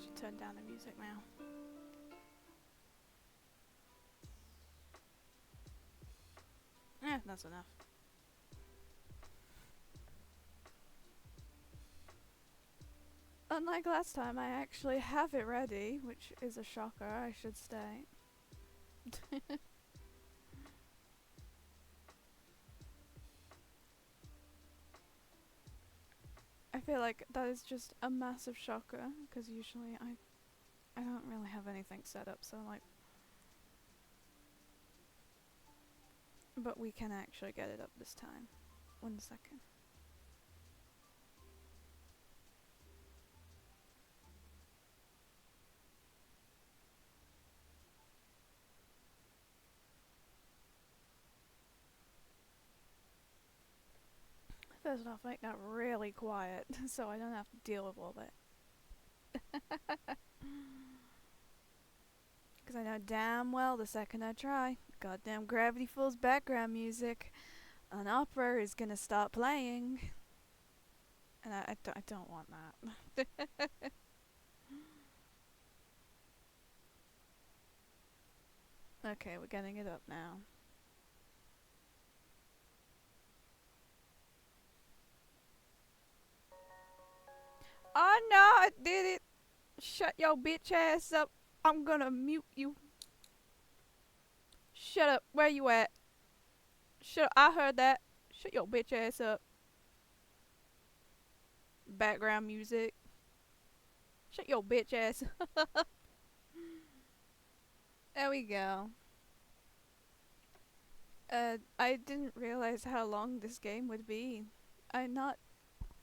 should turn down the music now. That's enough. Unlike last time, I actually have it ready, which is a shocker, I should state. I feel like that is just a massive shocker, because usually I don't really have anything set up, so like... But we can actually get it up this time. 1 second. First off, make that really quiet, so I don't have to deal with all that. Because I know damn well the second I try, goddamn Gravity Falls background music, an opera is gonna start playing. And I don't want that. Okay, we're getting it up now. Oh no, I did it! Shut your bitch ass up. I'm gonna mute you. Shut up. Where you at? Shut up. I heard that. Shut your bitch ass up. Background music. Shut your bitch ass up. There we go. I didn't realize how long this game would be.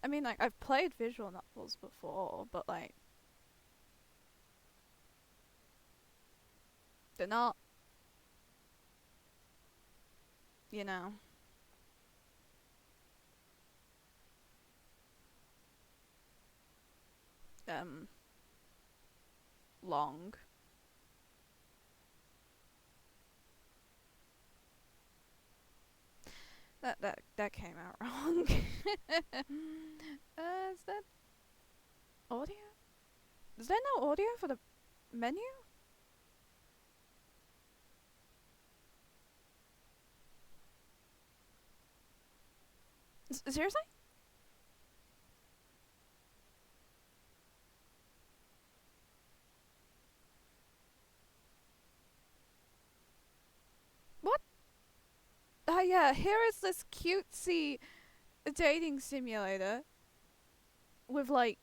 I mean, like, I've played visual novels before, but, like, they're not, you know, long. That came out wrong. Is that audio? Is there no audio for the menu? Seriously? What? Yeah, here is this cutesy dating simulator with, like,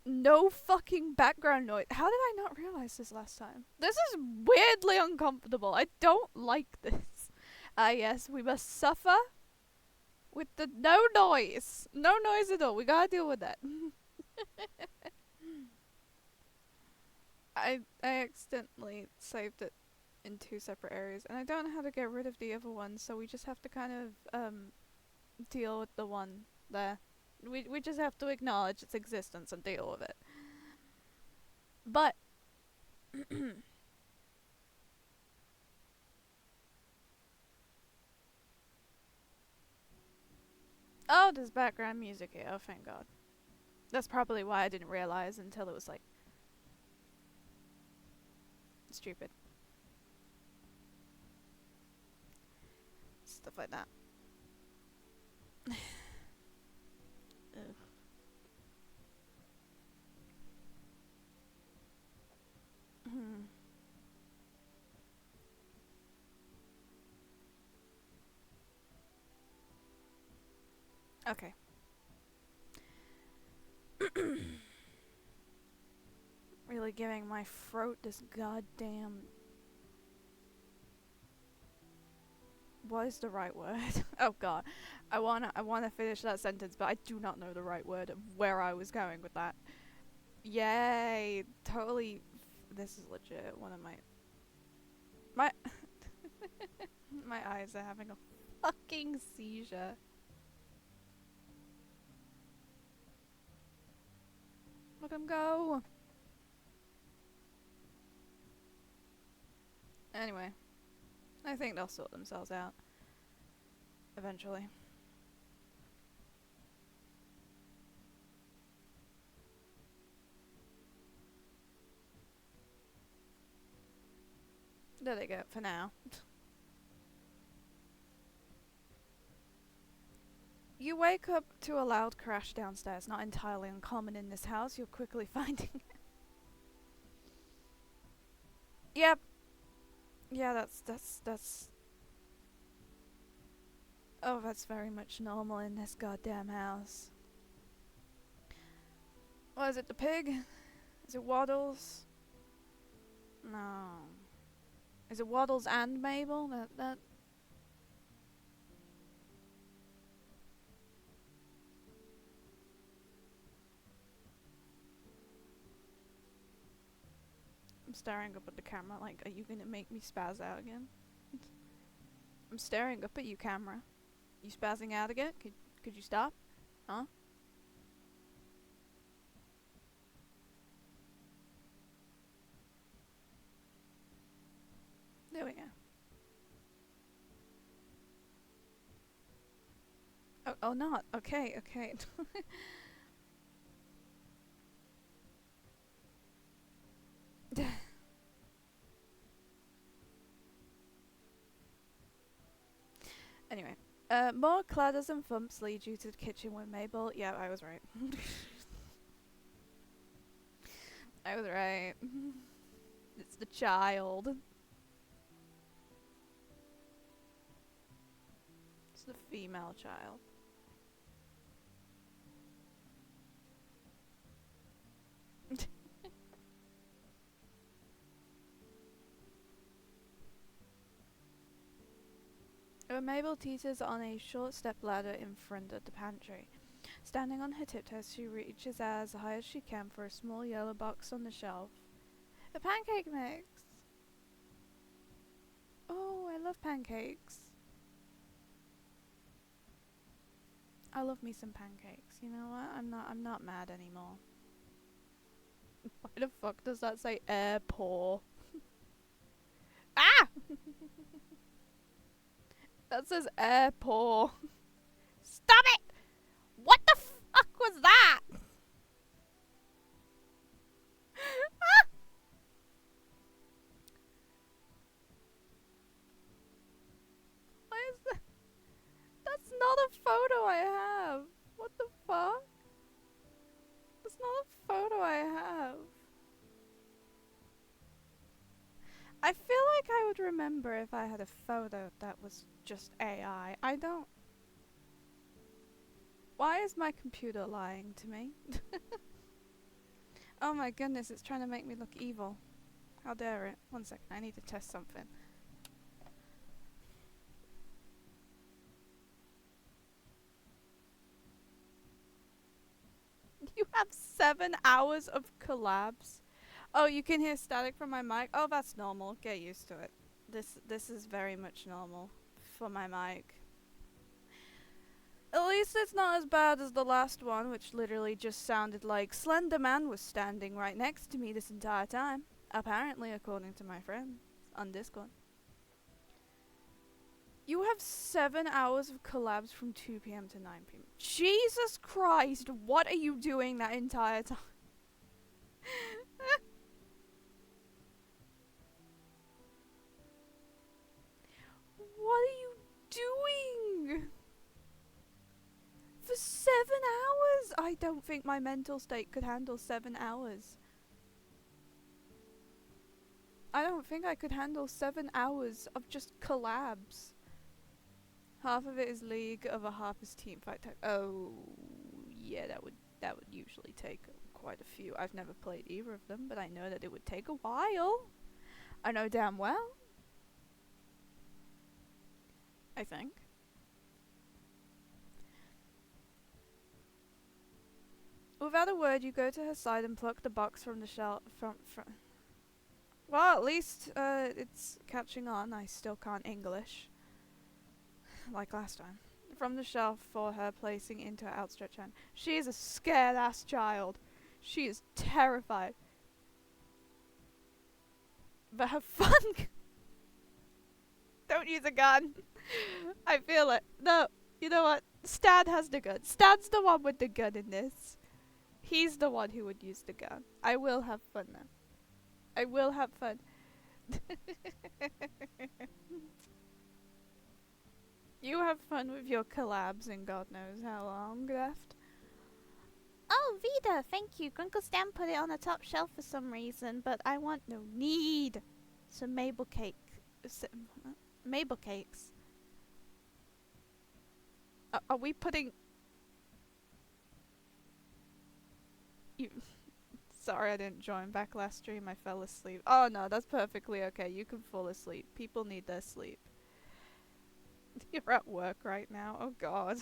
no fucking background noise. How did I not realize this last time? This is weirdly uncomfortable. I don't like this. Yes, we must suffer with the no noise. No noise at all. We gotta deal with that. I accidentally saved it in 2 separate areas, and I don't know how to get rid of the other one, so we just have to kind of deal with the one there. We just have to acknowledge its existence and deal with it. But oh, there's background music here. Oh, thank God. That's probably why I didn't realize until it was like stupid. Stuff like that. Ugh. Okay. Really giving my throat this goddamn... What is the right word? Oh God. I wanna finish that sentence, but I do not know the right word of where I was going with that. Yay! Totally. This is legit. One of my my eyes are having a fucking seizure. Look 'em go. Anyway, I think they'll sort themselves out eventually. There they go, for now. You wake up to a loud crash downstairs, not entirely uncommon in this house. You're quickly finding Yep. Yeah, that's oh, that's very much normal in this goddamn house. What is it, the pig? Is it Waddles? No. Is it Waddles and Mabel? That I'm staring up at the camera like, are you gonna make me spaz out again? I'm staring up at you, camera. You spazzing out again? Could you stop? Huh? There we go. Oh, not. Okay, okay. Anyway. More clatters and thumps lead you to the kitchen with Mabel. Yeah, I was right. I was right. It's the child. It's the female child. Mabel teeters on a short step ladder in front of the pantry. Standing on her tiptoes, she reaches as high as she can for a small yellow box on the shelf. A pancake mix! Oh, I love pancakes. I love me some pancakes. You know what? I'm not mad anymore. Why the fuck does that say air pour? Ah! That says air pour. Stop it! What the fuck was that? Why is that? That's not a photo I have. What the fuck? That's not a photo I have. I feel like I would remember if I had a photo that was just AI. I don't. Why is my computer lying to me? Oh my goodness, it's trying to make me look evil. How dare it? 1 second, I need to test something. You have 7 hours of collabs. Oh, you can hear static from my mic? Oh, that's normal. Get used to it. This is very much normal for my mic. At least it's not as bad as the last one, which literally just sounded like Slender Man was standing right next to me this entire time. Apparently, according to my friends on Discord. You have 7 hours of collabs from 2 p.m. to 9 p.m. Jesus Christ, what are you doing that entire time? What are you doing? For 7 hours? I don't think my mental state could handle 7 hours. I don't think I could handle 7 hours of just collabs. Half of it is League, other half is team fight type. Oh, yeah, that would usually take quite a few. I've never played either of them, but I know that it would take a while. I know damn well. I think. Without a word, you go to her side and pluck the box from the shelf. Well, at least it's catching on. I still can't English. Like last time. From the shelf for her, placing into her outstretched hand. She is a scared ass child. She is terrified. But have fun. Don't use a gun. I feel it. No, you know what? Stan has the gun. Stan's the one with the gun in this. He's the one who would use the gun. I will have fun now. I will have fun. Have fun with your collabs in God knows how long left. Oh, Vida, thank you. Grunkle Stan put it on the top shelf for some reason, but I need some Mabel cake. Mabel cakes. Are we putting... You... Sorry I didn't join back last stream, I fell asleep. Oh no, that's perfectly okay, you can fall asleep. People need their sleep. You're at work right now, oh god.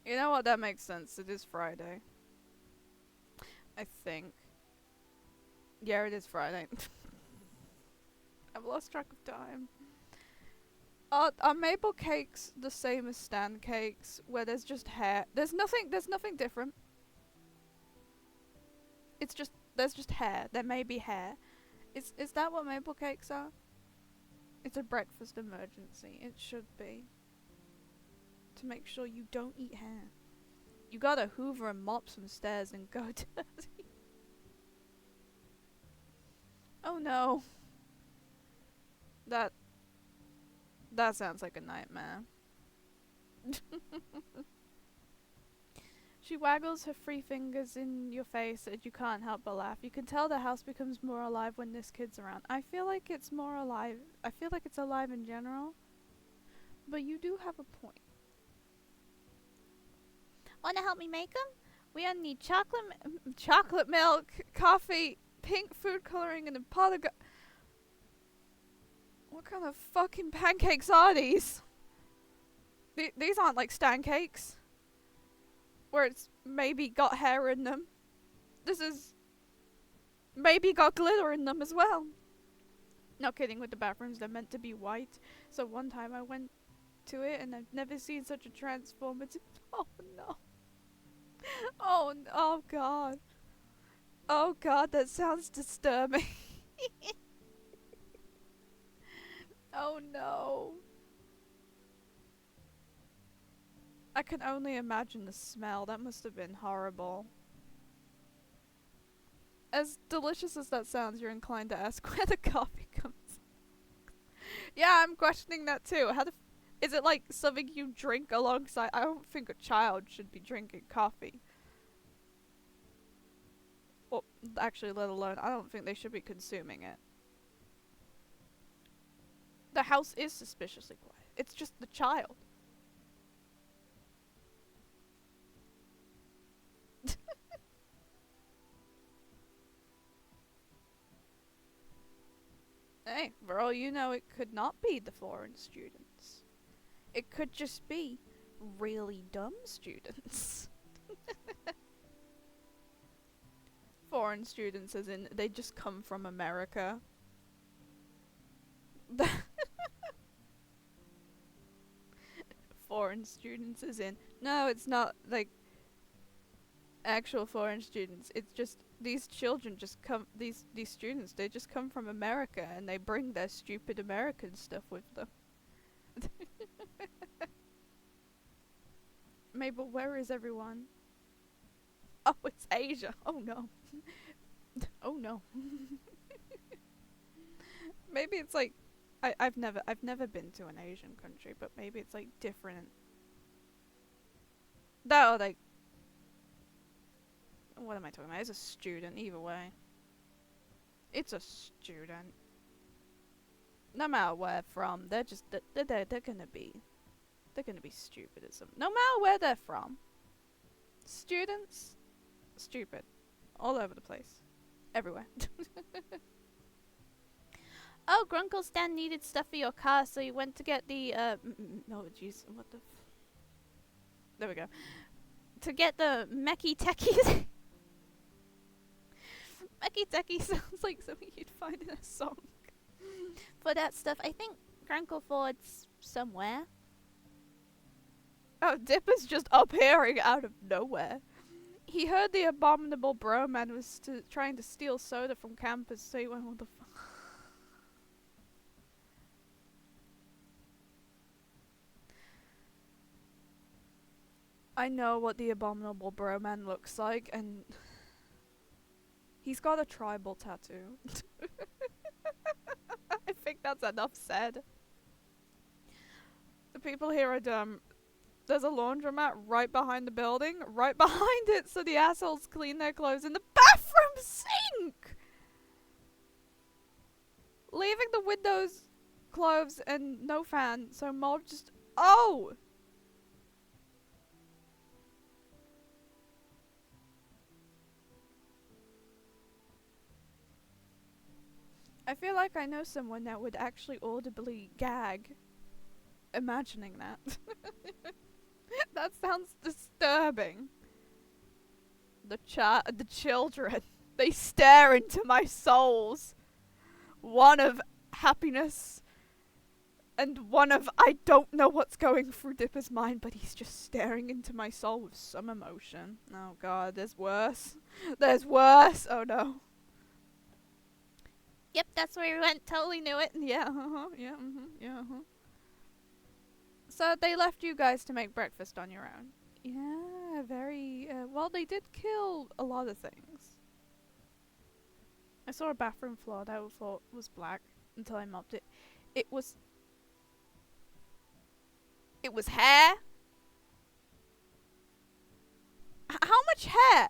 You know what, that makes sense, it is Friday. I think. Yeah, it is Friday. I've lost track of time. Are maple cakes the same as stand cakes, where there's just hair? There's nothing different. It's just, there's just hair. There may be hair. Is that what maple cakes are? It's a breakfast emergency. It should be. To make sure you don't eat hair. You gotta hoover and mop some stairs and go dirty. Oh no. That sounds like a nightmare. She waggles her free fingers in your face and you can't help but laugh. You can tell the house becomes more alive when this kid's around. I feel like it's more alive. I feel like it's alive in general. But you do have a point. Wanna help me make them? We gonna need chocolate milk, coffee, pink food coloring, and a pot of what kind of fucking pancakes are these? These aren't like stand cakes. Where it's maybe got hair in them. This is maybe got glitter in them as well. Not kidding with the bathrooms, they're meant to be white. So one time I went to it and I've never seen such a transformative... Oh no. Oh god. Oh god, that sounds disturbing. Oh no. I can only imagine the smell. That must have been horrible. As delicious as that sounds, you're inclined to ask where the coffee comes from. Yeah, I'm questioning that too. Is it like something you drink alongside? I don't think a child should be drinking coffee. Well, actually, let alone, I don't think they should be consuming it. The house is suspiciously quiet. It's just the child. Hey, for all you know, it could not be the foreign students. It could just be really dumb students. Foreign students as in, they just come from America. Foreign students as in, no, it's not like actual foreign students. It's just these children just come, these students, they just come from America and they bring their stupid American stuff with them. Mabel, where is everyone? Oh, it's Asia. Oh no. Oh no. Maybe it's like I've never been to an Asian country, but maybe it's like different. No, like what am I talking about? It's a student either way. It's a student. No matter where from, they're just they're gonna be stupid as them. No matter where they're from. Students, stupid, all over the place, everywhere. Oh, Grunkle Stan needed stuff for your car, so he went to get the, no, jeez, what the there we go. To get the Meki Techies. Meki Techie sounds like something you'd find in a song. For that stuff, I think Grunkle Ford's somewhere. Oh, Dipper's just appearing out of nowhere. He heard the abominable bro man was trying to steal soda from campus, so he went, what the fuck? I know what the abominable bro man looks like, and he's got a tribal tattoo. I think That's enough said. The people here are dumb. There's a laundromat right behind the building, right behind it, so the assholes clean their clothes in the bathroom sink! Leaving the windows closed and no fan, so mold just... Oh! I feel like I know someone that would actually audibly gag imagining that. That sounds disturbing. The children, they stare into my souls. One of happiness and one of I don't know what's going through Dipper's mind, but he's just staring into my soul with some emotion. Oh god, there's worse. There's worse. Oh no. Yep, that's where we went. Totally knew it. Yeah, yeah. So they left you guys to make breakfast on your own. Yeah, very, well, they did kill a lot of things. I saw a bathroom floor that I thought was black until I mopped it. It was hair? How much hair?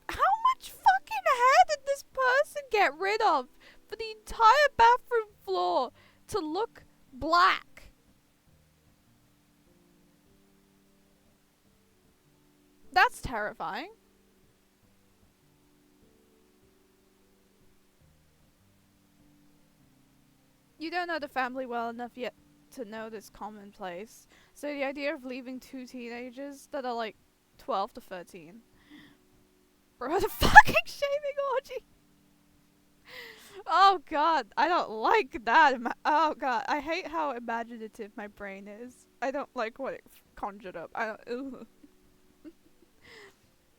How much fucking hair did this person get rid of for the entire bathroom floor to look black? That's terrifying. You don't know the family well enough yet to know this commonplace. So the idea of leaving two teenagers that are like 12 to 13. Bro, the fucking shaving orgy! Oh god, I don't like that. Oh god, I hate how imaginative my brain is. I don't like what it conjured up. I don't. Ugh.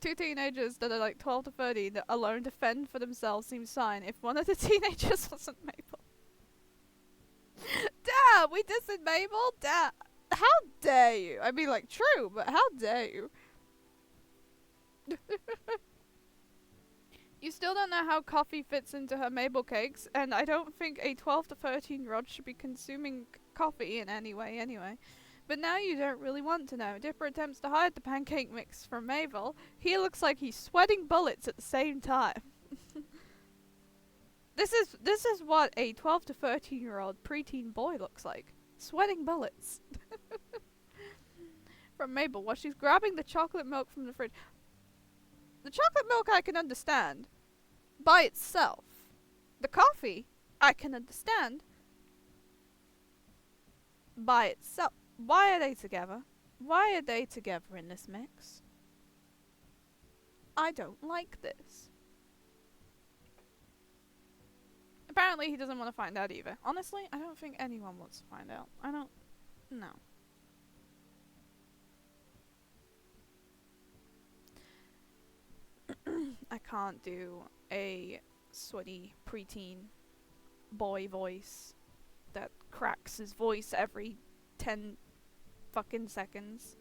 Two teenagers that are like 12 to 13 that alone to fend for themselves seems fine if one of the teenagers wasn't Mabel. Damn, we dissed Mabel? Damn. How dare you? I mean, like, true, but how dare you? You still don't know how coffee fits into her Mabel cakes, and I don't think a 12 to 13-year-old should be consuming coffee in any way anyway. But now you don't really want to know. Dipper attempts to hide the pancake mix from Mabel. He looks like he's sweating bullets at the same time. This is what a 12 to 13-year-old preteen boy looks like. Sweating bullets. From Mabel while she's grabbing the chocolate milk from the fridge. The chocolate milk I can understand by itself. The coffee I can understand by itself. Why are they together? Why are they together in this mix? I don't like this. Apparently he doesn't want to find out either. Honestly, I don't think anyone wants to find out. I don't... No. I can't do a sweaty preteen boy voice that cracks his voice every 10 fucking seconds.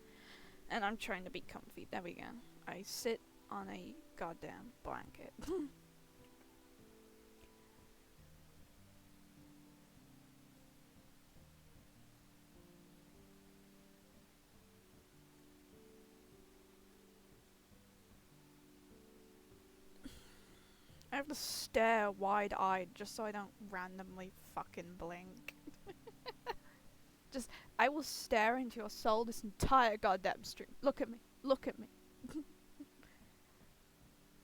And I'm trying to be comfy. There we go. I sit on a goddamn blanket. I have to stare wide-eyed just so I don't randomly fucking blink. Just, I will stare into your soul this entire goddamn stream. Look at me. Look at me.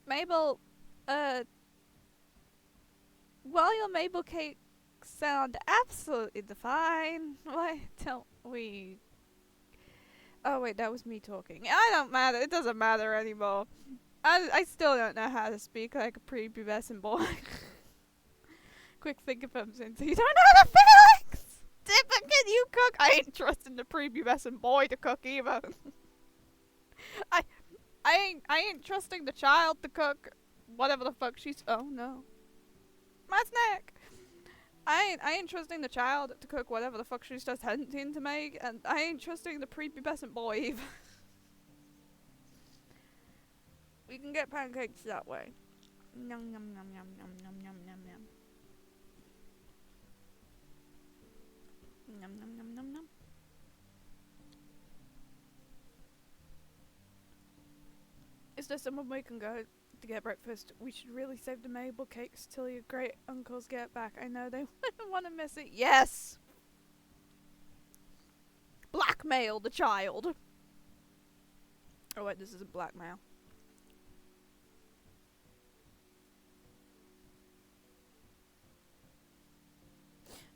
Mabel, while your Mabel cakes sound absolutely fine, why don't we... Oh wait, that was me talking. I don't matter. It doesn't matter anymore. I still don't know how to speak like a prepubescent boy. Quick finger thumbs into you don't know the feelings! Dipper, can you cook? I ain't trusting the prepubescent boy to cook either. I ain't trusting the child to cook whatever the fuck she's... Oh no. My snack! I ain't trusting the child to cook whatever the fuck she's just hinting to make, and I ain't trusting the prepubescent boy either. We can get pancakes that way. Nom nom nom nom nom nom nom nom nom. Nom nom nom nom nom. Is there somewhere we can go to get breakfast? We should really save the maple cakes till your great uncles get back. I know they wouldn't want to miss it. Yes! Blackmail the child. Oh wait, this isn't blackmail.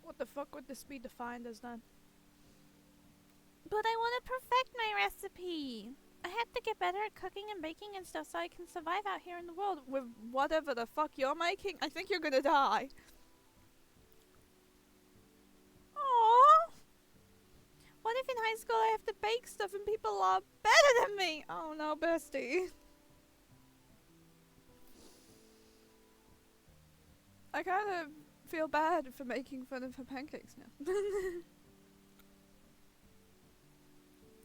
What the fuck would this be defined as then? But I want to perfect my recipe. I have to get better at cooking and baking and stuff so I can survive out here in the world. With whatever the fuck you're making, I think you're gonna die. Aww. What if in high school I have to bake stuff and people are Better than me! Oh no, bestie. I kind of feel bad for making fun of her pancakes now.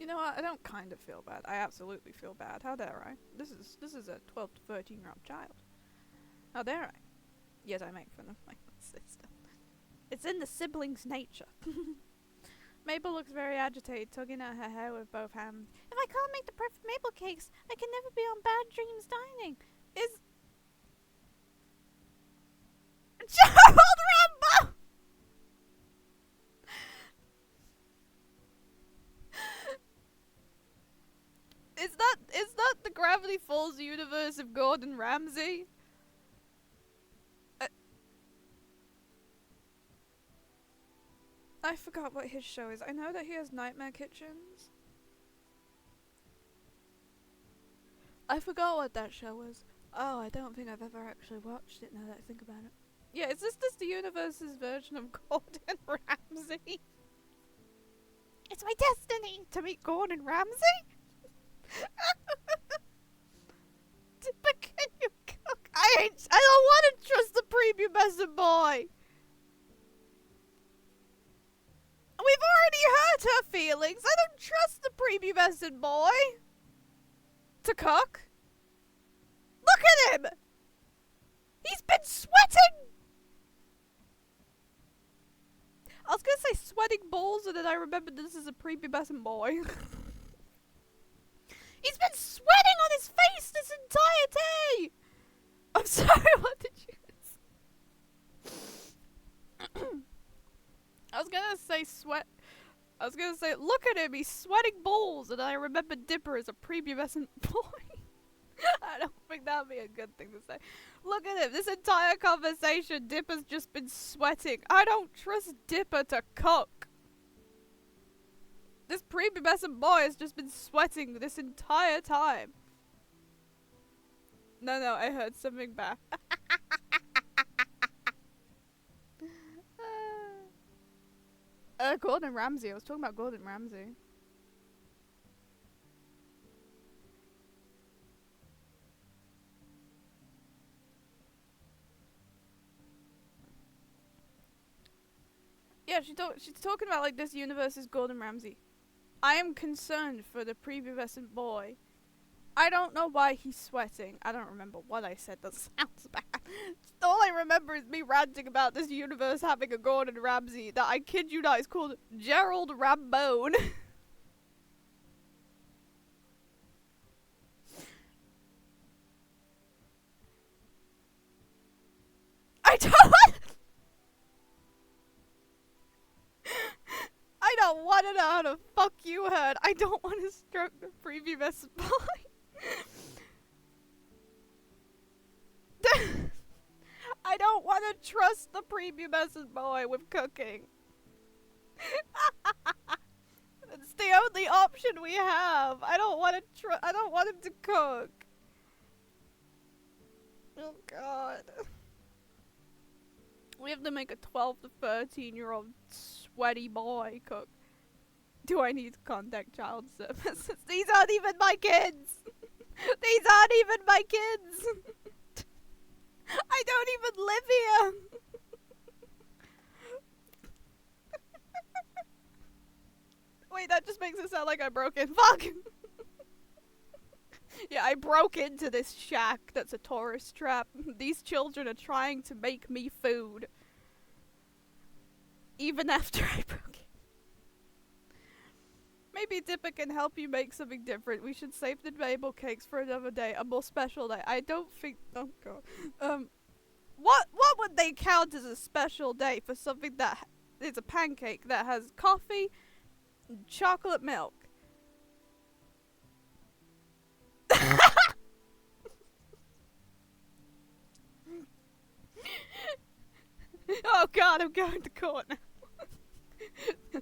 You know what? I don't kind of feel bad. I absolutely feel bad. How dare I? This is a 12 to 13-year-old child. How dare I? Yes, I make fun of my sister. It's in the siblings' nature. Mabel looks very agitated, tugging at her hair with both hands. If I can't make the perfect maple cakes, I can never be on Bad Dreams Dining. Is Gerald Rambo? Is that the Gravity Falls universe of Gordon Ramsay? I forgot what his show is. I know that he has Nightmare Kitchens. I forgot what that show was. Oh, I don't think I've ever actually watched it now that I think about it. Yeah, is this the universe's version of Gordon Ramsay? It's my destiny To meet Gordon Ramsay? but can you cook? I don't want to trust the prepubescent boy. We've already hurt her feelings. I don't trust the prepubescent boy to cook. Look at him. He's been sweating. I was gonna say sweating balls, and then I remembered this is a prepubescent boy. He's been sweating on his face this entire day! I'm sorry, what did you say? I was gonna say, look at him, he's sweating balls, and I remembered Dipper as a prepubescent boy. I don't think that'd be a good thing to say. Look at him, this entire conversation, Dipper's just been sweating. I don't trust Dipper to cook. This prepubescent boy has just been sweating this entire time. No, I heard something back. Gordon Ramsay. I was talking about Gordon Ramsay. Yeah, she's talking about like this universe is Gordon Ramsay. I am concerned for the prepubescent boy. I don't know why he's sweating. I don't remember what I said. That sounds bad. All I remember is me ranting about this universe having a Gordon Ramsay that, I kid you not, is called Gerald Rambone. I don't want to know how the fuck you heard. I don't want to stroke the prepubescent boy. I don't want to trust the prepubescent boy with cooking. It's the only option we have. I don't want to I don't want him to cook. Oh god. We have to make a 12 to 13-year-old sweaty boy cook. Do I need to contact child services? These aren't even my kids! These aren't even my kids! I don't even live here! Wait, that just makes it sound like I'm broken. Fuck! Yeah, I broke into this shack that's a tourist trap. These children are trying to make me food. Even after I broke it. Maybe Dipper can help you make something different. We should save the Mabel cakes for another day, a more special day. I don't think. Oh god. What would they count as a special day for something that is a pancake that has coffee, and chocolate milk? Oh god, I'm going to court now.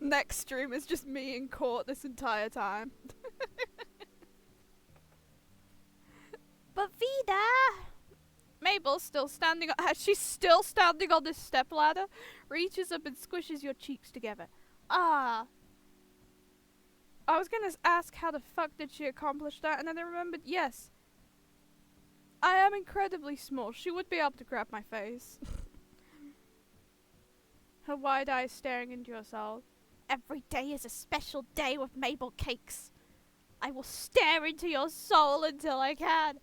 Next stream is just me in court this entire time. But Vida! Mabel's still standing. She's still standing on this stepladder. Reaches up and squishes your cheeks together. Ah. I was gonna ask how the fuck did she accomplish that, and then I remembered, yes. I am incredibly small. She would be able to grab my face. Her wide eyes staring into your soul. Every day is a special day with Mabel cakes. I will stare into your soul until I can.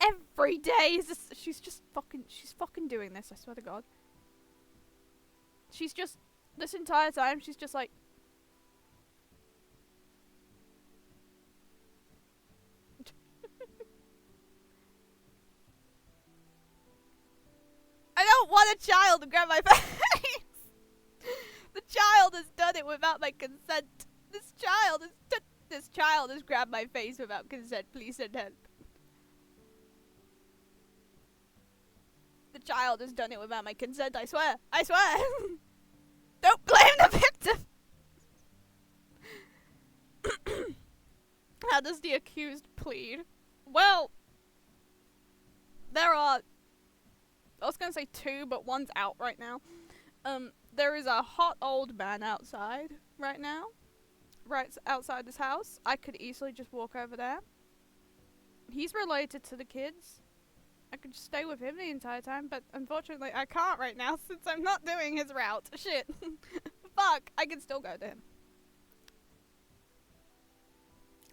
Every day is she's fucking doing this, I swear to god. She's just, this entire time, she's just like. I don't want a child to grab my face! The child has done it without my consent. This child has grabbed my face without consent. Please send help. The child has done it without my consent, I swear. I swear! Don't blame the victim! How does the accused plead? Well, there are, I was gonna say two, but one's out right now. There is a hot old man outside right now. Right outside this house. I could easily just walk over there. He's related to the kids. I could just stay with him the entire time, but unfortunately I can't right now since I'm not doing his route. Shit. Fuck. I can still go to him.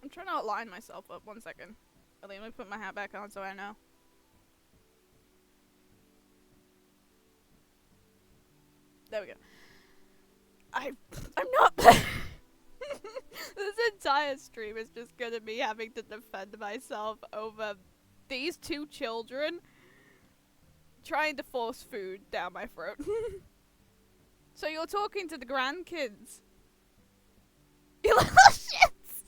I'm trying to line myself up. 1 second. Let me put my hat back on so I know. There we go. I'm not. This entire stream is just gonna be having to defend myself over these two children trying to force food down my throat. So you're talking to the grandkids. You little shits!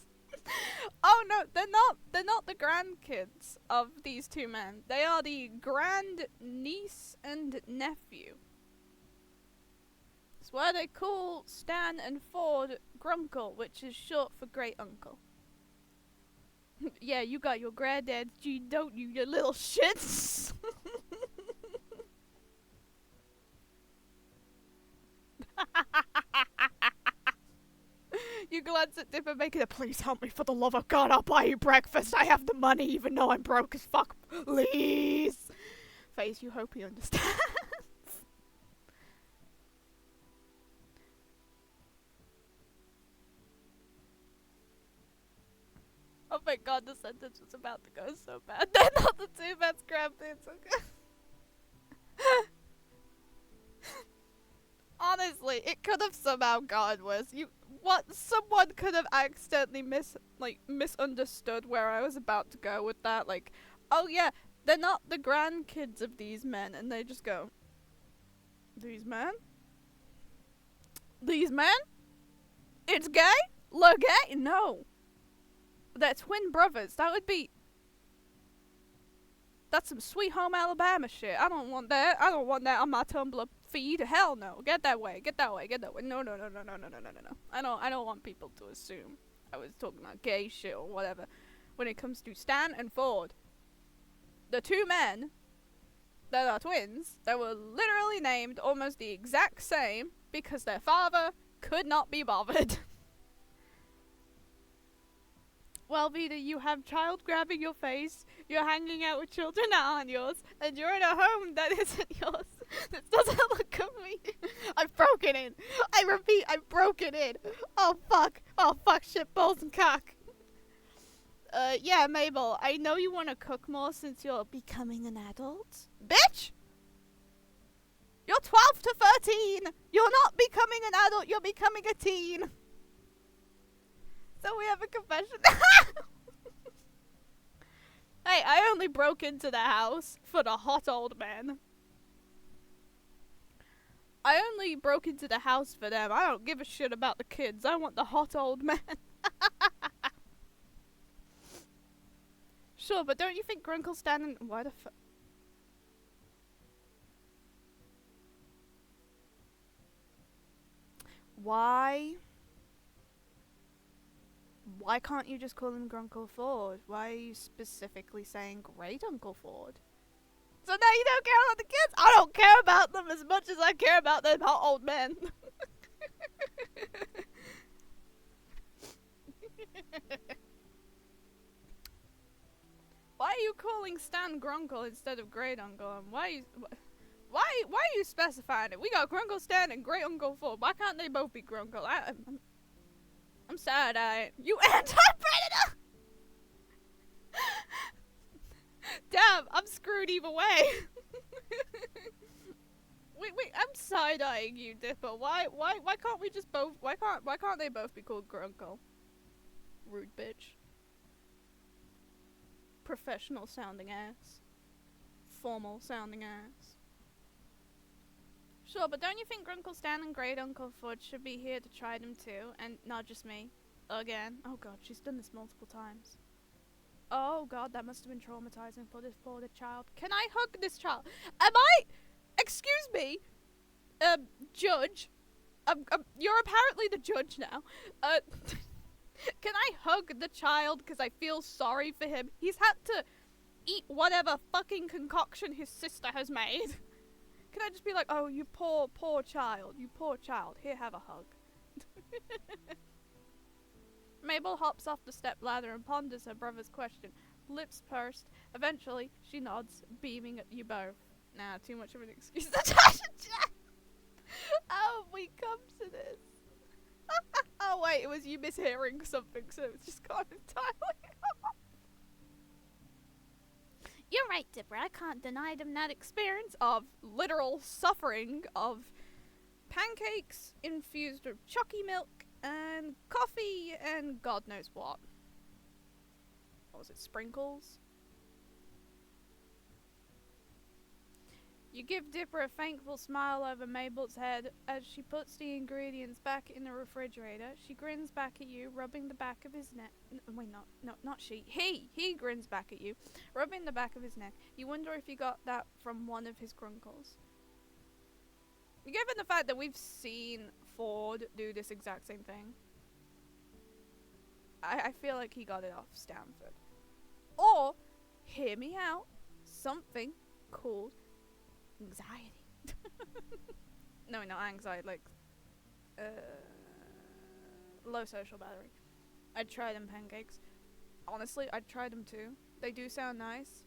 Oh no, they're not the grandkids of these two men. They are the grand niece and nephew. It's why they call Stan and Ford Grunkle, which is short for great uncle. Yeah, you got your granddad's gene, don't you, you little shits? You glance at Dipper, making a please help me for the love of God, I'll buy you breakfast. I have the money even though I'm broke as fuck. Please. Face, you hope he understands. Oh my god, the sentence was about to go so bad. They're not the two best grandparents, okay? Honestly, it could have somehow gone worse. Someone could have accidentally misunderstood where I was about to go with that. Like, oh yeah, they're not the grandkids of these men, and they just go, these men? These men? It's gay? Look gay? No. They're twin brothers. That would be... That's some Sweet Home Alabama shit. I don't want that. I don't want that on my Tumblr feed. Hell no. Get that way. Get that way. Get that way. No. I don't want people to assume I was talking about gay shit or whatever. When it comes to Stan and Ford, the two men that are twins that were literally named almost the exact same because their father could not be bothered. Well, Vida, you have child grabbing your face, you're hanging out with children that aren't yours, and you're in a home that isn't yours. This doesn't look convenient. I've broken in. I repeat, I've broken in. Oh fuck, shit, balls and cock. Yeah, Mabel, I know you want to cook more since you're becoming an adult. Bitch! You're 12 to 13! You're not becoming an adult, you're becoming a teen! So we have a confession. Hey, I only broke into the house for the hot old man. I only broke into the house for them. I don't give a shit about the kids. I want the hot old man. Sure, but don't you think Grunkle standing... Why the fuck? Why? Why can't you just call him Grunkle Ford? Why are you specifically saying Great Uncle Ford? So now you don't care about the kids? I don't care about them as much as I care about them hot old men. Why are you calling Stan Grunkle instead of Great Uncle? And why are you specifying it? We got Grunkle Stan and Great Uncle Ford. Why can't they both be Grunkle? I'm sad. You anti-predator! Damn, I'm screwed either way. wait, I'm side-eyeing you, Dipper. Why can't we just both? Why can't they both be called Grunkle? Rude bitch. Professional sounding ass. Formal sounding ass. Sure, but don't you think Grunkle Stan and Great Uncle Ford should be here to try them too, and not just me? Again. Oh god, she's done this multiple times. Oh god, that must have been traumatizing for this poor child. Can I hug this child? Excuse me, judge. You're apparently the judge now. Can I hug the child because I feel sorry for him? He's had to eat whatever fucking concoction his sister has made. Can I just be like, oh, you poor child. You poor child. Here, have a hug. Mabel hops off the stepladder and ponders her brother's question. Lips pursed. Eventually, she nods, beaming at you both. Nah, too much of an excuse. Natasha Jack! How have we come to this? Oh wait, it was you mishearing something, so it's just gone entirely off. You're right, Dipper. I can't deny them that experience of literal suffering of pancakes infused with chalky milk and coffee and God knows what. What was it? Sprinkles? You give Dipper a thankful smile over Mabel's head as she puts the ingredients back in the refrigerator. She grins back at you, rubbing the back of his neck. Wait, not she. He grins back at you, rubbing the back of his neck. You wonder if you got that from one of his grunkles. Given the fact that we've seen Ford do this exact same thing, I feel like he got it off Stanford. Or, hear me out, something called anxiety. No, not anxiety, like low social battery. I'd try them pancakes. Honestly, I'd try them too. They do sound nice,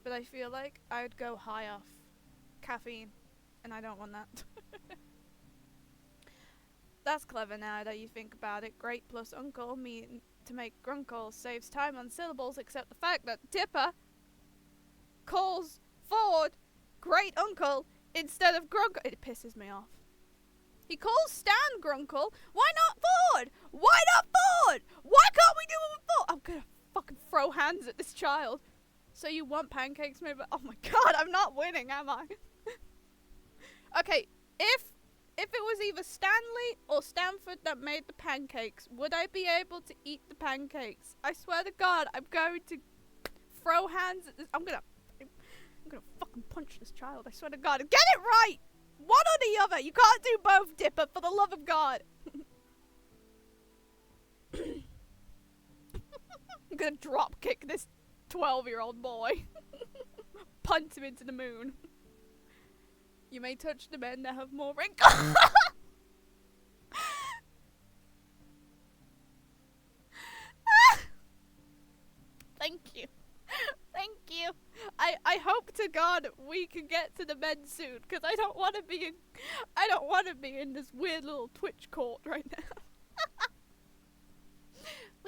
but I feel like I'd go high off caffeine, and I don't want that. That's clever now that you think about it. Great plus uncle mean to make grunkle saves time on syllables, except the fact that Dipper calls Ford Great Uncle instead of Grunkle. It pisses me off. He calls Stan Grunkle. Why not Ford? Why not Ford? Why can't we do it with Ford? I'm gonna fucking throw hands at this child. So you want pancakes, maybe? Oh my god, I'm not winning, am I? Okay, if it was either Stanley or Stanford that made the pancakes, would I be able to eat the pancakes? I swear to God, I'm going to throw hands at this. I'm gonna fucking punch this child. I swear to God. Get it right! One or the other. You can't do both, Dipper, for the love of God. I'm gonna drop kick this 12-year-old boy. Punt him into the moon. You may touch the men that have more wrinkles. Thank you. Thank you. I hope to God we can get to the men soon, because I don't want to be in this weird little Twitch court right now.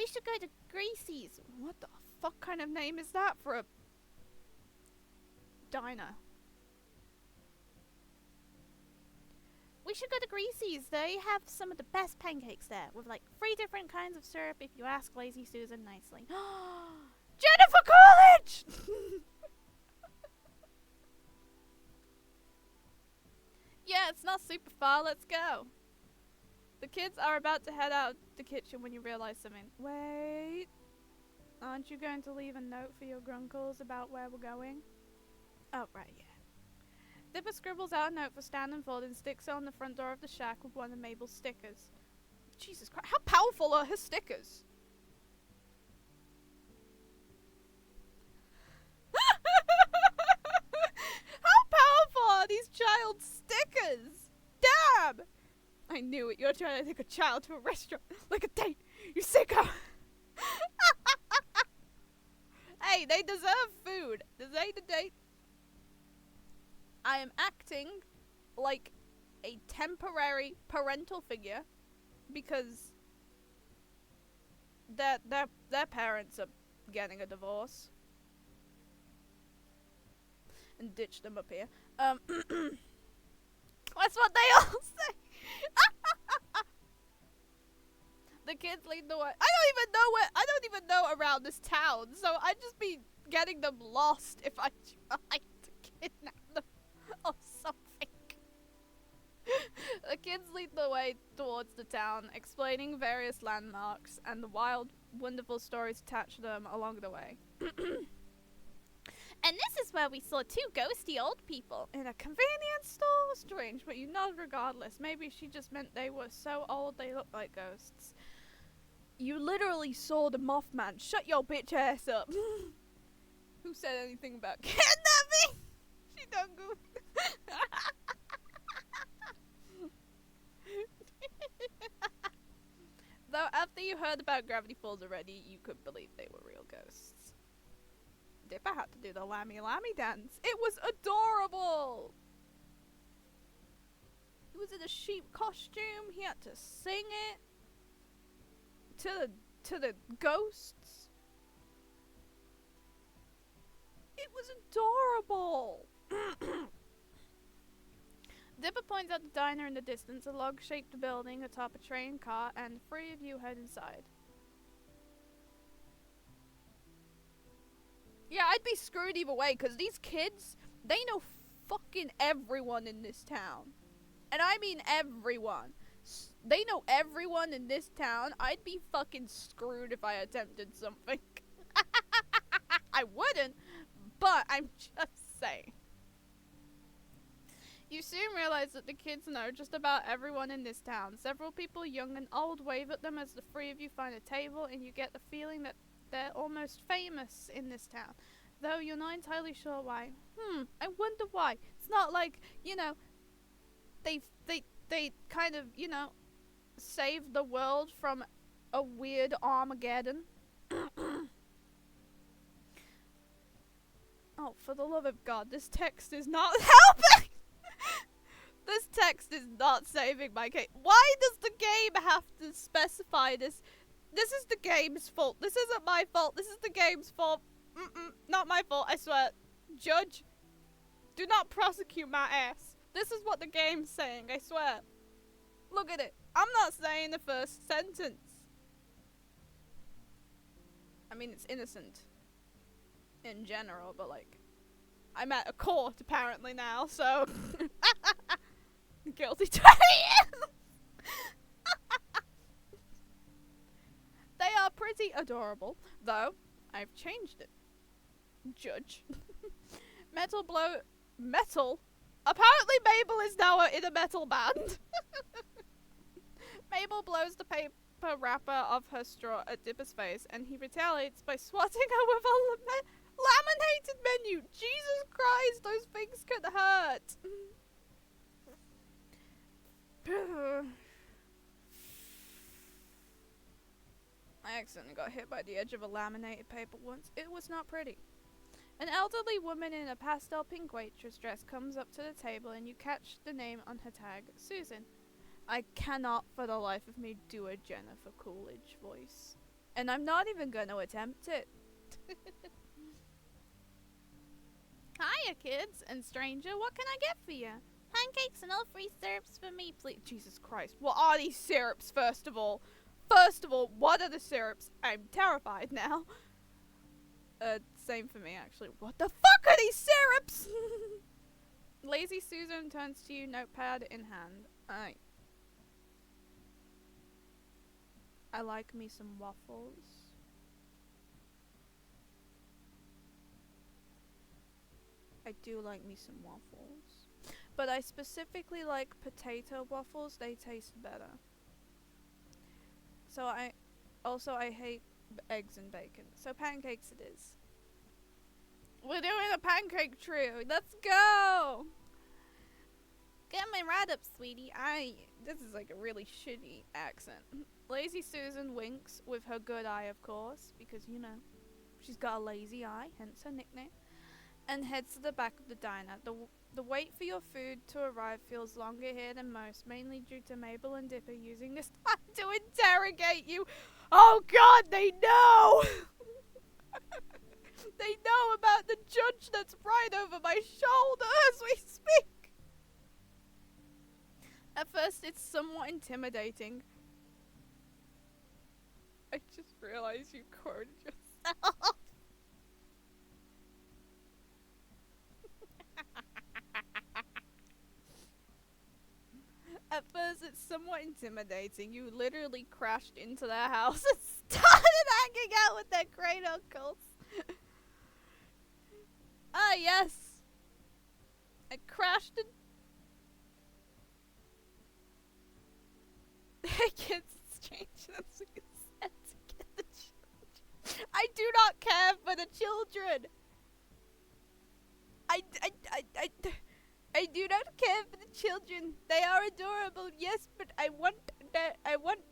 We should go to Gracie's. What the fuck kind of name is that for a diner? We should go to Gracie's. They have some of the best pancakes there with like 3 different kinds of syrup if you ask Lazy Susan nicely. Jennifer College! Yeah, it's not super far. Let's go. The kids are about to head out the kitchen when you realize something. Wait. Aren't you going to leave a note for your grunkles about where we're going? Oh, right, yeah. Dipper scribbles out a note for Stanford and sticks it on the front door of the shack with one of Mabel's stickers. Jesus Christ, how powerful are her stickers? How powerful are these child stickers? Damn! I knew it. You're trying to take a child to a restaurant like a date. You sicko! Hey, they deserve food. This ain't a date. I am acting like a temporary parental figure because their parents are getting a divorce. And ditch them up here. That's what they all say. The kids lead the way. I don't even know around this town, so I'd just be getting them lost if I tried to kidnap them or something. The kids lead the way towards the town, explaining various landmarks and the wild, wonderful stories attached to them along the way. And this is where we saw 2 ghosty old people in a convenience store. Strange, but you nod regardless. Maybe she just meant they were so old they looked like ghosts. You literally saw the Mothman. Shut your bitch ass up. Who said anything about kidnapping? She don't go. Though after you heard about Gravity Falls already, you couldn't believe they were real ghosts. Dipper had to do the lammy lammy dance. It was adorable. He was in a sheep costume. He had to sing it to the ghosts. It was adorable. Dipper points out the diner in the distance, a log-shaped building atop a train car, and the 3 of you head inside. Yeah, I'd be screwed either way, because these kids, they know fucking everyone in this town. And I mean everyone. They know everyone in this town. I'd be fucking screwed if I attempted something. I wouldn't, but I'm just saying. You soon realize that the kids know just about everyone in this town. Several people, young and old, wave at them as the 3 of you find a table, and you get the feeling that they're almost famous in this town, though you're not entirely sure why. I wonder why. It's not like, you know, they kind of, you know, saved the world from a weird Armageddon. Oh, for the love of God, this text is not helping! This text is not saving my case. Why does the game have to specify this? This is the game's fault. This isn't my fault. This is the game's fault. Not my fault, I swear. Judge, do not prosecute my ass. This is what the game's saying, I swear. Look at it. I'm not saying the first sentence. I mean, it's innocent in general, but like, I'm at a court apparently now, so guilty to They are pretty adorable, though I've changed it. Judge. Metal? Apparently Mabel is now in a metal band. Mabel blows the paper wrapper of her straw at Dipper's face, and he retaliates by swatting her with a laminated menu. Jesus Christ, those things could hurt. I accidentally got hit by the edge of a laminated paper once. It was not pretty. An elderly woman in a pastel pink waitress dress comes up to the table, and you catch the name on her tag, Susan. I cannot for the life of me do a Jennifer Coolidge voice. And I'm not even gonna attempt it. Hiya, kids and stranger. What can I get for you? Pancakes and all free syrups for me, please. Jesus Christ. What are these syrups, first of all? First of all, what are the syrups? I'm terrified now. Same for me, actually. What the fuck are these syrups? Lazy Susan turns to you, notepad in hand. I like me some waffles. I do like me some waffles. But I specifically like potato waffles. They taste better. So I hate eggs and bacon. So pancakes it is. We're doing a pancake trio. Let's go! Get me right up, sweetie. This is like a really shitty accent. Lazy Susan winks with her good eye, of course, because, you know, she's got a lazy eye, hence her nickname, and heads to the back of the diner. The wait for your food to arrive feels longer here than most, mainly due to Mabel and Dipper using this time to interrogate you. Oh god, they know! They know about the judge that's right over my shoulder as we speak. At first, it's somewhat intimidating. I just realized you quoted yourself. At first, it's somewhat intimidating. You literally crashed into their house and started hanging out with their great uncles. Ah, yes. I crashed and... Hey kids, it's changed. That's a good set to get the children. I do not care for the children. I do not care for the children. They are adorable, yes, but I want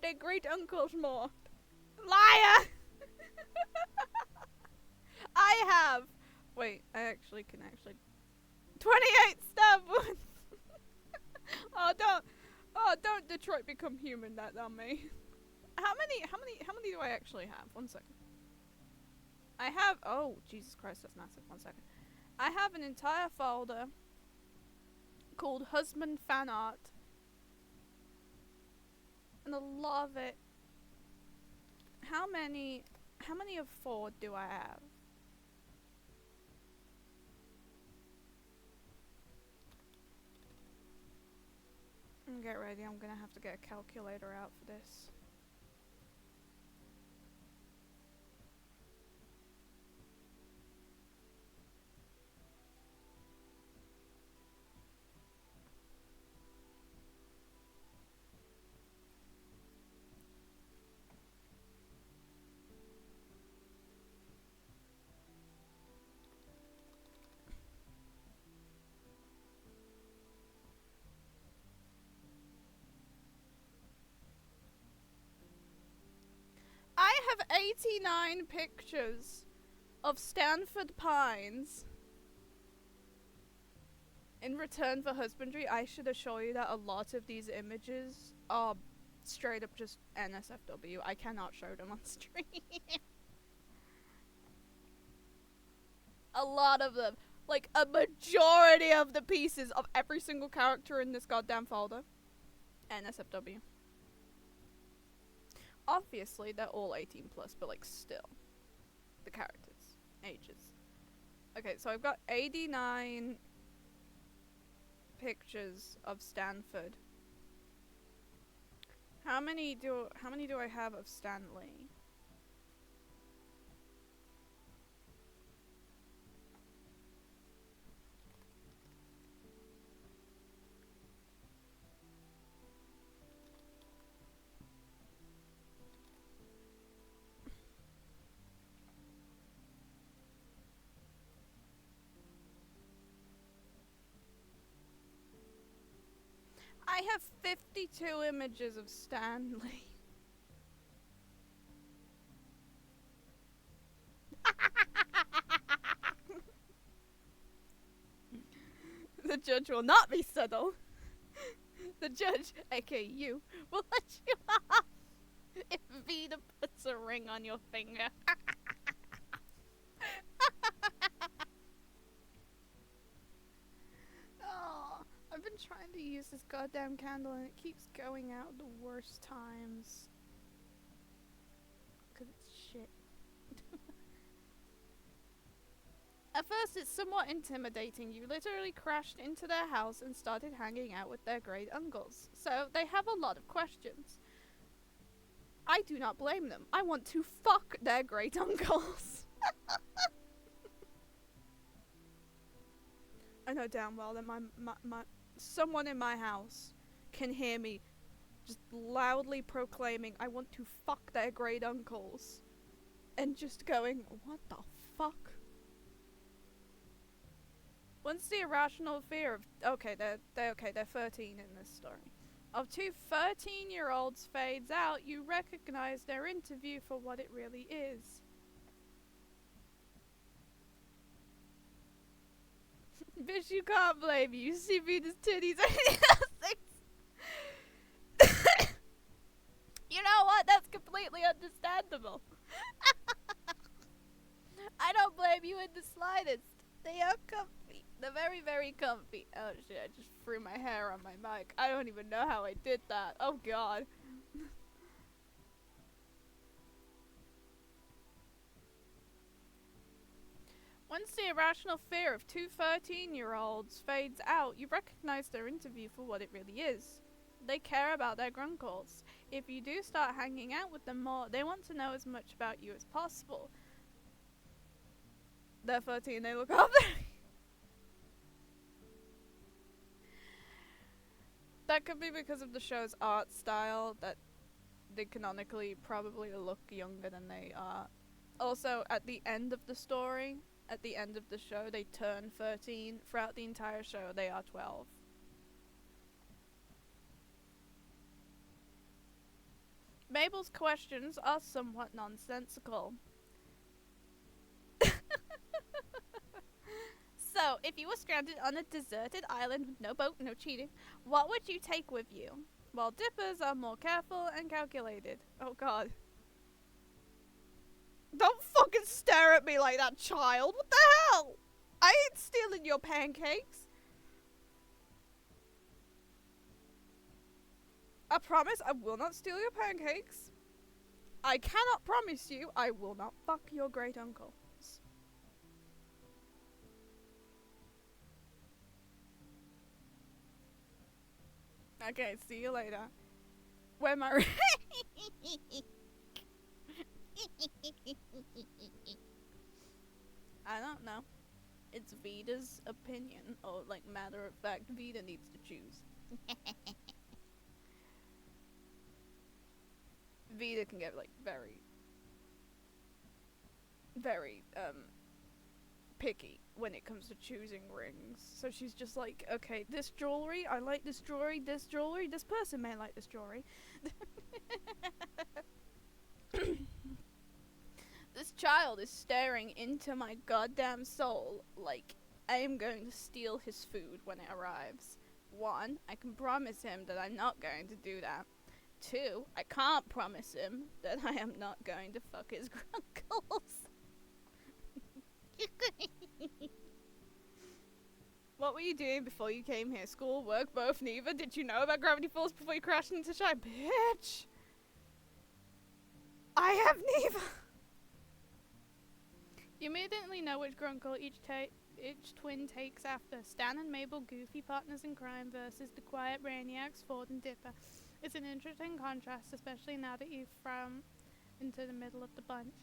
their great uncles more. Liar! I have. Wait, I actually can 28 stab wounds. Don't Detroit become human that on me. How many do I actually have? 1 second. I have, oh, Jesus Christ, that's massive. 1 second. I have an entire folder called Husband Fan Art. And I love it. How many of 4 do I have? Get ready, I'm gonna have to get a calculator out for this. I have 89 pictures of Stanford pines in return for husbandry. I should assure you that a lot of these images are straight up just NSFW. I cannot show them on stream. A lot of them. Like, a majority of the pieces of every single character in this goddamn folder. NSFW. Obviously, they're all 18 plus, but like still. The characters. Ages. Okay, so I've got 89 pictures of Stanford. How many do I have of Stanley? I have 52 images of Stanley. The judge will not be subtle. The judge, aka you, will let you off if be the pussy. It's a ring on your finger. Oh, I've been trying to use this goddamn candle and it keeps going out at the worst times. Because it's shit. At first, it's somewhat intimidating. You literally crashed into their house and started hanging out with their great uncles. So, they have a lot of questions. I do not blame them. I want to fuck their great uncles. I know damn well that my someone in my house can hear me just loudly proclaiming, I want to fuck their great uncles. And just going, what the fuck? Once the irrational fear of, they're 13 in this story, of two 13-year-olds fades out, you recognize their interview for what it really is. Bitch, you can't blame me. You see Venus titties. You know what? That's completely understandable. I don't blame you in the slightest. They are comfy. They're very, very comfy. Oh shit, I just threw my hair on my mic. I don't even know how I did that. Oh god. Once the irrational fear of two 13-year-olds fades out, you recognize their interview for what it really is. They care about their grunkles. If you do start hanging out with them more, they want to know as much about you as possible. They're 13, they look up there. That could be because of the show's art style, that they canonically probably look younger than they are. Also, at the end of the story, at the end of the show, they turn 13. Throughout the entire show, they are 12. Mabel's questions are somewhat nonsensical. So, if you were stranded on a deserted island with no boat, no cheating, what would you take with you? While dippers are more careful and calculated. Oh god. Don't fucking stare at me like that, child. What the hell? I ain't stealing your pancakes. I promise I will not steal your pancakes. I cannot promise you I will not fuck your great uncle. Okay, see you later. Where my I don't know. It's Vita's opinion, or like matter of fact, Vita needs to choose. Vita can get like very picky when it comes to choosing rings. So she's just like, okay, this jewelry, I like this jewelry, this person may like this jewelry. This child is staring into my goddamn soul like I am going to steal his food when it arrives. 1, I can promise him that I'm not going to do that. 2, I can't promise him that I am not going to fuck his grunkles. What were you doing before you came here? School, work, both, neither? Did you know about gravity falls before you crashed into shy? Bitch! I have neither! You immediately know which grunkle each twin takes after. Stan and Mabel, goofy partners in crime, versus the quiet brainiacs, Ford and Dipper. It's an interesting contrast, especially now that you've thrown into the middle of the bunch.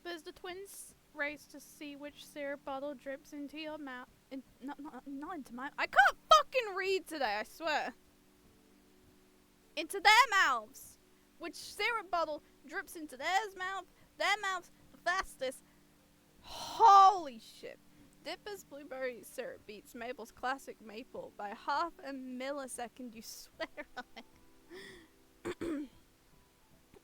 But as the twins race to see which syrup bottle drips into your mouth, not into my, I can't fucking read today, I swear. Into their mouths. Which syrup bottle drips into their mouths the fastest. Holy shit. Dipper's blueberry syrup beats Mabel's classic maple by half a millisecond, you swear on it.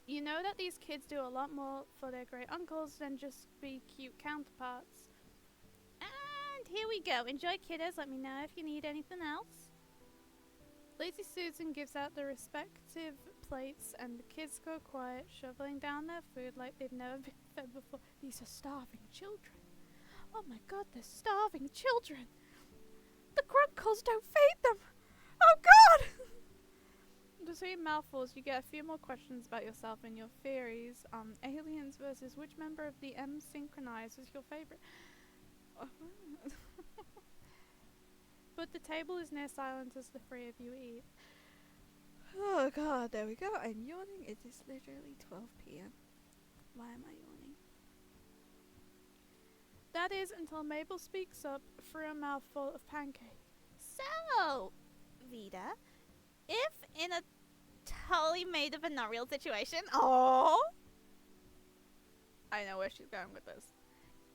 You know that these kids do a lot more for their great uncles than just be cute counterparts. And here we go. Enjoy, kiddos. Let me know if you need anything else. Lazy Susan gives out the respective plates and the kids go quiet, shoveling down their food like they've never been fed before. These are starving children. Oh my god, they're starving children. The Grunkles don't feed them. Oh god! Between mouthfuls, you get a few more questions about yourself and your theories. Aliens versus which member of the M synchronized was your favorite? But the table is near silent as the three of you eat. Oh god, there we go. I'm yawning. It is literally 12 p.m. Why am I yawning? That is until Mabel speaks up through a mouthful of pancake. So, Vida, if in a totally made up and not real situation, Oh, I know where she's going with this.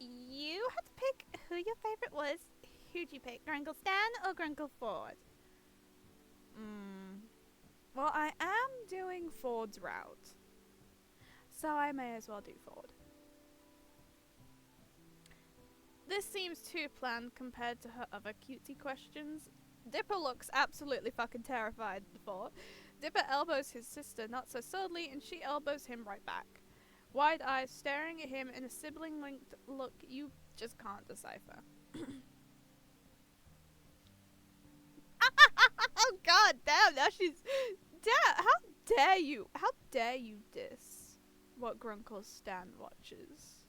you had to pick who your favorite was, who'd you pick, Grunkle Stan or Grunkle Ford? Well, I am doing Ford's route, so I may as well do Ford. This seems too planned compared to her other cutesy questions. Dipper looks absolutely fucking terrified before. Dipper elbows his sister not so subtly and she elbows him right back. Wide eyes staring at him in a sibling-linked look you just can't decipher. Oh god damn, now she's... How dare you diss what Grunkle Stan watches?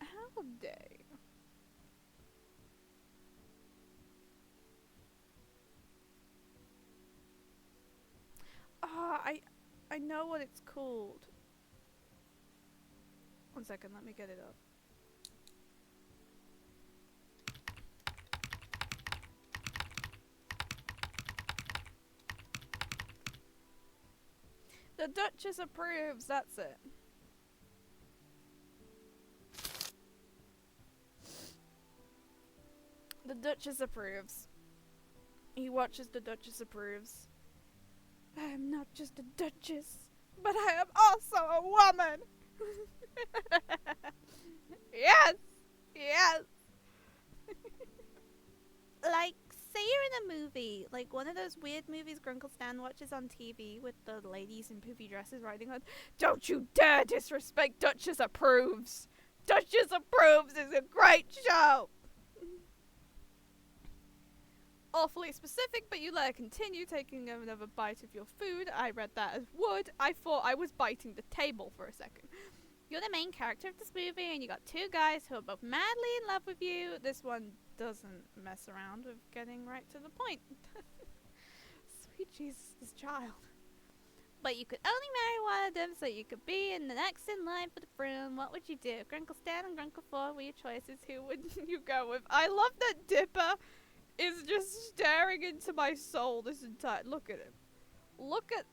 How dare you? I know what it's called. One second, let me get it up. The Duchess approves, that's it. The Duchess approves. He watches The Duchess approves. I am not just a Duchess, but I am also a woman! Yes! Yes! Like, say you're in a movie, like one of those weird movies Grunkle Stan watches on TV with the ladies in poofy dresses riding on. Don't you dare disrespect Duchess approves! Duchess approves is a great show! Awfully specific, but you let her continue taking another bite of your food. I read that as would. I thought I was biting the table for a second. You're the main character of this movie, and you got two guys who are both madly in love with you. This one doesn't mess around with getting right to the point. Sweet Jesus, this child. But you could only marry one of them so you could be in the next in line for the throne. What would you do? Grunkle Stan and Grunkle Ford were your choices. Who would you go with? I love that Dipper is just staring into my soul this entire... Look at him. Look at...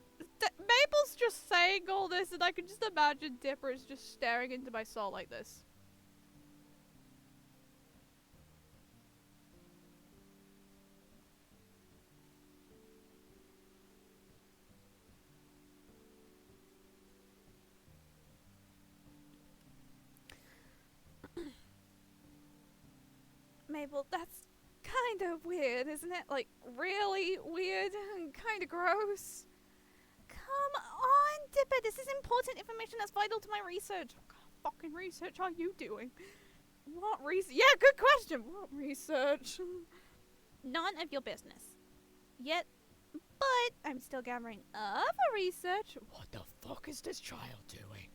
Mabel's just saying all this and I can just imagine Dipper is just staring into my soul like this. Mabel, that's kind of weird, isn't it? Like, really weird and kind of gross. Come on, Dipper, this is important information that's vital to my research. What kind of fucking research are you doing? What research? Yeah, good question. What research? None of your business. Yet, but I'm still gathering other research. What the fuck is this child doing?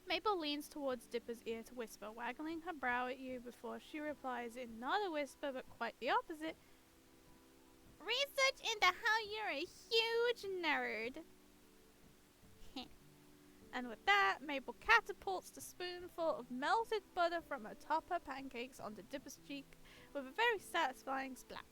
Mabel leans towards Dipper's ear to whisper, waggling her brow at you before she replies in not a whisper but quite the opposite. Research into how you're a huge nerd. And with that, Mabel catapults the spoonful of melted butter from atop her pancakes onto Dipper's cheek with a very satisfying splat.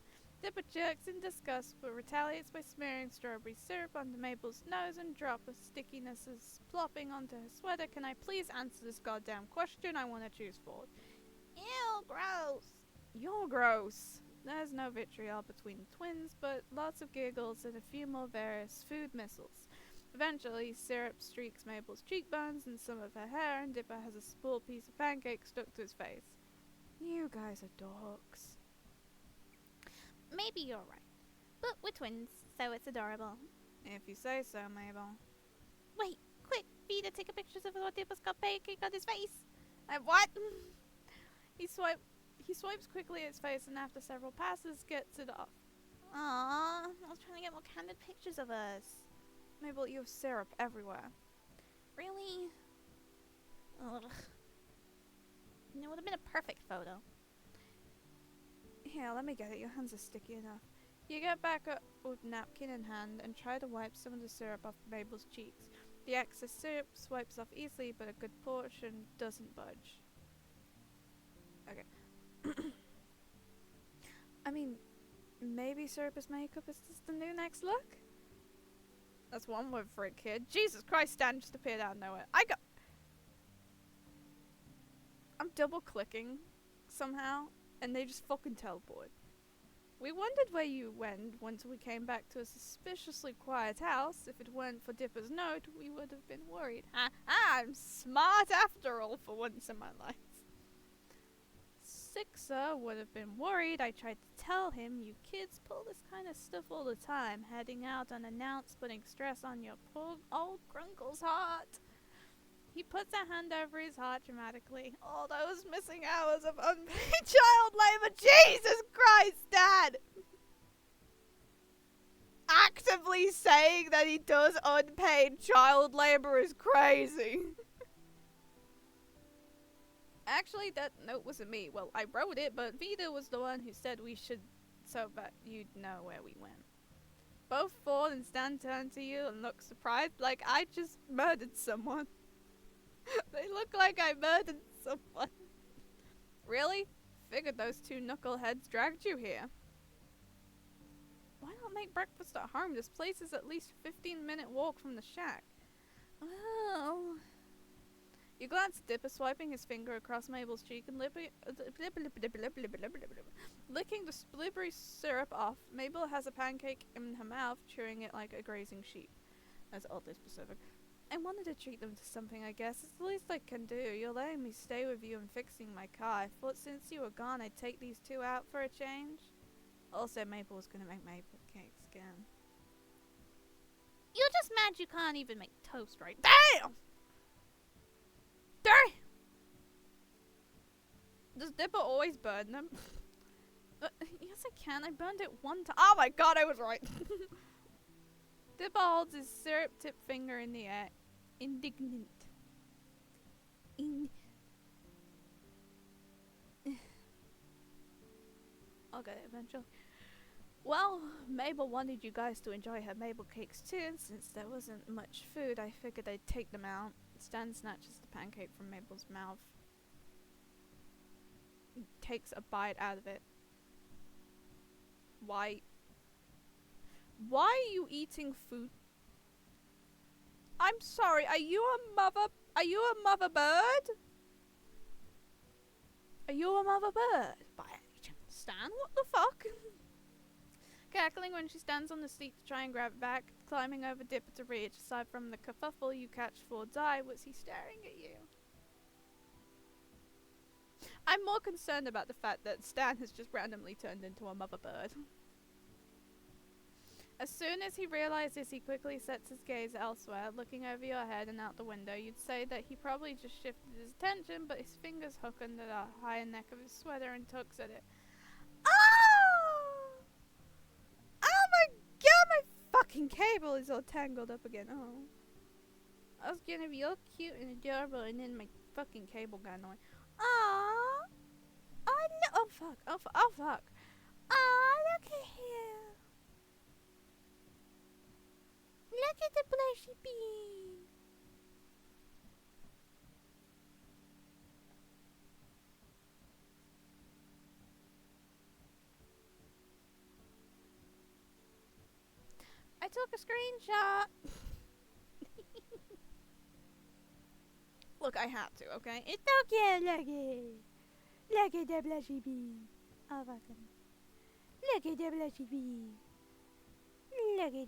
Dipper jerks in disgust but retaliates by smearing strawberry syrup onto Mabel's nose and drop of stickiness is plopping onto her sweater. Can I please answer this goddamn question? I want to choose Ford. Ew, gross. You're gross. There's no vitriol between the twins, but lots of giggles and a few more various food missiles. Eventually, syrup streaks Mabel's cheekbones and some of her hair, and Dipper has a spool piece of pancake stuck to his face. You guys are dorks. maybe you're right. But we're twins, so it's adorable. If you say so, Mabel. Wait, quick, Vita, take a picture of what Dipper's got pancake on his face. What? He swipes quickly at his face, and after several passes, gets it off. Aww, I was trying to get more candid pictures of us. Mabel, you have syrup everywhere. Really? Ugh. It would have been a perfect photo. Here, let me get it. Your hands are sticky enough. You get back up with napkin in hand and try to wipe some of the syrup off Mabel's cheeks. The excess syrup swipes off easily, but a good portion doesn't budge. Okay. I mean, maybe syrup as makeup is just the new next look? That's one word for it, kid. Jesus Christ, Stan just appeared out of nowhere. I'm double clicking somehow, and they just fucking teleport. We wondered where you went once we came back to a suspiciously quiet house. If it weren't for Dipper's note, we would have been worried. I'm smart after all for once in my life. Sixer would have been worried. I tried to tell him, you kids pull this kind of stuff all the time, heading out unannounced, putting stress on your poor old Grunkle's heart. He puts a hand over his heart dramatically. All those missing hours of unpaid child labor. Jesus Christ, Dad! Actively saying that he does unpaid child labor is crazy. Actually, that note wasn't me. Well, I wrote it, but Vita was the one who said we should, so that you'd know where we went. Both Ford and Stan turn to you and look surprised, like I just murdered someone. They look like I murdered someone. Really? Figured those two knuckleheads dragged you here. Why not make breakfast at home? This place is at least a 15-minute walk from the shack. Well... You glance at Dipper, swiping his finger across Mabel's cheek and licking the slippery syrup off. Mabel has a pancake in her mouth, chewing it like a grazing sheep. That's oddly specific. I wanted to treat them to something, I guess. It's the least I can do. You're letting me stay with you and fixing my car. I thought since you were gone, I'd take these two out for a change. Also, Mabel was going to make maple cakes again. You're just mad you can't even make toast right. Damn! Damn! Does Dipper always burn them? Yes, I can. I burned it one time. Oh my god, I was right. Dipper holds his syrup-tipped finger in the air. Indignant. I'll get it eventually. Well, Mabel wanted you guys to enjoy her maple cakes too, and since there wasn't much food, I figured I'd take them out. Stan snatches the pancake from Mabel's mouth. He takes a bite out of it. Why are you eating food? I'm sorry, are you a mother bird? Are you a mother bird? By any chance, Stan, what the fuck? Cackling when she stands on the seat to try and grab it back, climbing over Dipper to reach. Aside from the kerfuffle, you catch Ford's eye. Was he staring at you? I'm more concerned about the fact that Stan has just randomly turned into a mother bird. As soon as he realizes, he quickly sets his gaze elsewhere, looking over your head and out the window. You'd say that he probably just shifted his attention, but his fingers hook under the higher neck of his sweater and tugs at it. Oh! Oh my god, my fucking cable is all tangled up again. Oh. I was gonna be all cute and adorable, and then my fucking cable got annoying. Aww. Oh no. Oh fuck. Oh fuck. Aw, look at him. Look at the blushy bean. I took a screenshot. Look, I had to, okay? It's okay, look it. Look at the blushy bean. Oh, fuck him. Look at the blushy bean. Look at it.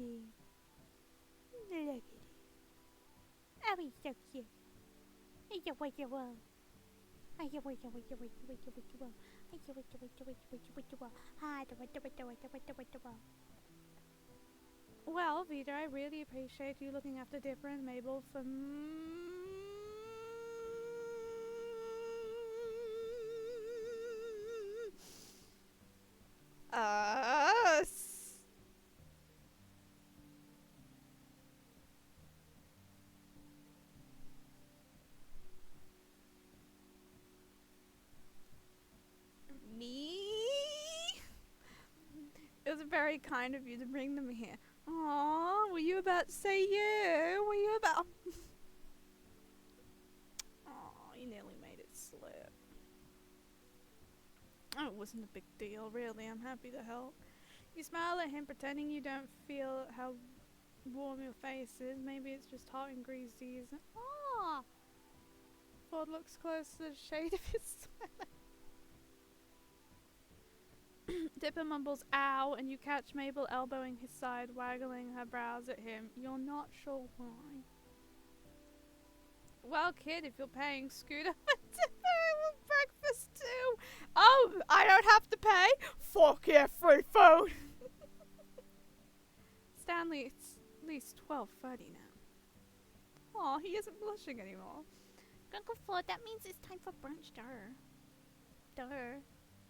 Look at it. Oh, he's so cute. He's a witty wall. Well, Vita, I really appreciate you looking after Dipper and Mabel for us. Me? It was very kind of you to bring them here. Aww, were you about to say you? Were you about... Aw, you nearly made it slip. Oh, it wasn't a big deal, really. I'm happy to help. You smile at him, pretending you don't feel how warm your face is. Maybe it's just hot and greasy, isn't it? Ah! Ford looks close to the shade of his sweater. Dipper mumbles ow, and you catch Mabel elbowing his side, waggling her brows at him. You're not sure why. Well, kid, if you're paying, scoot up and Dipper with breakfast too. Oh, I don't have to pay? Fuck yeah, free food. Stanley, it's at least 12:30 now. Aw, he isn't blushing anymore. Uncle Ford, that means it's time for brunch,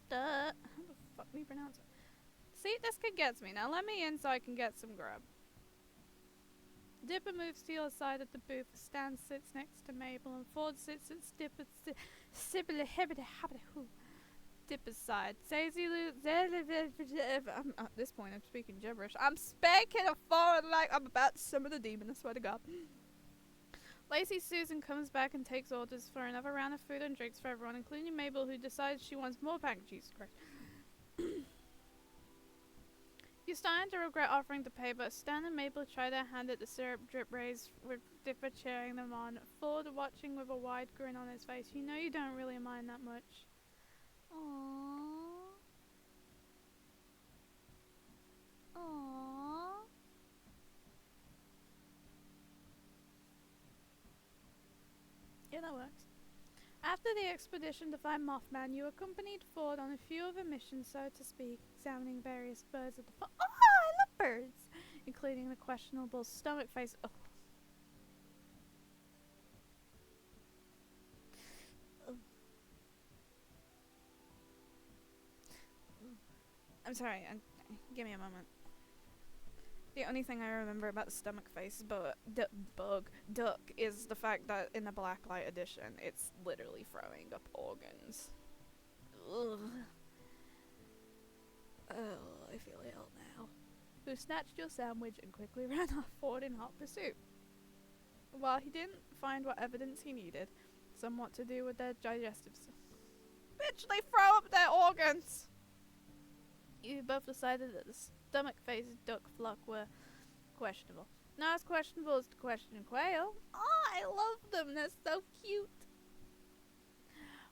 Duh. How the fuck do you pronounce it? See, this kid gets me. Now let me in so I can get some grub. Dipper moves to your side of the booth. Stan sits next to Mabel, and Ford sits at Dipper's side. At this point, I'm speaking gibberish. I'm speaking a foreign like I'm about to summon a demon, I swear to God. Lazy Susan comes back and takes orders for another round of food and drinks for everyone, including Mabel, who decides she wants more Jesus Christ. You're starting to regret offering to pay, but Stan and Mabel try their hand at the syrup drip rays, with Dipper cheering them on. Ford watching with a wide grin on his face. You know you don't really mind that much. Aww. Aww. Yeah, that works. After the expedition to find Mothman, you accompanied Ford on a few of a mission, so to speak, examining various birds of the Oh, I love birds! Including the questionable stomach face. Oh. I'm sorry, give me a moment. The only thing I remember about the stomach face duck is the fact that in the Blacklight edition, it's literally throwing up organs. Ugh. Oh, I feel ill now. Who snatched your sandwich and quickly ran off Ford in hot pursuit. While he didn't find what evidence he needed, somewhat to do with their digestive Bitch, they throw up their organs! You both decided that the stomach-faced duck flock were questionable. Not as questionable as the question quail. Oh, I love them, they're so cute!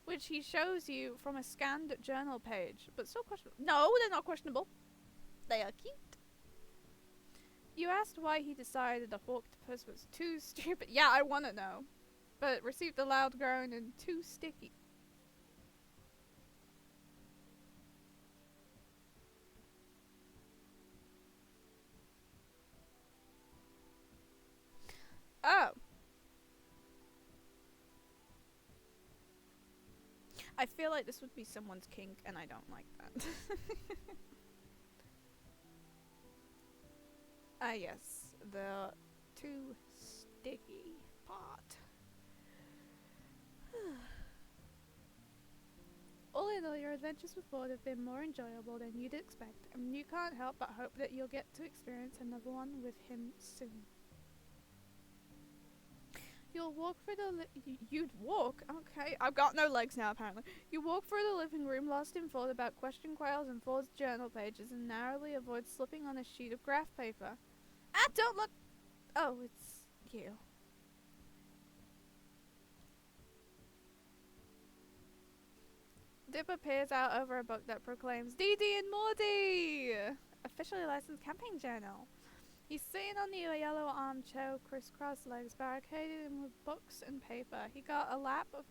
Which he shows you from a scanned journal page, but still questionable. No, they're not questionable. They are cute. You asked why he decided the octopus was too stupid. Yeah, I want to know. But received a loud groan and too sticky. Oh. I feel like this would be someone's kink, and I don't like that. Ah, yes. The too sticky part. All in all, your adventures with Ford have been more enjoyable than you'd expect, and you can't help but hope that you'll get to experience another one with him soon. You'll walk through you'd walk? Okay, I've got no legs now, apparently. You walk through the living room, lost in thought about question quails and Ford's journal pages, and narrowly avoid slipping on a sheet of graph paper. Ah, don't look! Oh, it's you. Dipper peers out over a book that proclaims Dee and Morty! Officially licensed campaign journal. He's sitting on the yellow armchair with crisscross legs barricaded in with books and paper. He's got a lap of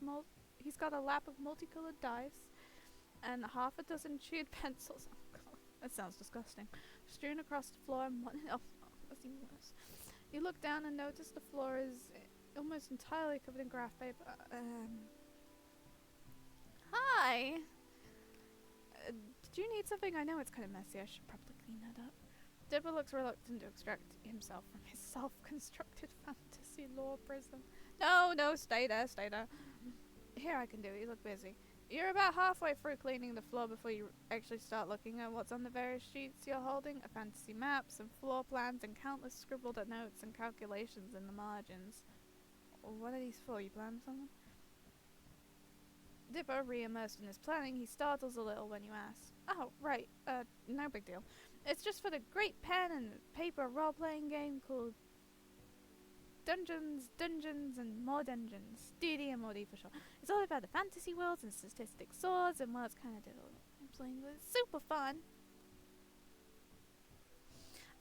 multicolored dice and half a dozen chewed pencils. Oh god, that sounds disgusting. Strewn across the floor and one. Oh, that's even worse. You look down and notice the floor is almost entirely covered in graph paper. Hi! Did you need something? I know it's kind of messy. I should probably clean that up. Dipper looks reluctant to extract himself from his self-constructed fantasy lore prison. No, stay there. Here, I can do it. You look busy. You're about halfway through cleaning the floor before you actually start looking at what's on the various sheets you're holding. A fantasy map, some floor plans, and countless scribbled notes and calculations in the margins. What are these for? You planning something? Dipper, re-immersed in his planning, he startles a little when you ask. Oh, right. No big deal. It's just for the great pen and paper role-playing game called Dungeons, and More Dungeons. D&D for sure. It's all about the fantasy worlds and statistic swords and, well, it's kind of diddle. I'm playing it. It's super fun.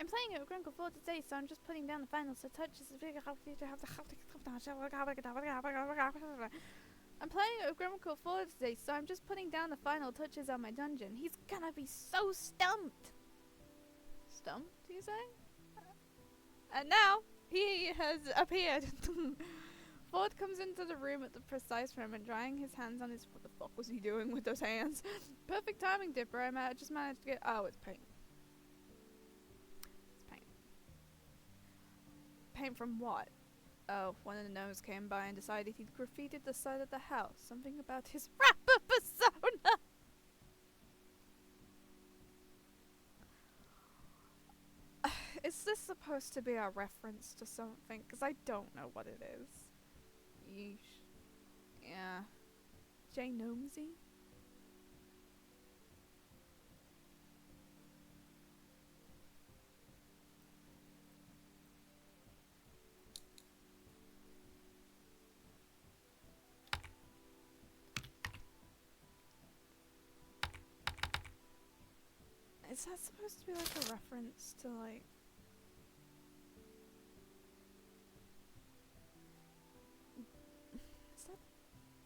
I'm playing it with Grunkle 4 today, so I'm just putting down the final touches. I'm playing it with Grunkle 4 today, so I'm just putting down the final touches on my dungeon. He's gonna be so stumped. Stumped, do you say? And now he has appeared. Ford comes into the room at the precise moment, drying his hands on his. What the fuck was he doing with those hands? Perfect timing, Dipper. I just managed to get. Oh, it's paint. It's paint. Paint from what? Oh, one of the gnomes came by and decided he'd graffitied the side of the house. Something about his rapper persona. Is this supposed to be a reference to something? Because I don't know what it is. Yeesh. Yeah. Jay Gnomesy? Is that supposed to be like a reference to like...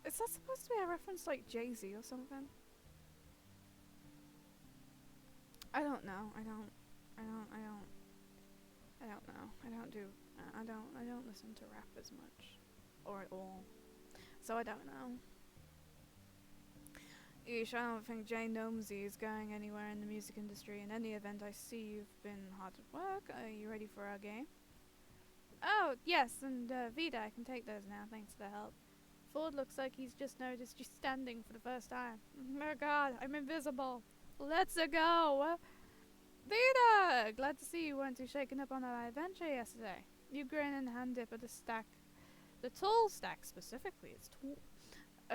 Is that supposed to be a reference to like Jay-Z or something? I don't know. I don't listen to rap as much. Or at all. So I don't know. Yeesh, I don't think Jay Gnomesy is going anywhere in the music industry. In any event, I see you've been hard at work. Are you ready for our game? Oh, yes, and Vida, I can take those now, thanks for the help. Ford looks like he's just noticed you standing for the first time. Oh god, I'm invisible. Let's go! Vida! Glad to see you weren't too shaken up on that adventure yesterday. You grin and hand dip at the stack. The tool stack specifically, it's tool.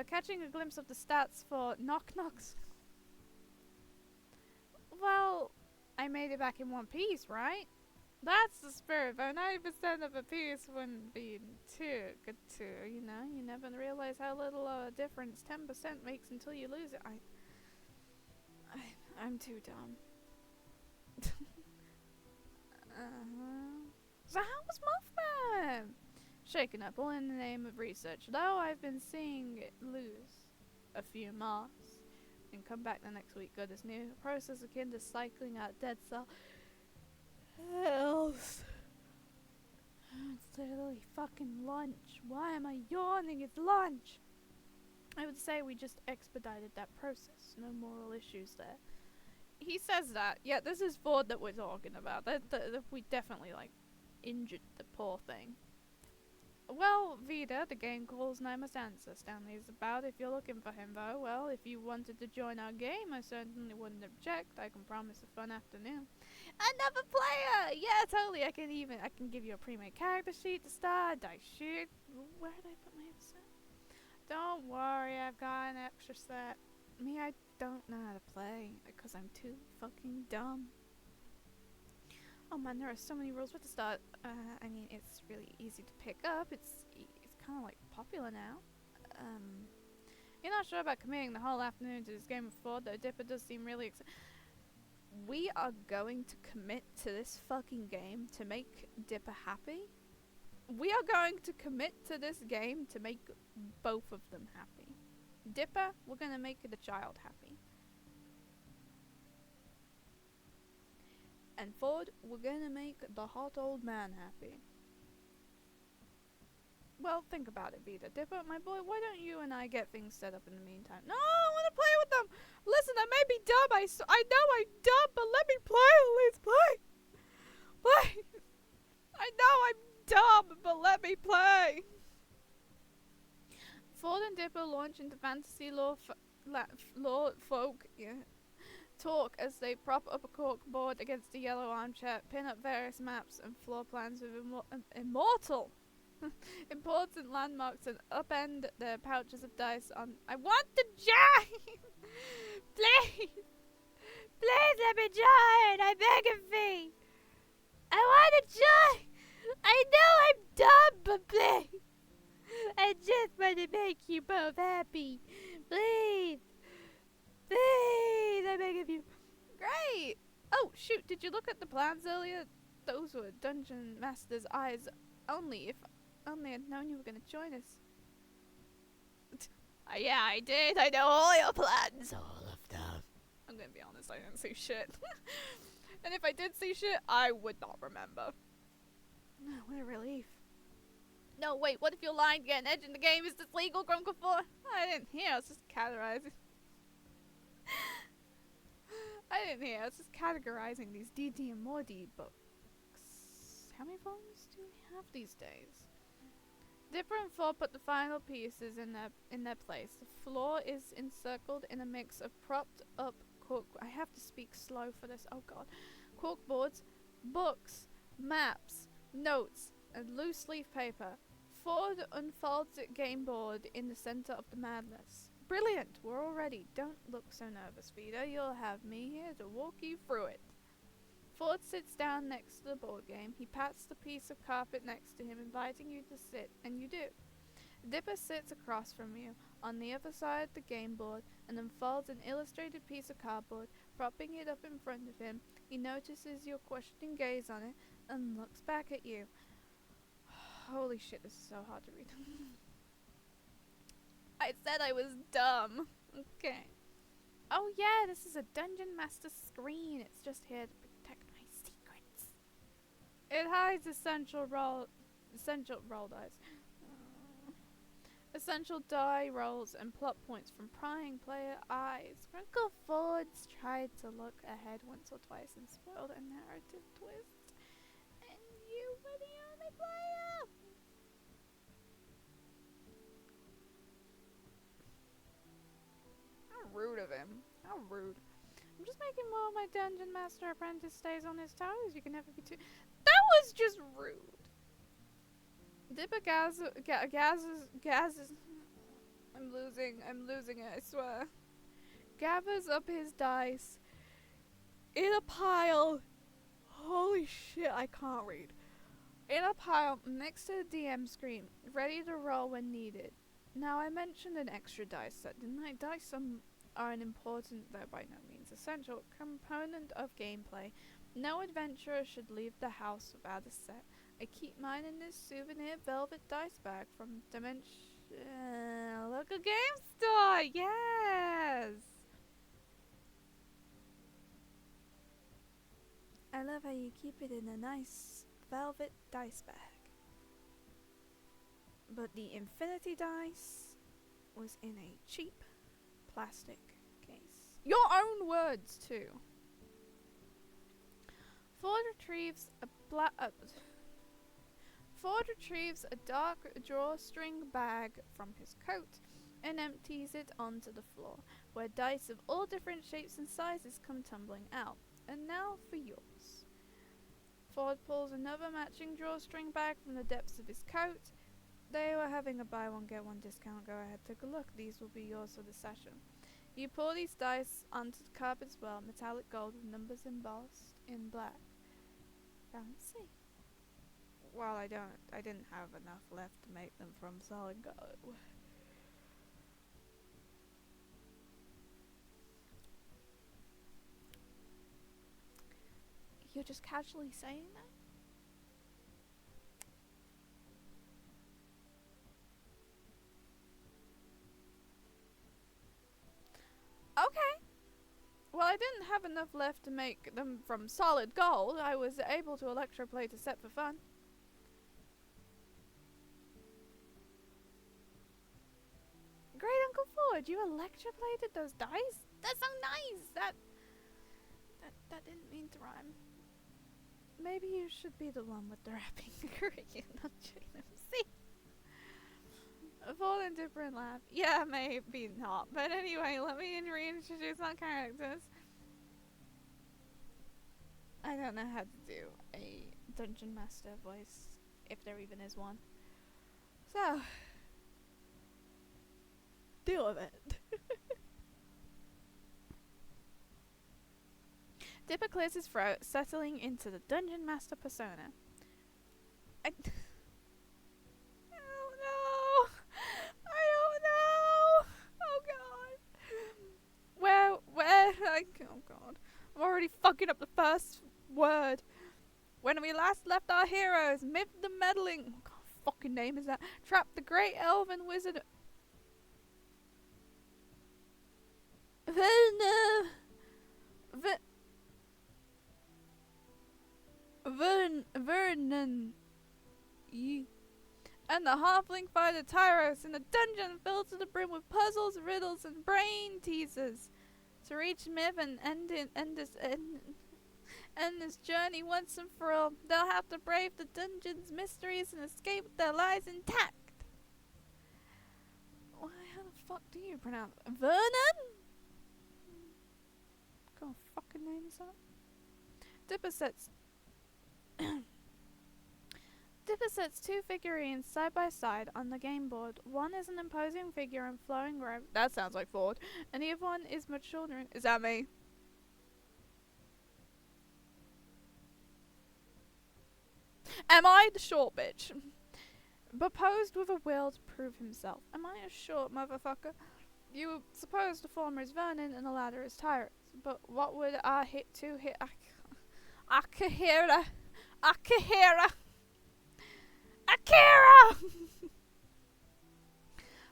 Catching a glimpse of the stats for knock knocks. Well, I made it back in one piece, right? That's the spirit, but 90% of a piece wouldn't be too good to, you know? You never realize how little a difference 10% makes until you lose it. I'm too dumb. So how was Mothman? Shaken up, all in the name of research. Though I've been seeing it lose a few moths and come back the next week good as new. A process akin to cycling out dead cell cells. It's literally fucking lunch. Why am I yawning? It's lunch. I would say we just expedited that process. No moral issues there. He says that. Yeah, this is Ford that we're talking about. That we definitely, like, injured the poor thing. Well, Vida, the game calls and I must answer. Stanley's about if you're looking for him, though. Well, if you wanted to join our game, I certainly wouldn't object. I can promise a fun afternoon. Another player! Yeah, totally. I can give you a pre-made character sheet to start, dice sheet. Where did I put my other set? Don't worry, I've got an extra set. Me, I don't know how to play because I'm too fucking dumb. Oh man, there are so many rules. Where to start? I mean, it's really easy to pick up. It's kind of like popular now. You're not sure about committing the whole afternoon to this game of Ford, though. Dipper does seem really excited. We are going to commit to this fucking game to make Dipper happy. We are going to commit to this game to make both of them happy. Dipper, we're gonna make the child happy. And Ford, we're gonna make the hot old man happy. Well, think about it, Vita. Dipper, my boy, why don't you and I get things set up in the meantime? No, I want to play with them. Listen, I may be dumb. I know I'm dumb, but let me play at least. Play. Play. I know I'm dumb, but let me play. Ford and Dipper launch into fantasy lore folk talk as they prop up a cork board against a yellow armchair, pin up various maps and floor plans with immortal important landmarks, and upend their pouches of dice on. I want to join! Please! Please let me join! I beg of thee! I want to join! I know I'm dumb, but please! I just want to make you both happy. Please! Please! I beg of you. Great! Oh, shoot, did you look at the plans earlier? Those were Dungeon Master's eyes only. If only I'd known you were going to join us. Yeah, I did. I know all your plans. All of them. I'm going to be honest, I didn't see shit. And if I did see shit, I would not remember. What a relief. No, wait, what if you're lying to get an edge in the game? Is this legal, Grunkle 4? I didn't hear, I was just categorizing. I was just categorizing these D&D and more D books. How many volumes do we have these days? Dipper and Ford put the final pieces in their place. The floor is encircled in a mix of propped up cork. I have to speak slow for this. Oh god. Cork boards, books, maps, notes, and loose leaf paper. Ford unfolds a game board in the center of the madness. Brilliant! We're all ready. Don't look so nervous, Vito. You'll have me here to walk you through it. Ford sits down next to the board game. He pats the piece of carpet next to him, inviting you to sit, and you do. Dipper sits across from you, on the other side of the game board, and unfolds an illustrated piece of cardboard. Propping it up in front of him, he notices your questioning gaze on it, and looks back at you. Holy shit, this is so hard to read. I said I was dumb. Okay. Oh yeah, this is a Dungeon Master screen. It's just here to protect my secrets. It hides essential roll dice. Essential die rolls and plot points from prying player eyes. Grunkle Ford's tried to look ahead once or twice and spoiled a narrative twist. And you were the only player! How rude of him. How rude. I'm just making more my Dungeon Master apprentice stays on his toes. You can never be too... That was just rude. Dipper gathers... I'm losing it, I swear. Gathers up his dice in a pile. Holy shit, I can't read. In a pile next to the DM screen, ready to roll when needed. Now, I mentioned an extra dice set, didn't I? Dice are an important, though by no means essential, component of gameplay. No adventurer should leave the house without a set. I keep mine in this souvenir velvet dice bag from local game store. Yes. I love how you keep it in a nice velvet dice bag. But the infinity dice was in a cheap plastic case. Your own words too. Ford retrieves a dark drawstring bag from his coat and empties it onto the floor, where dice of all different shapes and sizes come tumbling out. And now for yours. Ford pulls another matching drawstring bag from the depths of his coat. They were having a buy one get one discount. Go ahead, take a look. These will be yours for the session. You pour these dice onto the carpet as well, metallic gold with numbers embossed in black. Fancy. Well, I didn't have enough left to make them from solid gold. You're just casually saying that? Okay. Well, I didn't have enough left to make them from solid gold. I was able to electroplate a set for fun. Great Uncle Ford, you electroplated those dice? That's so nice! That didn't mean to rhyme. Maybe you should be the one with the rapping degree, not Jaden. See? A full and different laugh. Yeah, maybe not. But anyway, let me reintroduce our characters. I don't know how to do a dungeon master voice, if there even is one. So, deal with it. Dipper clears his throat, settling into the dungeon master persona. I don't know. I don't know. Oh god. Oh god. I'm already fucking up the first word. When we last left our heroes, Myth the Meddling, what kind of fucking name is that? Trapped the great elven wizard. Vernon. And the halfling fighter Tyros in a dungeon filled to the brim with puzzles, riddles, and brain teasers. To reach Myth and end this journey once and for all, they'll have to brave the dungeon's mysteries and escape with their lives intact. Why, how the fuck do you pronounce it? Vernon? What kind of fucking name is that? Dipper sets two figurines side by side on the game board. One is an imposing figure in flowing robes. That sounds like Ford. And the other one is much shorter. Is that me? Am I the short bitch? But posed with a will to prove himself. Am I a short motherfucker? You were supposed the former is Vernon and the latter is Tyrus. But what would I hit? Akira!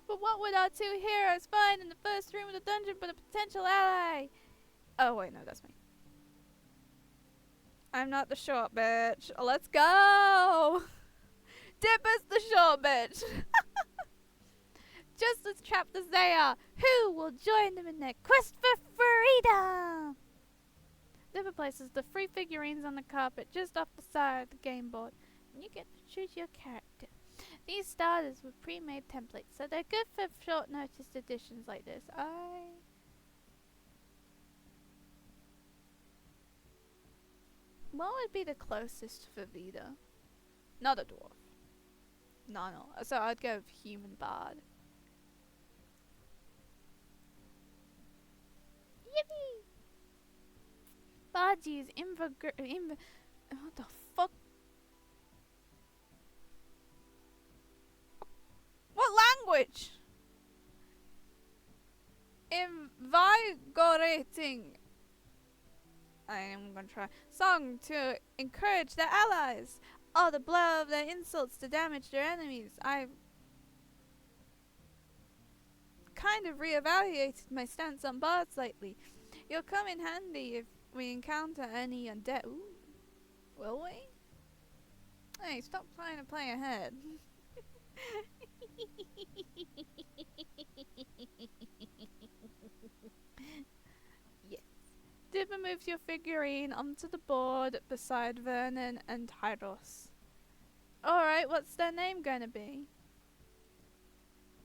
But what would our two heroes find in the first room of the dungeon but a potential ally? Oh wait, no, that's me. I'm not the short bitch. Let's go! Dipper's the short bitch! Just as trapped as they are, who will join them in their quest for freedom? Dipper places the three figurines on the carpet just off the side of the game board, and you get to choose your character. These starters were pre-made templates, so they're good for short notice editions like this. What would be the closest for Vita? Not a dwarf. No. So I'd go with human bard. Yippee! Bards use what the fuck? What language? Invigorating. I am gonna try. Song to encourage their allies. Or the blow of their insults to damage their enemies. I've kind of reevaluated my stance on bards lately. You'll come in handy if we encounter any undead. Ooh. Will we? Hey, stop trying to play ahead. Yes. Dipper moves your figurine onto the board beside Vernon and Tyros. Alright, what's their name gonna be?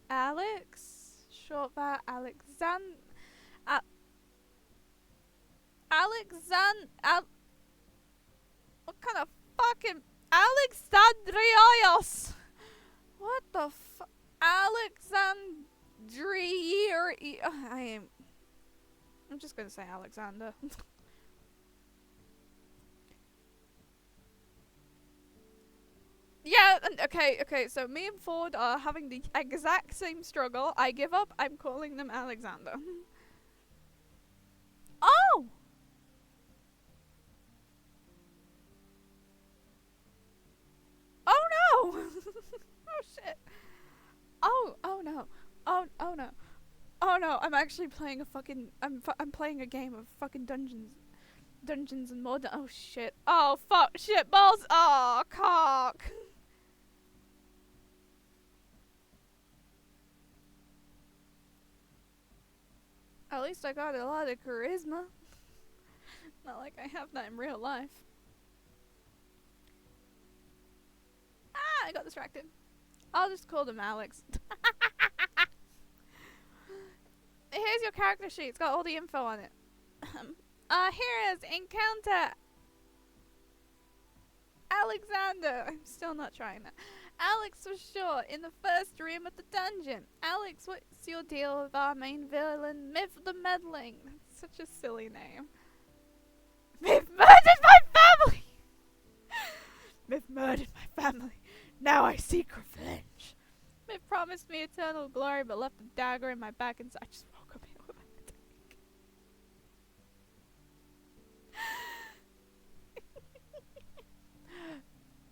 Alex? Short for what kind of fucking Alexandrios? What the fuck? I'm just gonna say Alexander. Yeah, okay, so me and Ford are having the exact same struggle. I give up, I'm calling them Alexander. Oh! Oh no! Oh shit. Oh no. Oh no. Oh no, I'm actually playing a fucking. I'm playing a game of fucking Dungeons and more. Oh shit. Oh fuck. Shit balls. Oh cock. At least I got a lot of charisma. Not like I have that in real life. Ah, I got distracted. I'll just call them Alex. Here's your character sheet. It's got all the info on it. Here is Encounter Alexander. I'm still not trying that. Alex for sure, in the first room of the dungeon. Alex, what's your deal with our main villain, Miv the Meddling? That's such a silly name. Miv murdered my family! Miv murdered my family. Now I seek revenge. Miv promised me eternal glory but left a dagger in my back and I just woke up here with a headache.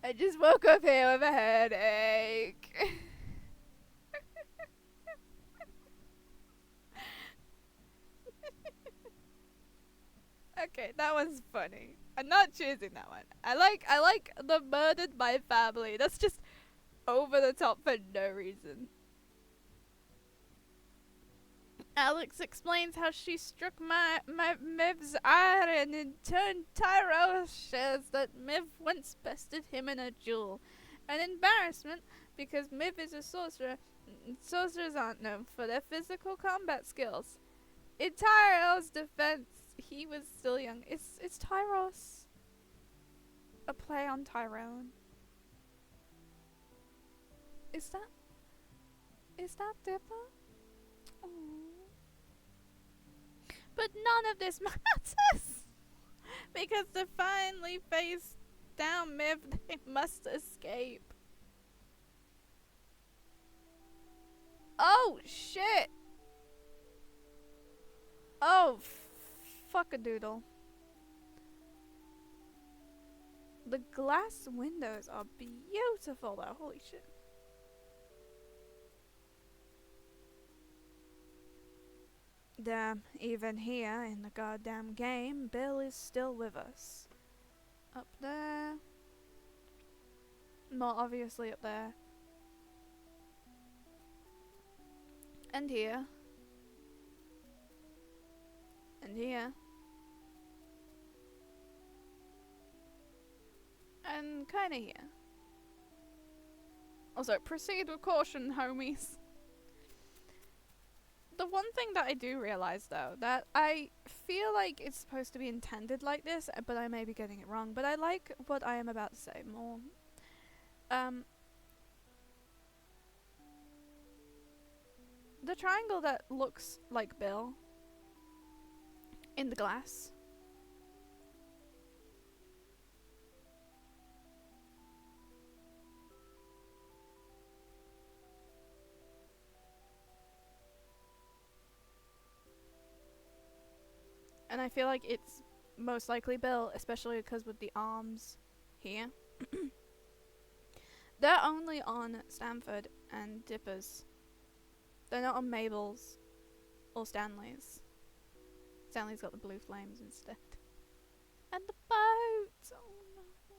I just woke up here with a headache. Okay, that one's funny. I'm not choosing that one. I like the murdered by family. That's just over the top for no reason. Alex explains how she struck my Miv's iron and turned Tyro shares that Miv once bested him in a duel. An embarrassment because Miv is a sorcerer. Sorcerers aren't known for their physical combat skills. In Tyro's defense, he was still young. Is Tyros a play on Tyrone? Is that Dipper? Aww. But none of this matters because to finally face down Miv, they must escape. Oh shit! Oh fuck a doodle. The glass windows are beautiful though. Holy shit. Damn, even here in the goddamn game, Bill is still with us. Up there. More obviously up there. And here. And here. And kinda here. Also, proceed with caution, homies. The one thing that I do realize though, that I feel like it's supposed to be intended like this, but I may be getting it wrong, but I like what I am about to say more. The triangle that looks like Bill in the glass. And I feel like it's most likely Bill, especially because with the arms here. They're only on Stanford and Dipper's. They're not on Mabel's or Stanley's. Stanley's got the blue flames instead. And the boat! Oh no.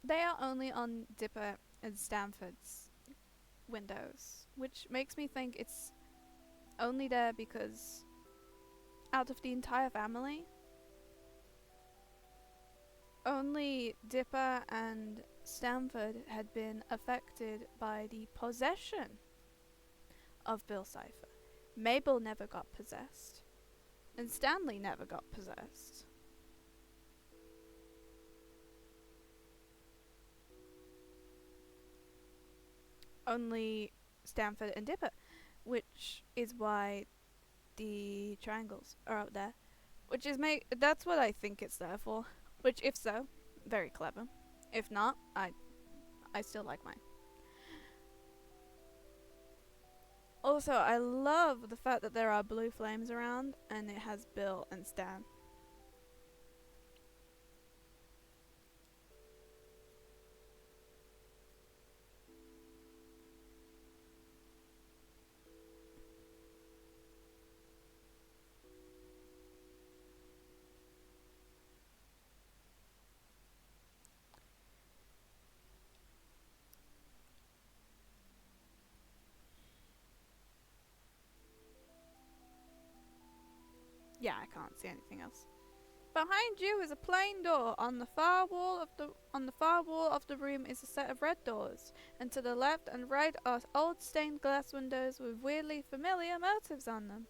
They are only on Dipper and Stanford's windows, which makes me think it's only there because out of the entire family, only Dipper and Stanford had been affected by the possession of Bill Cipher. Mabel never got possessed, and Stanley never got possessed. Only Stanford and Dipper, which is why the triangles are out there, which is that's what I think it's there for, which if so, very clever. If not, I still like mine. Also, I love the fact that there are blue flames around and it has Bill and Stan. see anything else. Behind you is a plain door. On the far wall of the room is a set of red doors, and to the left and right are old stained glass windows with weirdly familiar motifs on them.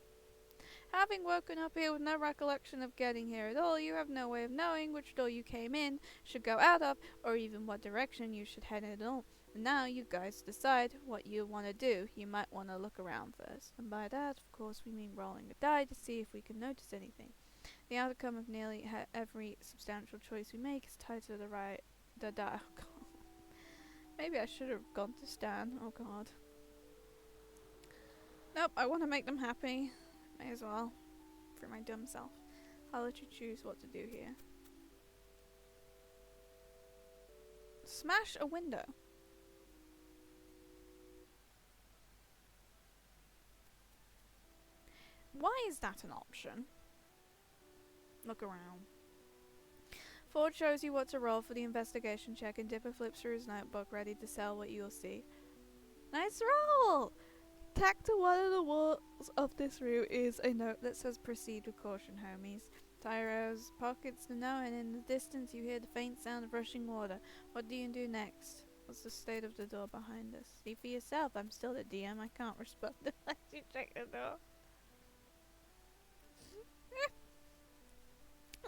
Having woken up here with no recollection of getting here at all, you have no way of knowing which door you came in, should go out of, or even what direction you should head at all. And now you guys decide what you want to do. You might want to look around first. And by that, of course, we mean rolling a die to see if we can notice anything. The outcome of nearly every substantial choice we make is tied to the die. Oh god. Maybe I should have gone to Stan. Oh god. Nope, I want to make them happy. May as well. For my dumb self. I'll let you choose what to do here. Smash a window. Why is that an option? Look around. Ford shows you what to roll for the investigation check, and Dipper flips through his notebook, ready to sell what you'll see. Nice roll! Tacked to one of the walls of this room is a note that says proceed with caution, homies. Tyro's pockets the note, and in the distance you hear the faint sound of rushing water. What do you do next? What's the state of the door behind us? See for yourself. I'm still the DM. I can't respond unless you check the door.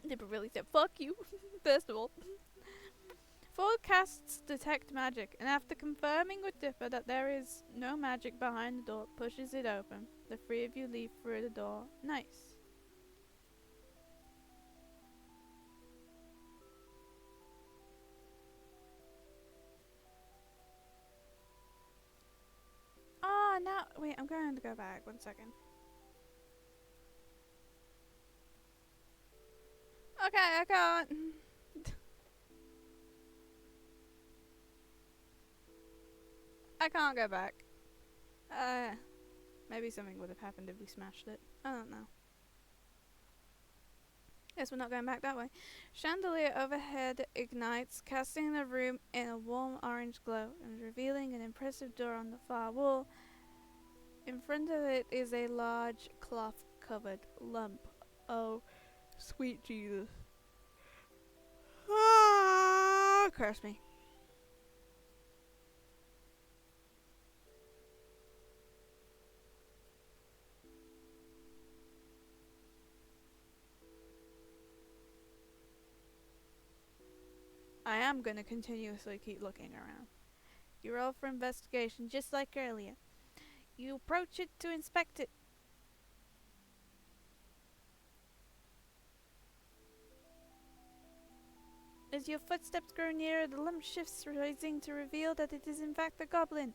Dipper really said, fuck you. First of all. Ford casts Detect Magic, and after confirming with Dipper that there is no magic behind the door, pushes it open. The three of you leave through the door. Nice. Oh, now, wait, I'm going to go back. 1 second. Okay, I can't. I can't go back. Maybe something would have happened if we smashed it. I don't know. Guess we're not going back that way. Chandelier overhead ignites, casting the room in a warm orange glow and revealing an impressive door on the far wall. In front of it is a large cloth-covered lump. Oh, sweet Jesus. Ah, curse me. I am going to continuously keep looking around. You roll for investigation just like earlier. You approach it to inspect it. As your footsteps grow nearer, the lump shifts, rising to reveal that it is in fact a goblin.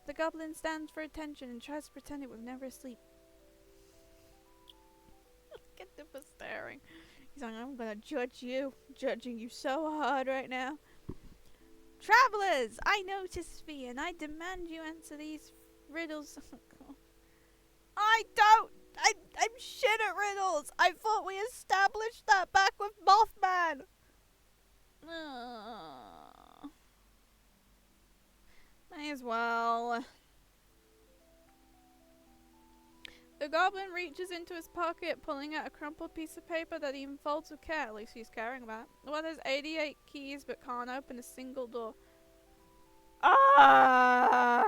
The goblin stands for attention and tries to pretend it was never asleep. Look at Dipper staring. He's like, I'm gonna judge you. Judging you so hard right now. Travelers, I notice thee, and I demand you answer these riddles. I don't! I'm shit at riddles! I thought we established that back with Mothman! May as well. The goblin reaches into his pocket, pulling out a crumpled piece of paper that he unfolds with care. At least he's caring about. The one has 88 keys but can't open a single door. Ah!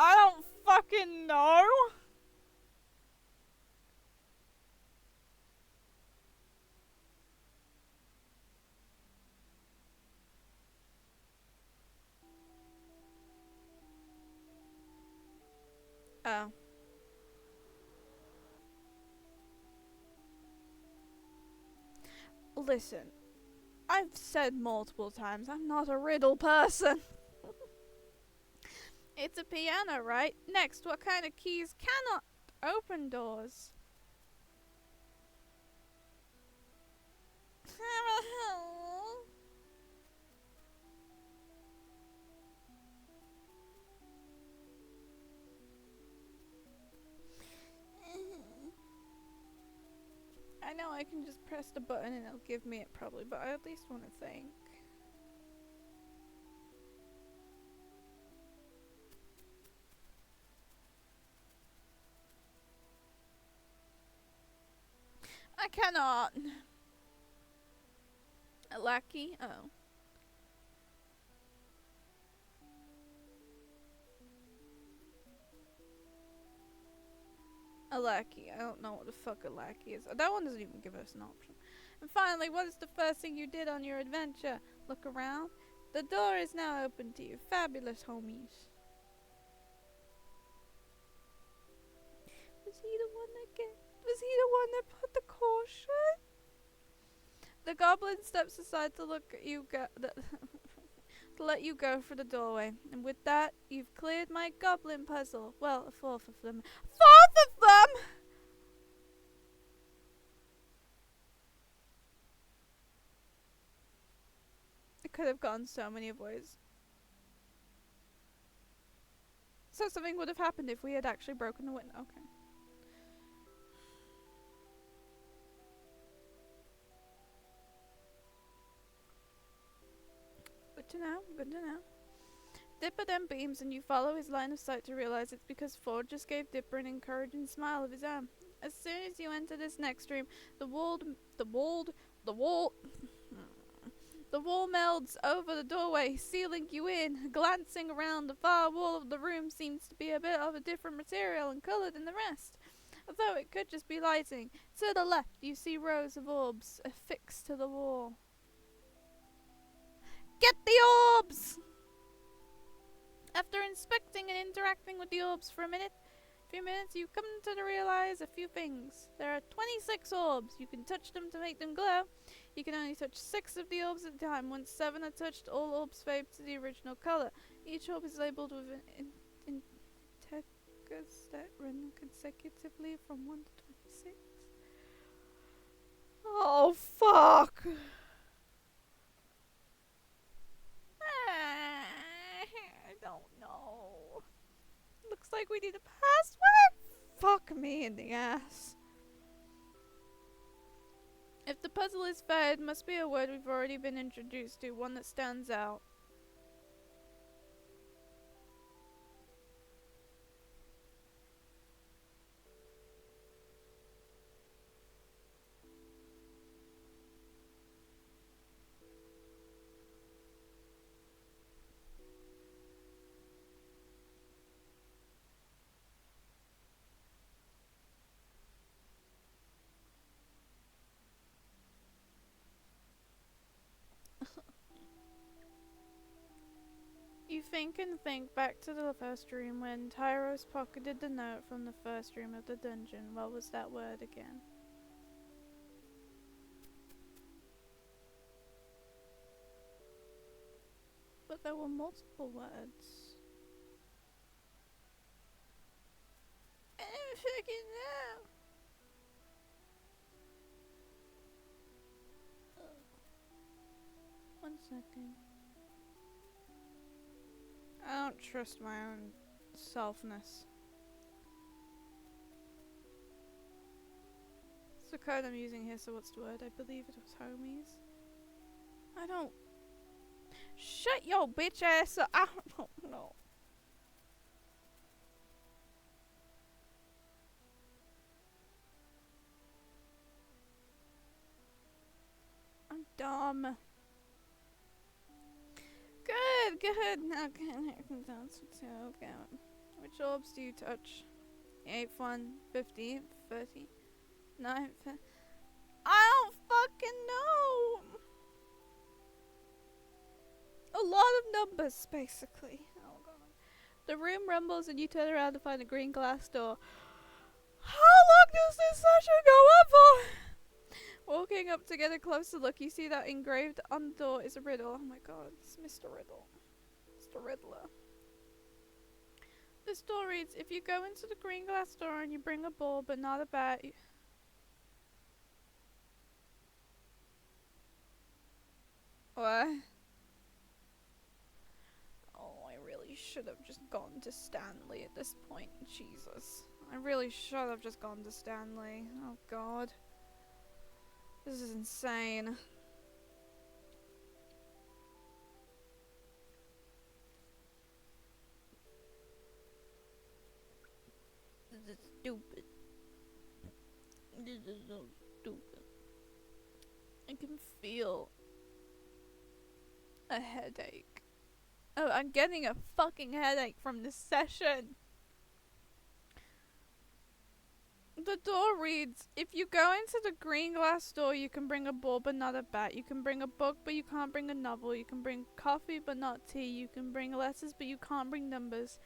I don't fucking know. Oh. Listen, I've said multiple times I'm not a riddle person. It's a piano, right? Next, what kind of keys cannot open doors? I know I can just press the button and it'll give me it probably, but I at least want to think. I cannot. A lackey? Oh. A lackey. I don't know what the fuck a lackey is. That one doesn't even give us an option. And finally, what is the first thing you did on your adventure? Look around. The door is now open to you. Fabulous, homies. Was he the one that put the caution? The goblin steps aside to look at you to let you go through the doorway. And with that, you've cleared my goblin puzzle. Well, a fourth of them. Fourth of them?! It could have gone so many ways. So something would have happened if we had actually broken the window. Okay. Good to know. Good to know. Dipper then beams and you follow his line of sight to realize it's because Ford just gave Dipper an encouraging smile of his own. As soon as you enter this next room, the wall melds over the doorway, sealing you in. Glancing around, the far wall of the room seems to be a bit of a different material and colour than the rest, although it could just be lighting. To the left, you see rows of orbs affixed to the wall. Get the orbs! After inspecting and interacting with the orbs for a few minutes, you come to realize a few things. There are 26 orbs. You can touch them to make them glow. You can only touch 6 of the orbs at a time. Once 7 are touched, all orbs fade to the original color. Each orb is labeled with an integers that run consecutively from 1 to 26. Oh, fuck! I don't know. Looks like we need a password? Fuck me in the ass. If the puzzle is fair, it must be a word we've already been introduced to, one that stands out. You think and think back to the first room when Tyros pocketed the note from the first room of the dungeon. What was that word again? But there were multiple words. I don't fucking know. One second. I don't trust my own selfness. It's the code I'm using here, so what's the word? I believe it was homies. I don't... Shut your bitch ass up! I don't know. I'm dumb. Good. Okay, that's okay. Which orbs do you touch? 8th one, 15th, 30th, 9th. I don't fucking know. A lot of numbers, basically. Oh god. The room rumbles and you turn around to find a green glass door. How long does this session go on for? Walking up to get a closer look, you see that engraved on the door is a riddle. Oh my god, it's Mr. Riddle. Mr. Riddler. This door reads, if you go into the green glass door and you bring a ball but not a bat... What? Oh, I really should have just gone to Stanley at this point. Jesus. I really should have just gone to Stanley. Oh god. This is insane. This is stupid. This is so stupid. I can feel a headache. Oh, I'm getting a fucking headache from this session. The door reads, if you go into the green glass door, you can bring a ball but not a bat. You can bring a book but you can't bring a novel. You can bring coffee but not tea. You can bring letters but you can't bring numbers.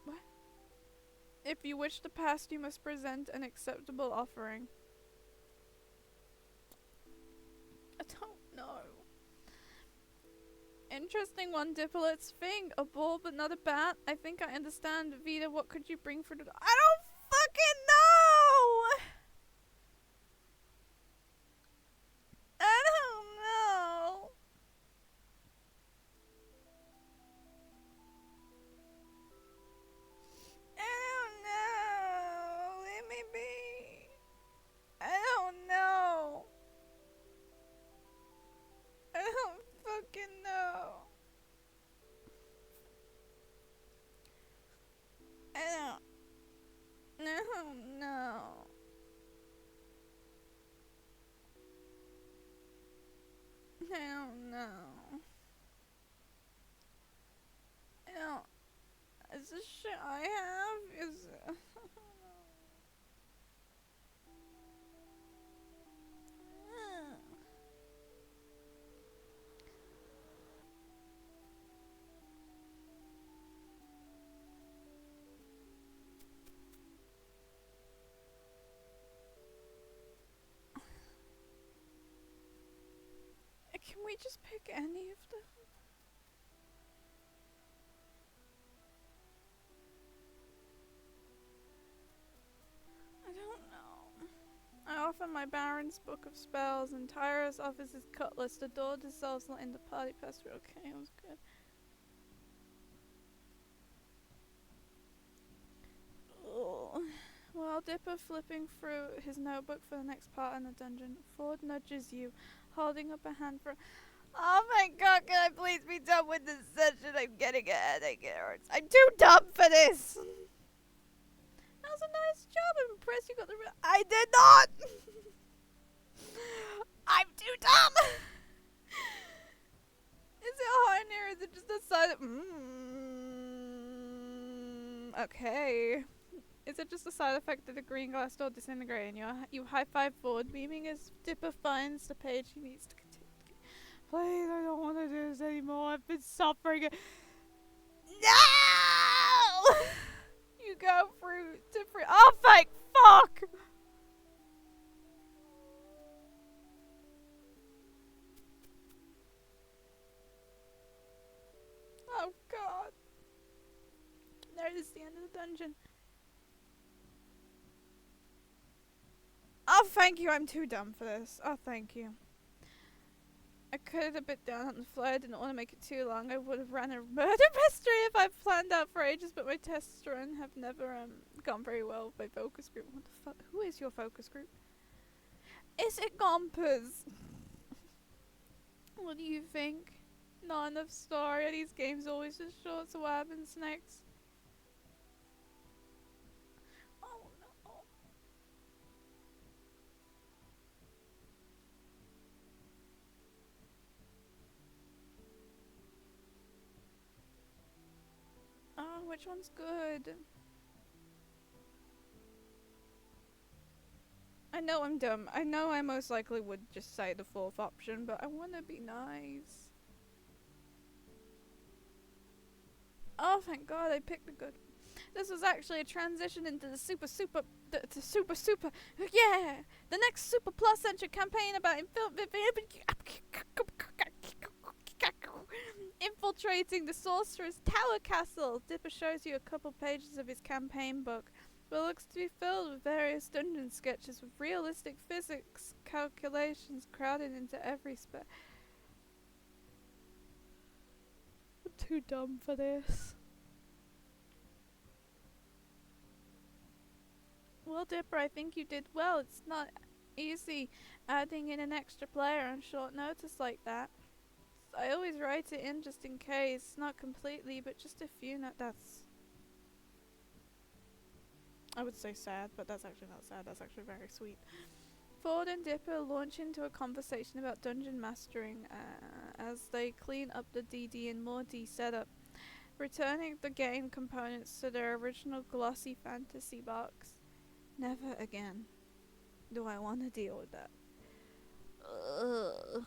What? If you wish to pass, you must present an acceptable offering. I don't know. Interesting one, Dipper. Let's think. A ball but not a bat. I think I understand. Vita, what could you bring for the... I don't fucking know! I don't know. I don't know. Let me be. I don't know. I don't fucking know. I don't know. I don't know. I don't. Is this shit I have? Is it? Can we just pick any of them? I don't know. I offer my Baron's Book of Spells, and Tyrus offers his cutlass. The door dissolves, letting the party pass through. Okay, that was good. Ugh. While Dipper flipping through his notebook for the next part in the dungeon, Ford nudges you, holding up a hand for... Oh my god, can I please be done with this session? I'm getting a headache. It hurts. I'm too dumb for this! That was a nice job. I'm impressed you got the... I did not! I'm too dumb! Is it hard or is it just a side okay. Is it just a side effect of the green glass door disintegrating? You high-five forward, beaming as Dipper finds the page he needs to continue. Please, I don't want to do this anymore. I've been suffering. No! You go through different... Oh, thank fuck! Oh, God. There is the end of the dungeon. Oh, thank you. I'm too dumb for this. Oh, thank you. I cut it a bit down on the fly. I didn't want to make it too long. I would have ran a murder mystery if I planned out for ages, but my tests run have never gone very well with my focus group. What the fuck? Who is your focus group? Is it Gompers? What do you think? Not enough story. Are these games always just short, so what happens next? Oh no. Oh, which one's good? I know I'm dumb. I know I most likely would just say the fourth option, but I want to be nice. Oh, thank God, I picked a good. This was actually a transition into the super, yeah! The next Super Plus Centric campaign about infiltrating the Sorcerer's Tower Castle. Dipper shows you a couple pages of his campaign book, but looks to be filled with various dungeon sketches with realistic physics calculations crowded into every spot. I'm too dumb for this. Well, Dipper, I think you did well. It's not easy adding in an extra player on short notice like that. I always write it in just in case. Not completely, but just a few. That's... I would say sad, but that's actually not sad. That's actually very sweet. Ford and Dipper launch into a conversation about dungeon mastering as they clean up the DD and more D setup, returning the game components to their original glossy fantasy box. Never again do I want to deal with that. Ugh.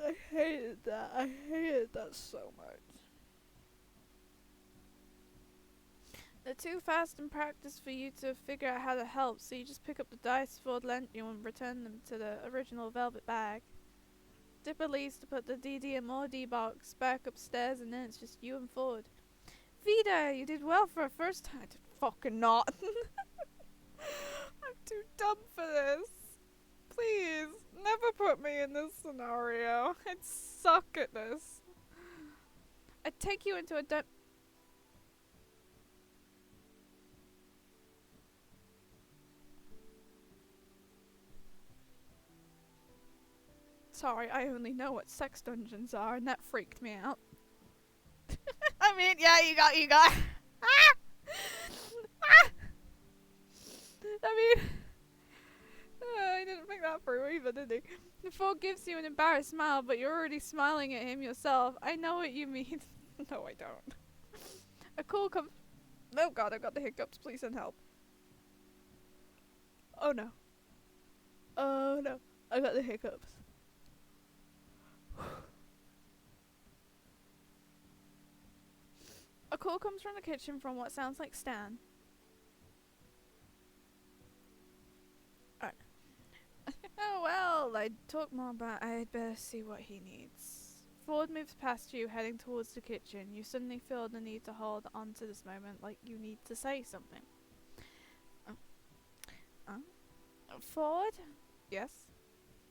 I hated that. I hated that so much. They're too fast in practice for you to figure out how to help, so you just pick up the dice Ford lent you and return them to the original velvet bag. Dipper leaves to put the DD and more D box back upstairs, and then it's just you and Ford. Vida, you did well for a first time. I did fucking not. I'm too dumb for this. Please, never put me in this scenario. I'd suck at this. I'd take you into a Sorry, I only know what sex dungeons are, and that freaked me out. I mean, yeah, you got. I mean, he didn't think that through either, did he? The fool gives you an embarrassed smile, but you're already smiling at him yourself. I know what you mean. No, I don't. A call comes. Oh god, I've got the hiccups. Please send help. Oh no. Oh no. I got the hiccups. A call comes from the kitchen from what sounds like Stan. Alright. Oh well, I'd talk more, but I'd better see what he needs. Ford moves past you, heading towards the kitchen. You suddenly feel the need to hold on to this moment, like you need to say something. Ford? Yes?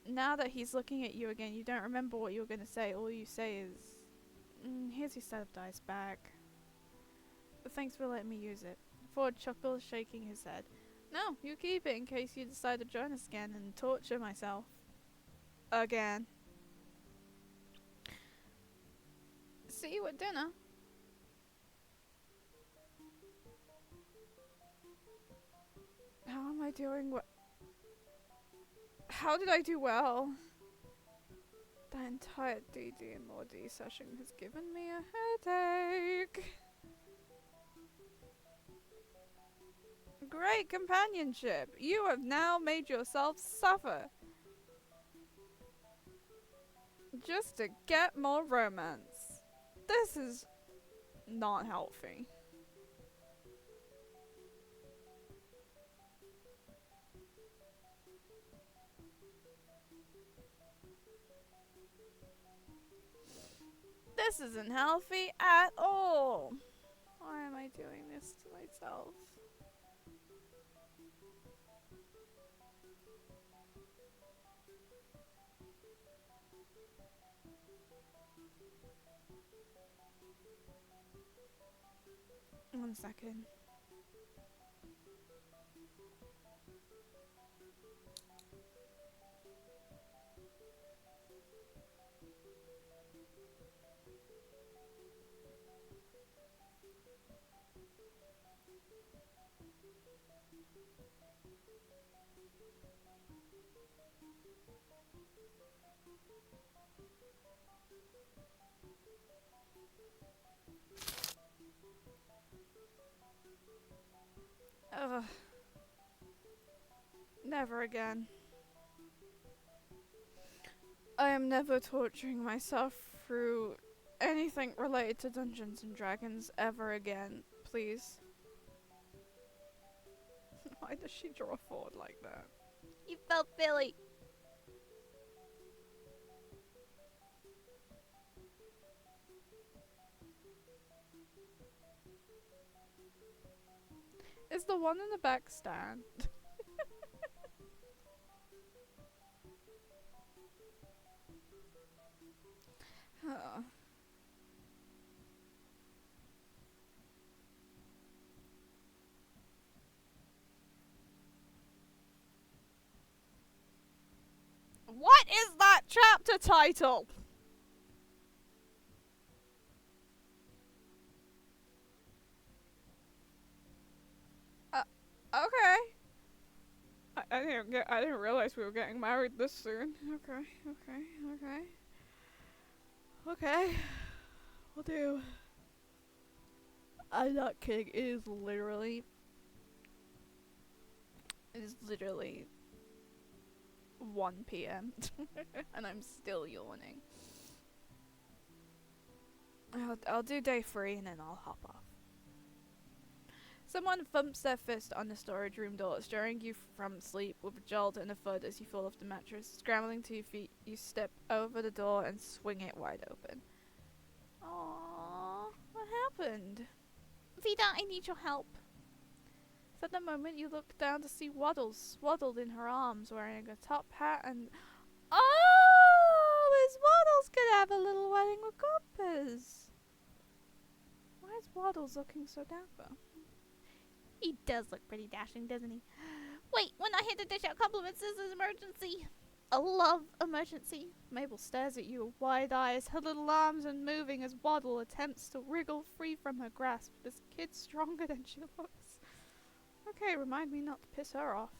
Now that he's looking at you again, you don't remember what you were going to say. All you say is, here's your set of dice back. Thanks for letting me use it. Ford chuckles, shaking his head. No, you keep it in case you decide to join us again and torture myself. Again. See you at dinner. How am I doing? How did I do well? The entire DD and more D session has given me a headache. Great companionship. You have now made yourself suffer. Just to get more romance. This is not healthy. This isn't healthy at all. Why am I doing this to myself? One second. Ugh. Never again. I am never torturing myself through anything related to Dungeons and Dragons ever again, please. Why does she draw forward like that? You felt Billy. Is the one in the back stand? Huh. What is that chapter title? I didn't realize we were getting married this soon. Okay. Okay. We'll do. I'm not kidding. It is literally 1 p.m. and I'm still yawning. I'll do day 3 and then I'll hop off. Someone thumps their fist on the storage room door, stirring you from sleep with a jolt and a thud as you fall off the mattress. Scrambling to your feet, you step over the door and swing it wide open. Aww, what happened? Vida, I need your help. At the moment, you look down to see Waddles swaddled in her arms, wearing a top hat and... Oh! Miss Waddles could have a little wedding with Gompers. Why is Waddles looking so dapper? He does look pretty dashing, doesn't he? Wait, when I hit to dish out compliments, this is emergency. A love emergency. Mabel stares at you with wide eyes, her little arms unmoving as Waddle attempts to wriggle free from her grasp. This kid's stronger than she looks. Okay, remind me not to piss her off.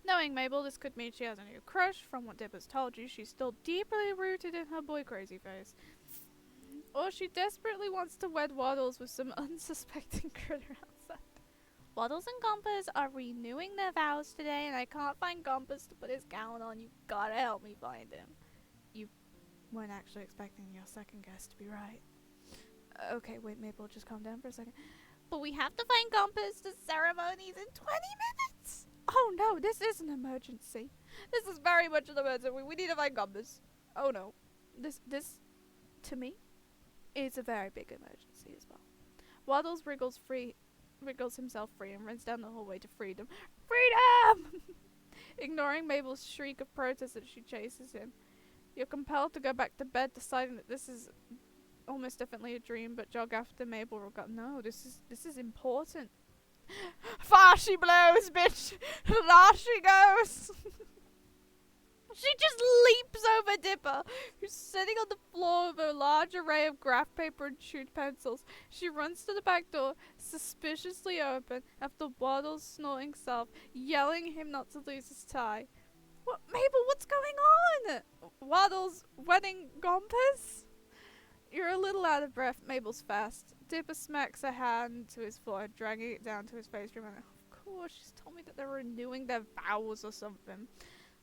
Knowing Mabel, this could mean she has a new crush. From what Dipper's told you, she's still deeply rooted in her boy crazy face. Or she desperately wants to wed Waddles with some unsuspecting critter outside. Waddles and Gompers are renewing their vows today, and I can't find Gompers to put his gown on. You gotta help me find him. You weren't actually expecting your second guess to be right. Okay, wait, Mabel, just calm down for a second. But we have to find Gompers. The ceremony's in 20 minutes. Oh no, this is an emergency. This is very much an emergency. We need to find Gompers. Oh no. This, to me, is a very big emergency as well. Waddles wriggles himself free and runs down the hallway to freedom. Freedom! Ignoring Mabel's shriek of protest as she chases him. You're compelled to go back to bed, deciding that this is almost definitely a dream, but jog after Mabel regard. No, this is important. Far she blows, bitch! There she goes! She just leaps over Dipper, who's sitting on the floor with a large array of graph paper and chewed pencils. She runs to the back door, suspiciously open, after Waddle's snorting self, yelling at him not to lose his tie. What, Mabel, what's going on? Waddle's wedding Gompers? You're a little out of breath. Mabel's fast. Dipper smacks a hand to his forehead, dragging it down to his face. Remembering, of course, she's told me that they're renewing their vows or something.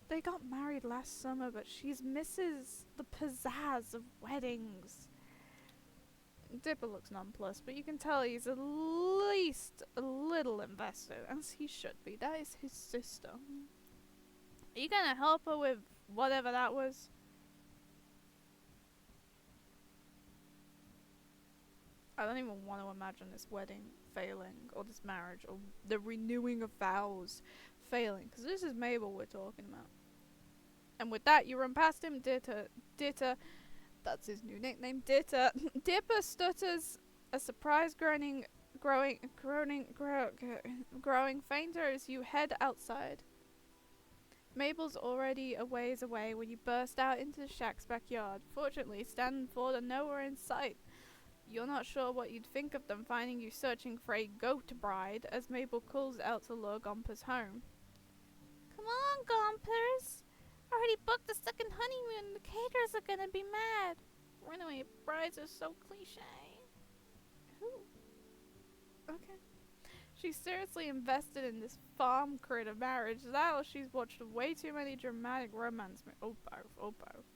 They got married last summer, but she misses the pizzazz of weddings. Dipper looks nonplussed, but you can tell he's at least a little invested, as he should be. That is his sister. Are you gonna help her with whatever that was? I don't even want to imagine this wedding failing, or this marriage, or the renewing of vows failing, because this is Mabel we're talking about. And with that, you run past him. Ditter, that's his new nickname, Ditter. Dipper stutters, a surprise growing fainter as you head outside. Mabel's already a ways away when you burst out into the shack's backyard. Fortunately, Stanford are nowhere in sight. You're not sure what you'd think of them finding you searching for a goat bride as Mabel calls out to lure Gompers home. Come on, Gompers! I already booked the second honeymoon. The caterers are gonna be mad. Runaway brides are so cliche. Ooh. Okay. She's seriously invested in this farm critter marriage. That or she's watched way too many dramatic romance Oh, both.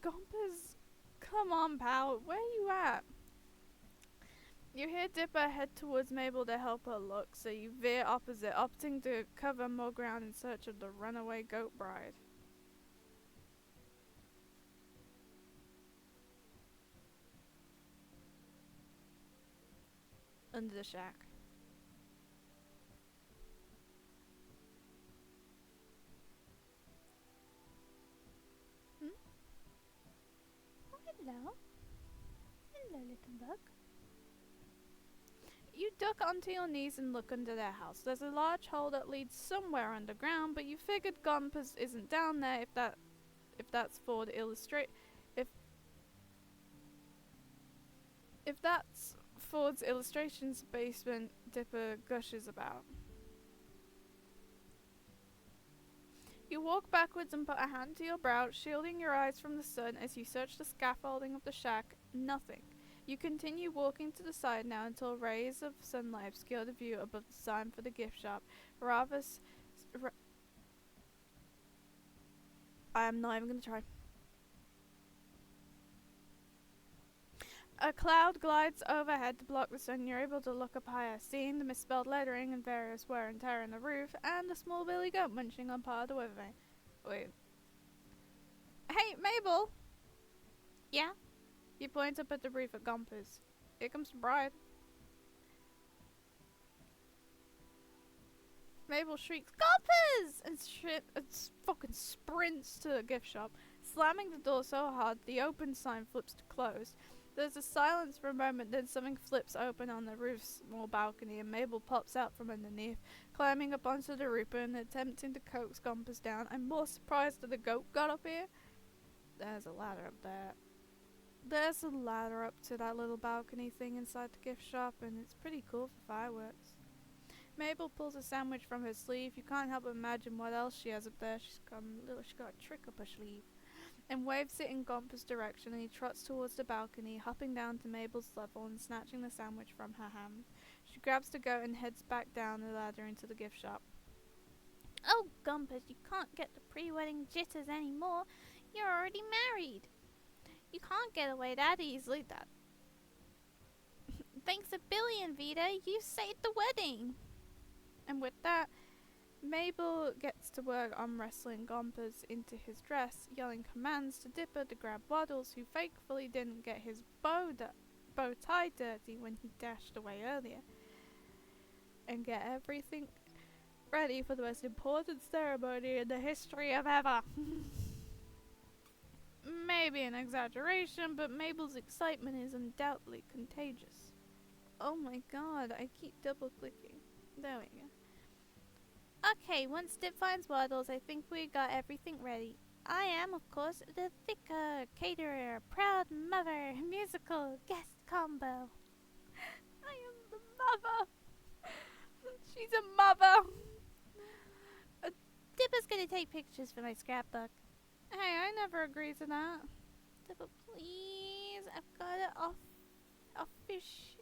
Gompers, come on, pal. Where you at? You hear Dipper head towards Mabel to help her look, so you veer opposite, opting to cover more ground in search of the runaway goat bride. Under the shack. Oh, hello. Hello, little bug. You duck onto your knees and look under their house. There's a large hole that leads somewhere underground, but you figured Gompers isn't down there if that's for the if that's Ford's illustrations basement Dipper gushes about. You walk backwards and put a hand to your brow, shielding your eyes from the sun as you search the scaffolding of the shack. Nothing. You continue walking to the side now until rays of sunlight obscure the view above the sign for the gift shop. I am not even going to try. A cloud glides overhead to block the sun. You're able to look up higher, seeing the misspelled lettering and various wear and tear in the roof, and a small billy goat munching on part of the weather vane. Wait. Hey, Mabel! Yeah? You point up at the roof at Gompers. Here comes the bride. Mabel shrieks, Gompers! And fucking sprints to the gift shop, slamming the door so hard the open sign flips to close. There's a silence for a moment, then something flips open on the roof's small balcony, and Mabel pops out from underneath, climbing up onto the roof and attempting to coax Gompers down. I'm more surprised that the goat got up here. There's a ladder up there. There's a ladder up to that little balcony thing inside the gift shop, and it's pretty cool for fireworks. Mabel pulls a sandwich from her sleeve. You can't help but imagine what else she has up there. She's got a trick up her sleeve. And waves it in Gomper's direction, and he trots towards the balcony, hopping down to Mabel's level and snatching the sandwich from her hand. She grabs the goat and heads back down the ladder into the gift shop. Oh, Gompers, you can't get the pre-wedding jitters anymore. You're already married. You can't get away that easily. Thanks a billion, Vita. You saved the wedding. And with that, Mabel gets to work on wrestling Gompers into his dress, yelling commands to Dipper to grab Waddles, who faithfully didn't get his bow tie dirty when he dashed away earlier, and get everything ready for the most important ceremony in the history of ever. Maybe an exaggeration, but Mabel's excitement is undoubtedly contagious. Oh my god, I keep double clicking. There we go. Okay, once Dip finds Waddles, I think we got everything ready. I am, of course, the Thicca caterer, proud mother, musical guest combo. I am the mother. She's a mother. Dipper's gonna take pictures for my scrapbook. Hey, I never agreed to that. Dipper, please. I've got an officiate.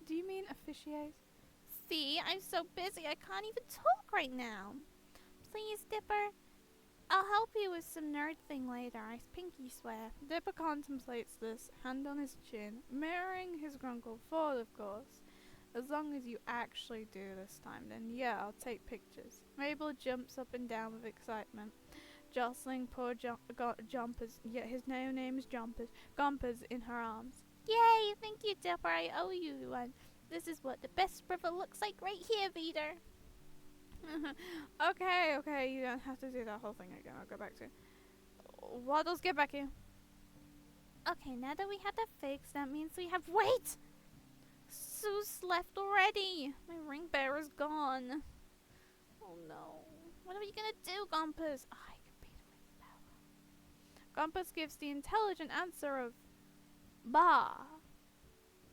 Do you mean officiate? See, I'm so busy I can't even talk right now. Please, Dipper. I'll help you with some nerd thing later, I pinky swear. Dipper contemplates this, hand on his chin, mirroring his grunkle forward, of course. As long as you actually do this time, then yeah, I'll take pictures. Mabel jumps up and down with excitement, jostling poor Jumpers, yet his name is Gompers in her arms. Yay, thank you, Dipper, I owe you one. This is what the best brother looks like right here, Vader. Okay, you don't have to do that whole thing again. I'll go back to it. Waddles, get back here. Okay, now that we have that fixed, that means we have— Wait! Sue's left already! My ring bearer's gone. Oh no. What are we gonna do, Gompers? Oh, I can beat him with power. Gompers gives the intelligent answer of Bah!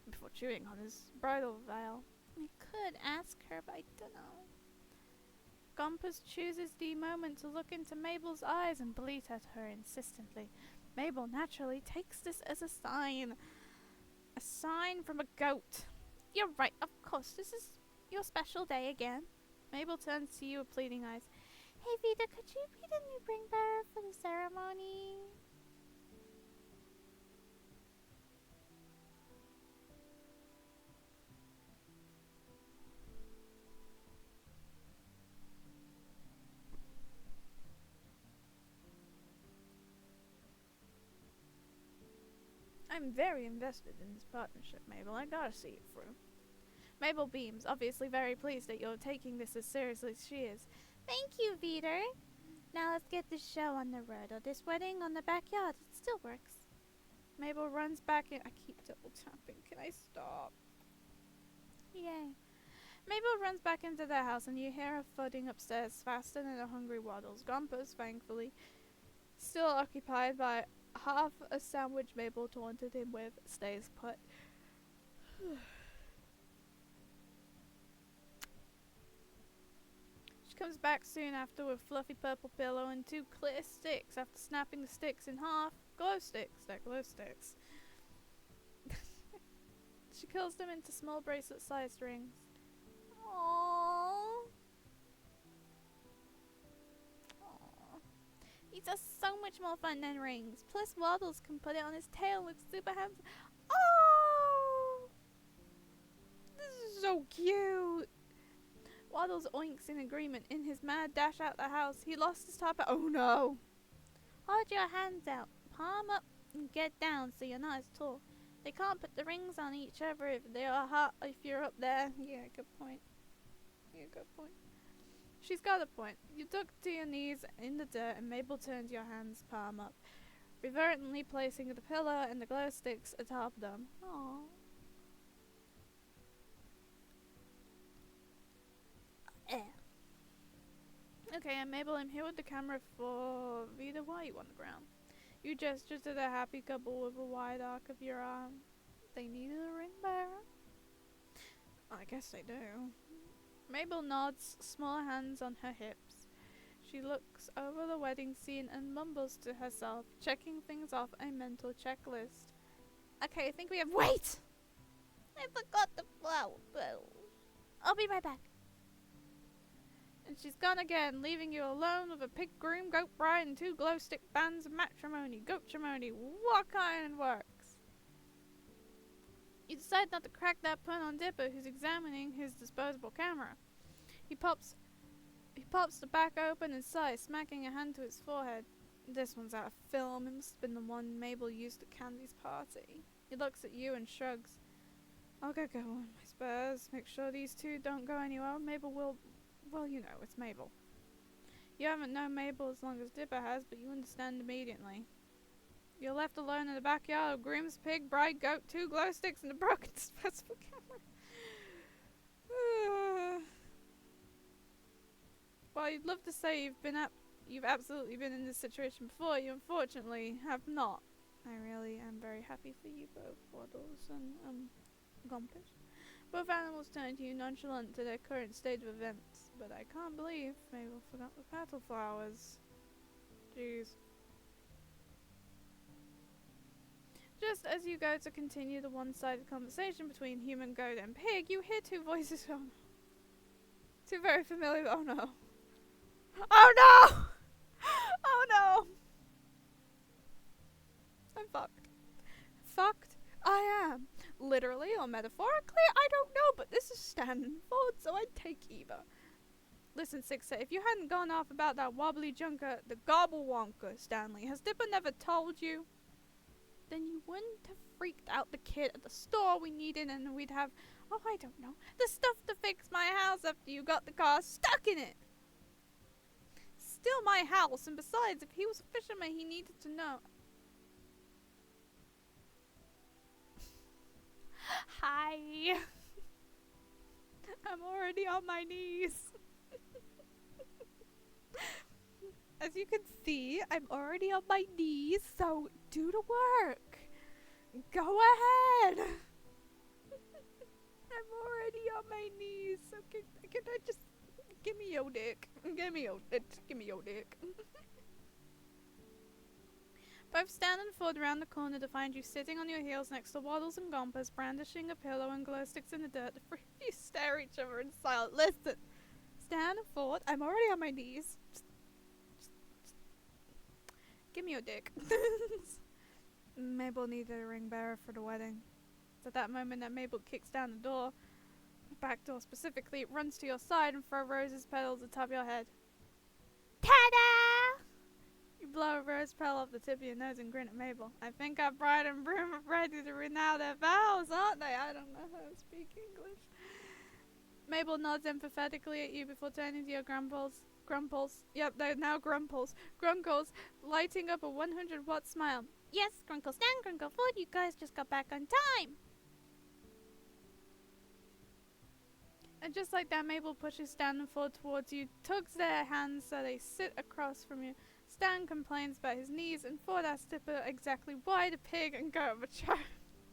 Before chewing on his bridal veil. I could ask her, but I don't know. Gompers chooses the moment to look into Mabel's eyes and bleat at her insistently. Mabel naturally takes this as a sign. A sign from a goat. You're right, of course, this is your special day again. Mabel turns to you with pleading eyes. Hey Vita, could you be the new ring bearer for the ceremony? I'm very invested in this partnership, Mabel. I gotta see it through. Mabel beams, obviously very pleased that you're taking this as seriously as she is. Thank you, Veter. Now let's get this show on the road, or this wedding on the backyard. It still works. Mabel runs back in. I keep double tapping. Can I stop? Yay. Mabel runs back into their house, and you hear her thudding upstairs faster than a hungry Waddles. Gompers, thankfully, still occupied by half a sandwich Mabel taunted him with, stays put. comes back soon after with fluffy purple pillow and 2 clear sticks. After snapping the sticks in half, glow sticks. They're glow sticks. She curls them into small bracelet-sized rings. Aww. Aww. These are so much more fun than rings. Plus, Waddles can put it on his tail with super hands. Oh! This is so cute. Waddles oinks in agreement. In his mad dash out the house, he lost his top. Oh no! Hold your hands out, palm up, and get down so you're not as tall. They can't put the rings on each other if they are hot if you're up there. Yeah, good point. Yeah, good point. She's got a point. You duck to your knees in the dirt and Mabel turns your hands palm up, reverently placing the pillow and the glow sticks atop them. Aww. Okay, and Mabel, I'm here with the camera for Vida. Why are you on the ground? You gesture to the happy couple with a wide arc of your arm. They needed a ring bearer? I guess they do. Mabel nods, small hands on her hips. She looks over the wedding scene and mumbles to herself, checking things off a mental checklist. Okay, I think we have— Wait! I forgot the flower petals. I'll be right back. And she's gone again, leaving you alone with a pig groom, goat bride, and 2 glow stick bands of matrimony. Goatrimony, what kind works? You decide not to crack that pun on Dipper, who's examining his disposable camera. He pops the back open and sighs, smacking a hand to his forehead. This one's out of film. It must have been the one Mabel used at Candy's party. He looks at you and shrugs. I'll get going, my spurs. Make sure these 2 don't go anywhere. Mabel will— Well, you know, it's Mabel. You haven't known Mabel as long as Dipper has, but you understand immediately. You're left alone in the backyard of Groom's pig, bride, goat, 2 glow sticks, and a broken disposable camera. While you'd love to say you've absolutely been in this situation before, you unfortunately have not. I really am very happy for you both, Waddles and Gompers. Both animals turn to you nonchalant to their current state of events, but I can't believe Mabel forgot the petal flowers. Jeez. Just as you go to continue the one-sided conversation between human, goat, and pig, you hear 2 voices. Oh no. 2 very familiar— Oh no. Oh no! Oh no! I'm fucked. Fucked I am. Literally or metaphorically, I don't know, but this is Stanford, so I'd take either. Listen, Sixer, if you hadn't gone off about that wobbly junker, the gobblewonker, Stanley, has Dipper never told you? Then you wouldn't have freaked out the kid at the store we needed, and we'd have— oh, I don't know— the stuff to fix my house after you got the car stuck in it. Still my house, and besides, if he was a fisherman, he needed to know. Hi. I'm already on my knees. As you can see, I'm already on my knees, so do the work. Go ahead. I'm already on my knees, so can I just— give me your dick. Give me your dick. Both Stan and Ford round the corner to find you sitting on your heels next to Waddles and Gompers, brandishing a pillow and glow sticks in the dirt. The three of you stare at each other in silence. Listen, Stan and Ford, I'm already on my knees. Just give me your dick. Mabel needed a ring bearer for the wedding. It's at that moment that Mabel kicks down the door. The back door specifically. It runs to your side and throws roses petals atop your head. Ta-da! You blow a rose petal off the tip of your nose and grin at Mabel. I think our bride and groom are ready to renew their vows, aren't they? I don't know how to speak English. Mabel nods empathetically at you before turning to your grumples. Yep, they're now grumples. Grunkles, lighting up a 100-watt smile. Yes, Grunkle Stan, Grunkle Ford, you guys just got back on time. And just like that, Mabel pushes Stan and Ford towards you, tugs their hands so they sit across from you. Stan complains about his knees, and Ford asks Dipper exactly why the pig and goat of a child.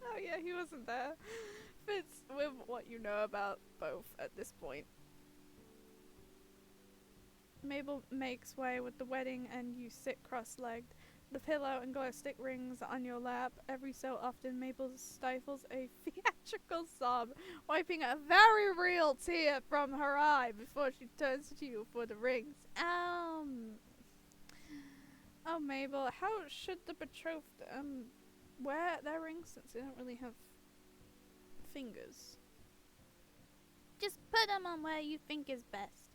Oh yeah, he wasn't there. Fits with what you know about both at this point. Mabel makes way with the wedding and you sit cross-legged. The pillow and glow stick rings on your lap. Every so often, Mabel stifles a theatrical sob, wiping a very real tear from her eye before she turns to you for the rings. Oh, Mabel, how should the betrothed wear their rings since they don't really have fingers? Just put them on where you think is best.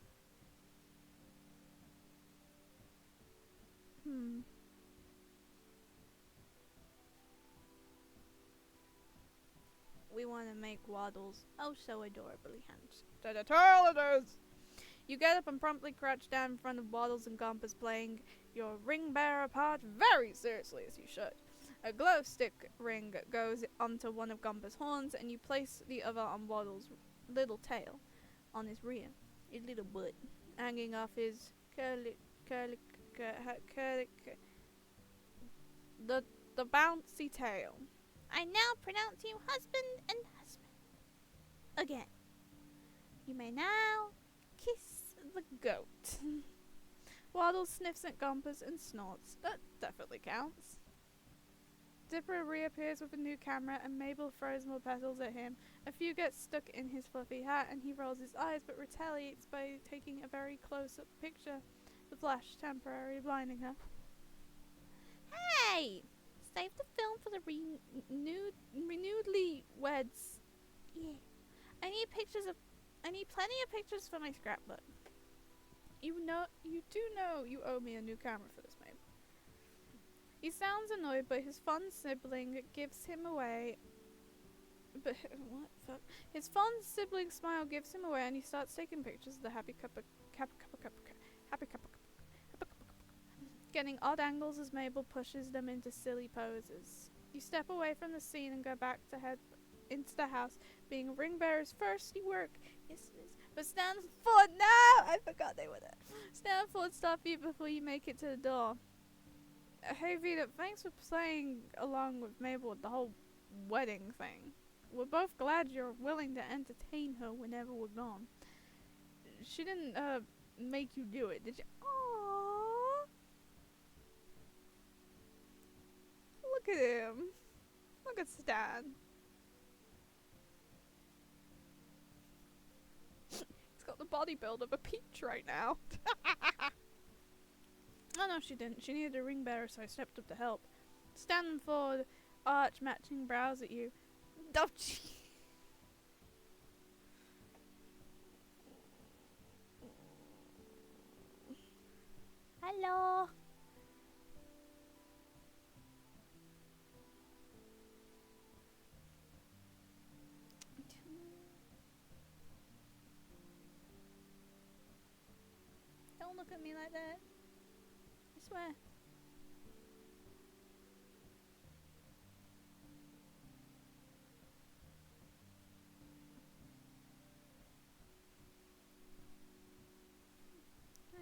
We want to make Waddles oh so adorably handsome. Ta-ta-ta-ta-ta. You get up and promptly crouch down in front of Waddles and Gompers, playing your ring bearer part very seriously, as you should. A glow stick ring goes onto one of Gompers' horns, and you place the other on Waddles' little tail, on his rear, his little butt, hanging off his the bouncy tail. I now pronounce you husband and husband. Again. You may now Kiss the goat. Waddle sniffs at Gompers and snorts. That definitely counts. Dipper reappears with a new camera and Mabel throws more petals at him. A few get stuck in his fluffy hat and he rolls his eyes but retaliates by taking a very close-up picture. The flash temporarily blinding her. Hey! Save the film for the renewedly weds. Yeah. I need plenty of pictures for my scrapbook. You do know you owe me a new camera for this, Mabel. He sounds annoyed, but his fond sibling gives him away. But what the fuck? His fond sibling smile gives him away, and he starts taking pictures of the happy couple. Getting odd angles as Mabel pushes them into silly poses. You step away from the scene and go back to head into the house, being a ring bearer's thirsty work. Yes, it is. But Stanford, no! I forgot they were there. Stanford, stop you before you make it to the door. Hey Vita, thanks for playing along with Mabel with the whole wedding thing. We're both glad you're willing to entertain her whenever we're gone. She didn't make you do it, did you? Aww. Look at him. Look at Stan. He's got the bodybuild of a peach right now. Oh no, she didn't. She needed a ring bearer, so I stepped up to help. Stanford arch matching brows at you. Don't she? hello. Don't look at me like that. I swear.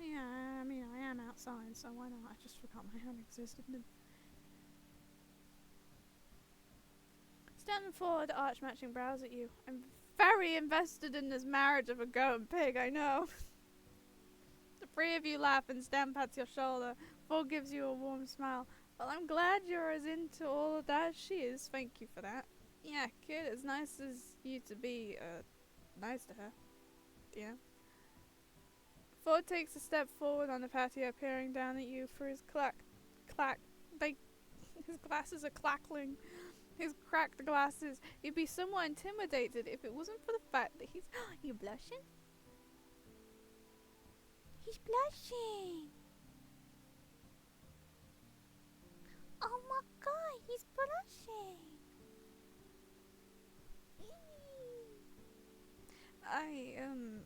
Yeah, I mean, I am outside, so why not? I just forgot my hand existed. Stanford arch matching brows at you. I'm very invested in this marriage of a goat and pig, I know. The three of you laugh and Stan pats your shoulder. Ford gives you a warm smile. Well, I'm glad you're as into all of that as she is. Thank you for that. Yeah, kid, as nice as you to be, nice to her. Yeah. Ford takes a step forward on the patio, peering down at you for his his glasses are clackling. His cracked glasses. You'd be somewhat intimidated if it wasn't for the fact that he's... You blushing? He's blushing. Oh my god, he's blushing. I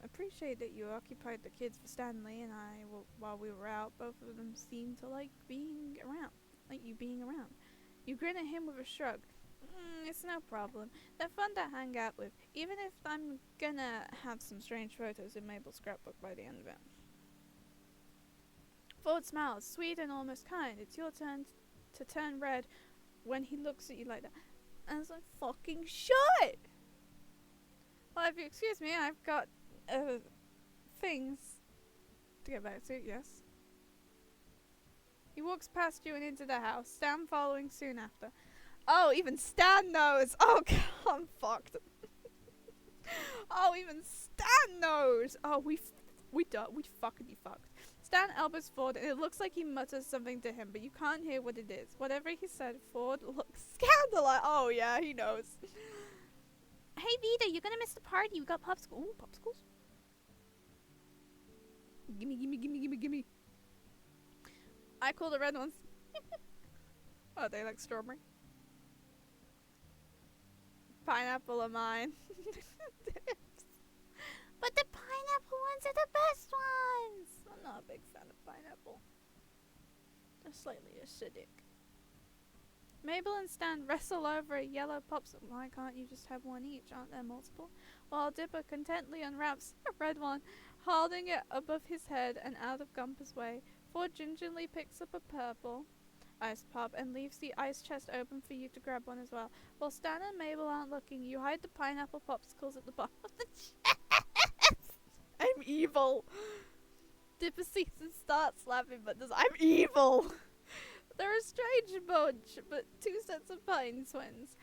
appreciate that you occupied the kids for Stanley and I while we were out. Both of them seemed to like being around. Like you being around. You grin at him with a shrug. It's no problem. They're fun to hang out with, even if I'm gonna have some strange photos in Mabel's scrapbook by the end of it. Ford smiles, sweet and almost kind. It's your turn to turn red when he looks at you like that. As I fucking should! Well, if you excuse me, I've got, things To get back to it, yes. He walks past you and into the house, Stan following soon after. Oh, even Stan knows! Oh, God, I'm fucked. Oh, even Stan knows! Oh, we fucked. Stan elbows Ford and it looks like he mutters something to him, but you can't hear what it is. Whatever he said, Ford looks scandalized. Oh, yeah, he knows. Hey, Vita, you're gonna miss the party. We got popsicles. Ooh, popsicles? Gimme. I call the red ones. Oh, they like strawberry. Pineapple are mine. But the pineapple ones are the best ones! I'm not a big fan of pineapple. They're slightly acidic. Mabel and Stan wrestle over a yellow popsicle. Why can't you just have one each? Aren't there multiple? While Dipper contentedly unwraps a red one, holding it above his head and out of Gumper's way. Ford gingerly picks up a purple ice pop and leaves the ice chest open for you to grab one as well. While Stan and Mabel aren't looking, you hide the pineapple popsicles at the bottom of the chest. I'm evil. Dipper sees and starts laughing, but does I'm evil. They're a strange bunch, but two sets of pine twins.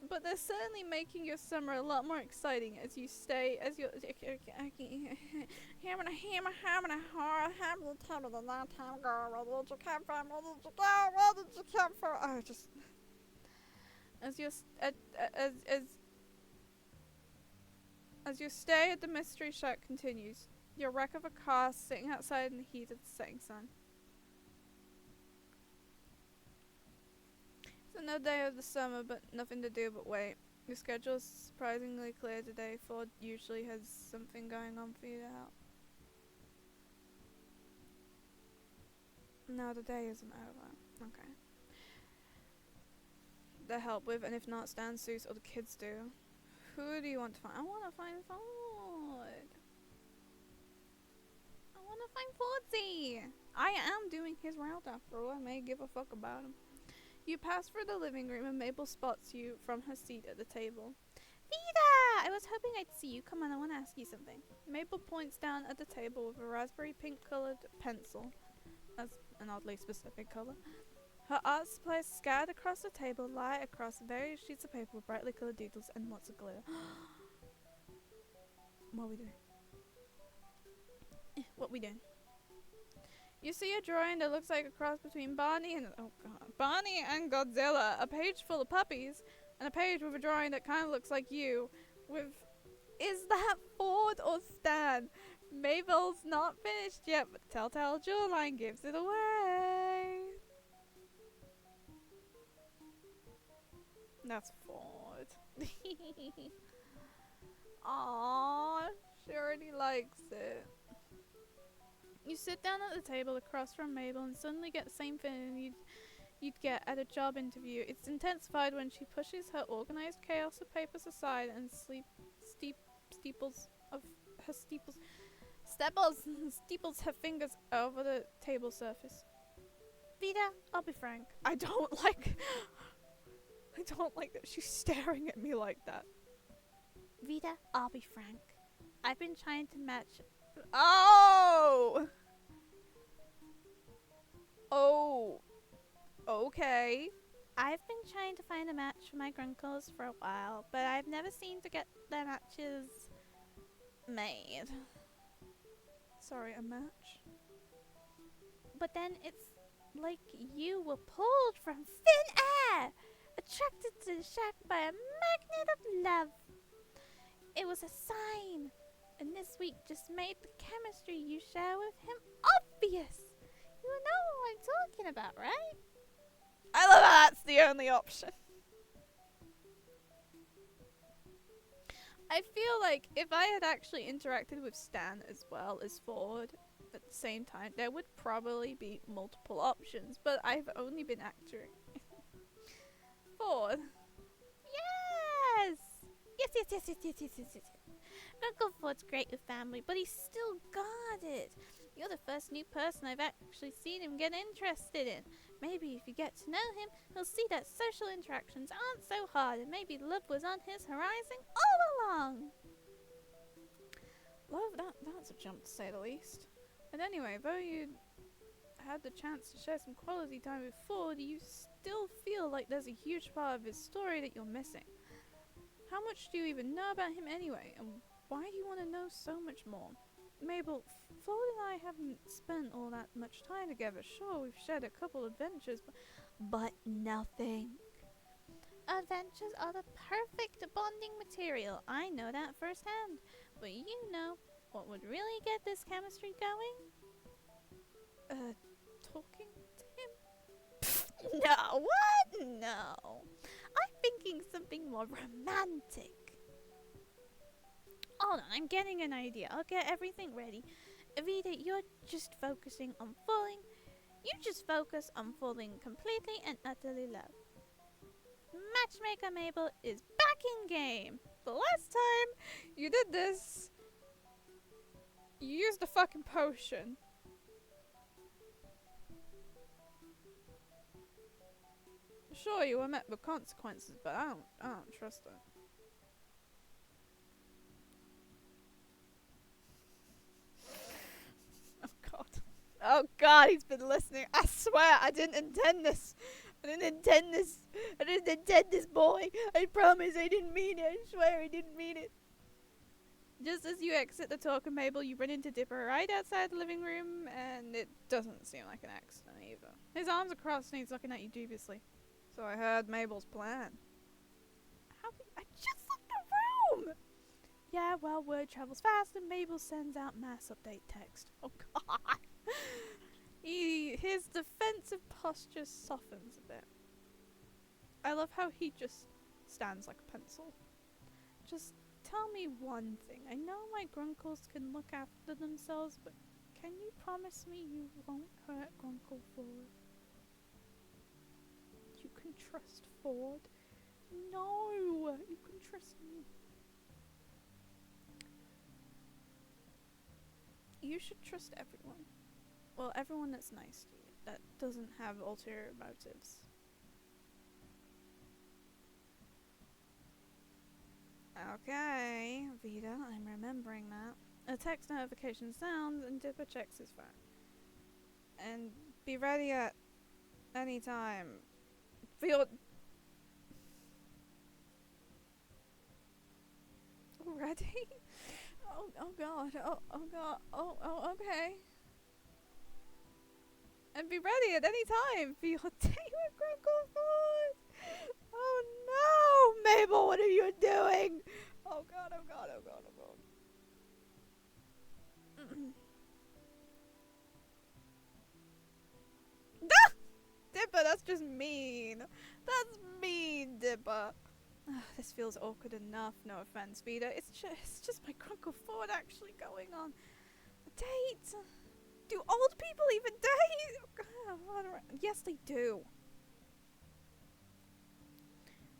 But they're certainly making your summer a lot more exciting as you stay as you as your stay at the mystery shack continues. Your wreck of a car sitting outside in the heat of the setting sun. It's another day of the summer, but nothing to do but wait. Your schedule is surprisingly clear today. Ford usually has something going on for you to help. No, the day isn't over. Okay. To help with, and if not, Stan, Seuss, or the kids do. Who do you want to find? I want to find Ford. I want to find Fordsy. I am doing his route after all. I may give a fuck about him. You pass through the living room and Mabel spots you from her seat at the table. Vida! I was hoping I'd see you. Come on, I want to ask you something. Mabel points down at the table with a raspberry pink coloured pencil. That's an oddly specific colour. Her art supplies scattered across the table lie across various sheets of paper with brightly coloured doodles and lots of glitter. What are we doing? What we doing? You see a drawing that looks like a cross between Barney and Barney and Godzilla, a page full of puppies, and a page with a drawing that kind of looks like you. Is that Ford or Stan? Mabel's not finished yet, but the telltale jawline gives it away. That's Ford. Aww, she already likes it. You sit down at the table across from Mabel and suddenly get the same feeling you'd get at a job interview. It's intensified when she pushes her organized chaos of papers aside and steeples her fingers over the table surface. Vida, I'll be frank. I don't like that she's staring at me like that. Vida, I'll be frank. I've been trying to match. Oh! Oh. Okay. I've been trying to find a match for my grunkles for a while, but I've never seemed to get their matches made. Sorry, a match? But then it's like you were pulled from thin air, attracted to the shack by a magnet of love. It was a sign, and this week just made the chemistry you share with him obvious. You know what I'm talking about, right? I love how that's the only option. I feel like if I had actually interacted with Stan as well as Ford at the same time, there would probably be multiple options, but I've only been acting. Ford. Yes! Yes. Uncle Ford's great with family, but he's still guarded. You're the first new person I've actually seen him get interested in. Maybe if you get to know him, he'll see that social interactions aren't so hard, and maybe love was on his horizon all along. Love that. That's a jump to say the least. And anyway, though you had the chance to share some quality time with Ford, you still feel like there's a huge part of his story that you're missing. How much do you even know about him anyway, and why do you want to know so much more? Mabel, Ford and I haven't spent all that much time together. Sure, we've shared a couple adventures, but nothing. Adventures are the perfect bonding material. I know that firsthand. But you know what would really get this chemistry going? Talking to him? No, what? No. I'm thinking something more romantic. Hold on, I'm getting an idea. I'll get everything ready. Vida, you're just focusing on falling. You just focus on falling completely and utterly love. Matchmaker Mabel is back in game. The last time you did this, you used a fucking potion. Sure, you were met with consequences, but I don't trust it. Oh god. Oh god, he's been listening. I swear, I didn't intend this. I didn't intend this, boy. I promise I didn't mean it. I swear I didn't mean it. Just as you exit the talk of Mabel, you run into Dipper right outside the living room, and it doesn't seem like an accident either. His arms are crossed and he's looking at you dubiously. So I heard Mabel's plan. How could I just left the room? Yeah, well, word travels fast and Mabel sends out mass update text. Oh god. His defensive posture softens a bit. I love how he just stands like a pencil. Just tell me one thing. I know my grunkles can look after themselves, but can you promise me you won't hurt Grunkle Ford? You can trust Ford. No, you can trust me. You should trust everyone. Well, everyone that's nice to you, that doesn't have ulterior motives. Okay, Vida, I'm remembering that. A text notification sounds and Dipper checks his phone. And be ready at any time. Feel ready? Oh god. Oh god. Oh okay. And be ready at any time for your date with Grunkle Ford. Oh no, Mabel, what are you doing? Oh god, oh god, oh god, oh god. Dipper, that's just mean. That's mean, Dipper. This feels awkward enough, no offense, Vida. It's just my Grunkle Ford actually going on a date. Do old people even date? Oh god, yes, they do.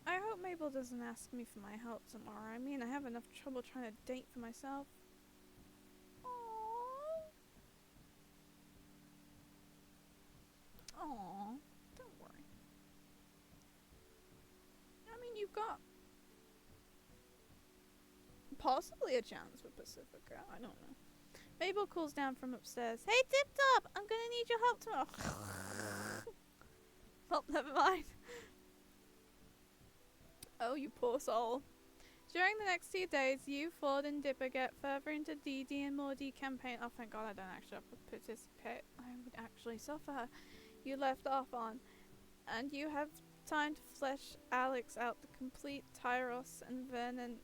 I hope Mabel doesn't ask me for my help tomorrow. I mean, I have enough trouble trying to date for myself. Aww, don't worry. I mean, you've got possibly a chance with Pacifica. I don't know. Mabel calls down from upstairs. Hey, Tip Top! I'm gonna need your help tomorrow. Well, never mind. Oh, you poor soul. During the next 2 days, you, Ford, and Dipper get further into DD and more D campaign. Oh, thank God I don't actually have to participate. I would actually suffer. You left off on. And you have time to flesh Alex out to complete Tyros and Vernon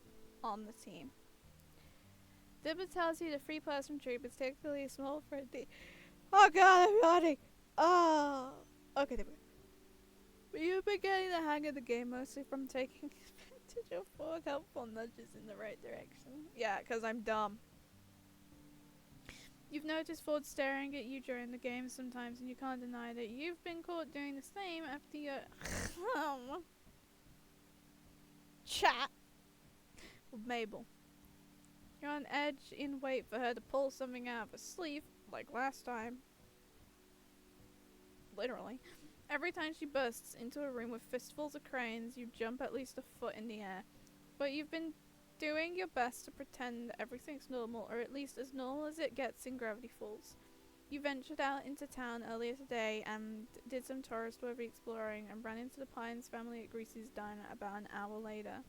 on the team. Dipper tells you the 3-person troop is particularly small for a D. Oh god, I'm yawning. Oh. Okay, Dipper. But you've been getting the hang of the game mostly from taking advantage of 4 helpful nudges in the right direction. Yeah, because I'm dumb. You've noticed Ford staring at you during the game sometimes, and you can't deny that you've been caught doing the same after your chat with Mabel. You're on edge in wait for her to pull something out of her sleeve, like last time. Literally. Every time she bursts into a room with fistfuls of crayons, you jump at least a foot in the air. But you've been doing your best to pretend everything's normal, or at least as normal as it gets in Gravity Falls. You ventured out into town earlier today and did some tourist-worthy exploring and ran into the Pines family at Greasy's diner about an hour later.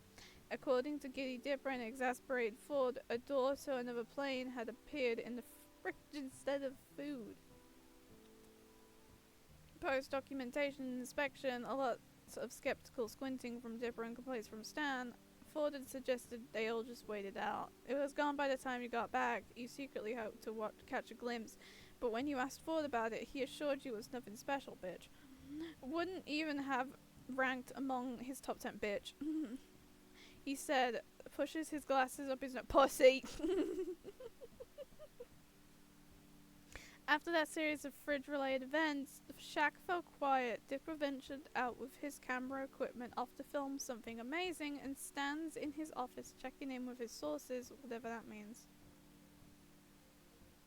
According to Giddy Dipper and exasperated Ford, a door to another plane had appeared in the fridge instead of food. Post-documentation and inspection, a lot of skeptical squinting from Dipper and complaints from Stan, Ford had suggested they all just waited out. It was gone by the time you got back. You secretly hoped to catch a glimpse, but when you asked Ford about it, he assured you it was nothing special, bitch. Wouldn't even have ranked among his top 10 bitch. He said, pushes his glasses up his nose. Pussy! After that series of fridge-related events, the shack fell quiet. Dipper ventured out with his camera equipment off to film something amazing and stands in his office checking in with his sources, whatever that means.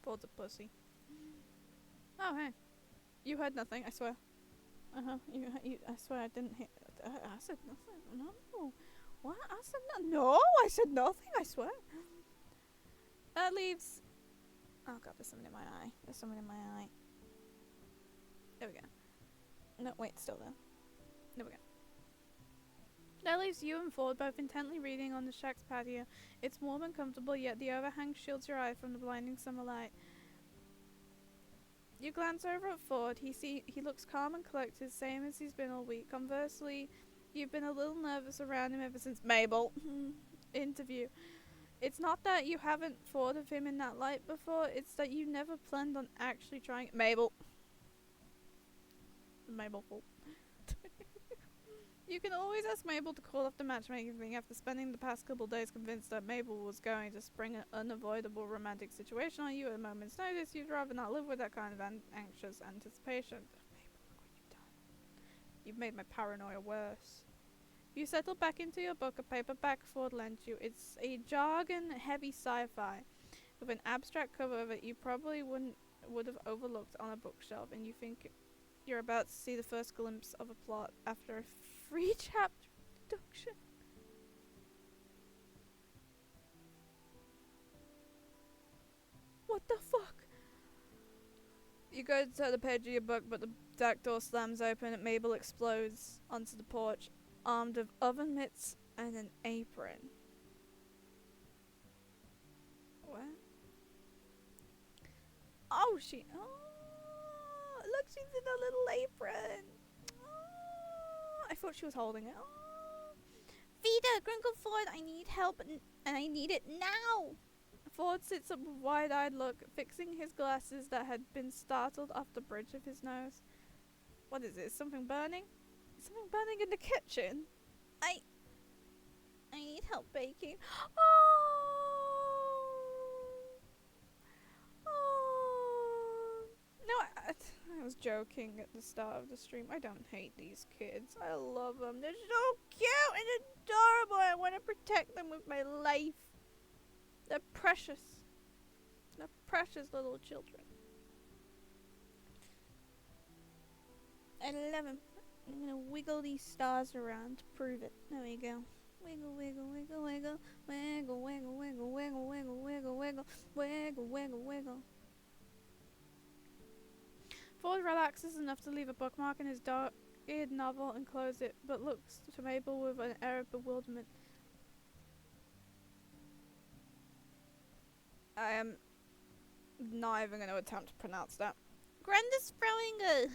Ford's a pussy. Oh, hey. You heard nothing, I swear. Uh-huh. I swear I didn't hear... I said nothing. No. What? I said no, I said nothing, I swear. That leaves... Oh god, there's something in my eye. There we go. No, wait, still there. There we go. That leaves you and Ford both intently reading on the shack's patio. It's warm and comfortable, yet the overhang shields your eye from the blinding summer light. You glance over at Ford. He looks calm and collected, same as he's been all week. Conversely, you've been a little nervous around him ever since Mabel interview. It's not that you haven't thought of him in that light before, it's that you never planned on actually trying. Mabel fault. You can always ask Mabel to call off the matchmaking thing after spending the past couple days convinced that Mabel was going to spring an unavoidable romantic situation on you at a moment's notice. You'd rather not live with that kind of anxious anticipation. Mabel, look what you've done. You've made my paranoia worse. You settle back into your book, a paperback Ford lent you. It's a jargon-heavy sci-fi with an abstract cover that you probably would have overlooked on a bookshelf, and you think you're about to see the first glimpse of a plot after a 3-chapter introduction. What the fuck? You go to turn the page of your book, but the back door slams open and Mabel explodes onto the porch, armed with oven mitts and an apron. What? Oh, look, she's in a little apron. Oh, I thought she was holding it. Oh. Vita, Grunkle Ford, I need help and I need it now. Ford sits up with a wide-eyed look, fixing his glasses that had been startled off the bridge of his nose. What is this? Something burning? Something burning in the kitchen? I need help baking. No, I was joking at the start of the stream. I don't hate these kids. I love them. They're so cute and adorable. I want to protect them with my life. They're precious. They're precious little children. I love them. I'm gonna wiggle these stars around to prove it. There we go. Wiggle, wiggle, wiggle, wiggle. Wiggle, wiggle, wiggle, wiggle, wiggle, wiggle, wiggle. Wiggle, wiggle, wiggle. Ford relaxes enough to leave a bookmark in his dog-eared novel and close it, but looks to Mabel with an air of bewilderment. I am not even going to attempt to pronounce that. Granda's throwing a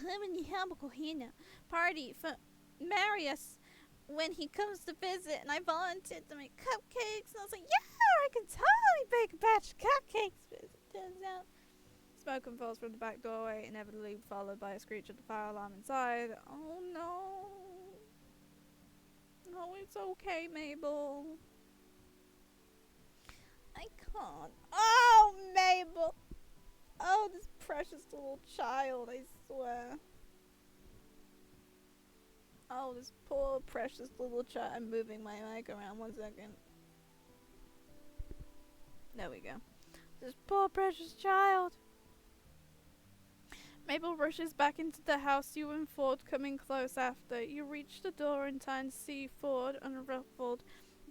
party for Marius when he comes to visit, and I volunteered to make cupcakes, and I was like, yeah, I can totally bake a batch of cupcakes, but as it turns out, smoke unfolds from the back doorway, inevitably followed by a screech of the fire alarm inside. Oh no. No, it's okay, Mabel. I can't. Oh, Mabel. Oh, this precious little child, I swear. Oh, this poor precious little child. I'm moving my mic around 1 second. There we go. This poor precious child. Mabel rushes back into the house, you and Ford coming close after. You reach the door in time to see Ford, unruffled,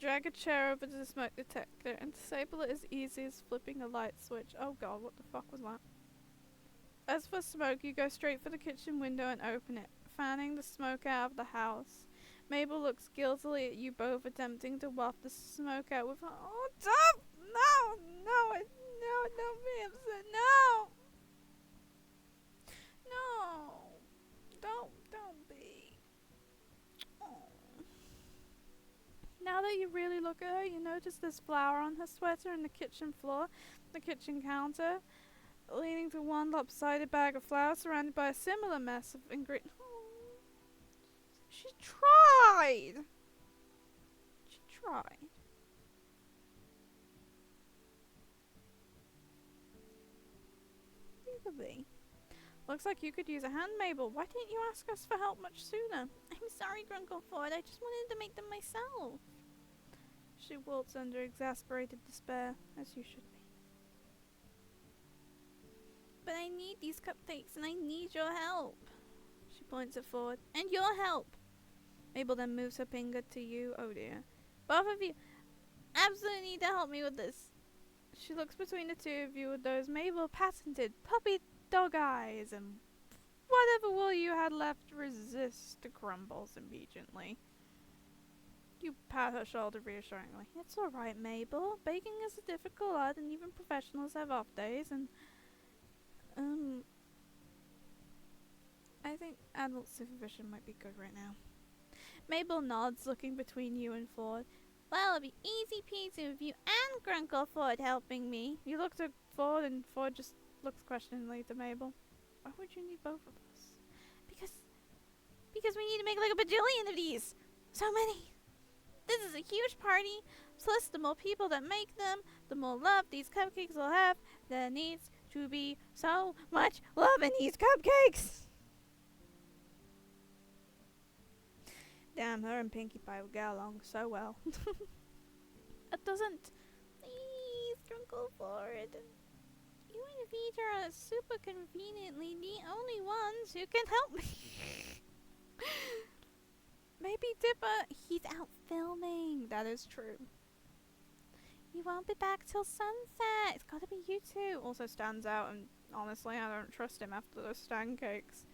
Drag a chair over to the smoke detector and disable it as easy as flipping a light switch. Oh god, what the fuck was that? As for smoke, you go straight for the kitchen window and open it, fanning the smoke out of the house. Mabel looks guiltily at you both, attempting to waft the smoke out with her. Oh, don't! No! No! No! Don't be upset! No! No! Don't be. Oh. Now that you really look at her, you notice there's flour on her sweater and the kitchen floor, the kitchen counter, leading to one lopsided bag of flour surrounded by a similar mess of ingredients. Oh. She tried! She tried. Legally. Looks like you could use a hand, Mabel. Why didn't you ask us for help much sooner? I'm sorry, Grunkle Ford. I just wanted to make them myself. She wilts under exasperated despair, as you should be. But I need these cupcakes, and I need your help. She points at Ford. And your help. Mabel then moves her finger to you. Oh dear. Both of you absolutely need to help me with this. She looks between the two of you with those Mabel patented puppy dog eyes, and whatever will you had left resist crumbles immediately. You pat her shoulder reassuringly. It's alright, Mabel. Baking is a difficult art, and even professionals have off days, and I think adult supervision might be good right now. Mabel nods, looking between you and Ford. Well, it'll be easy peasy with you and Grunkle Ford helping me. You look to Ford, and Ford just looks questioningly to Mabel. Why would you need both of us? Because we need to make like a bajillion of these. So many. This is a huge party. Plus, the more people that make them, the more love these cupcakes will have. There needs to be so much love in these cupcakes. Damn, her and Pinkie Pie would get along so well. It doesn't. Please, Grunkle Ford. You and Peter are super conveniently the only ones who can help me. Maybe Dipper. He's out filming. That is true. You won't be back till sunset. It's gotta be you two. Also stands out, and honestly, I don't trust him after those stand cakes.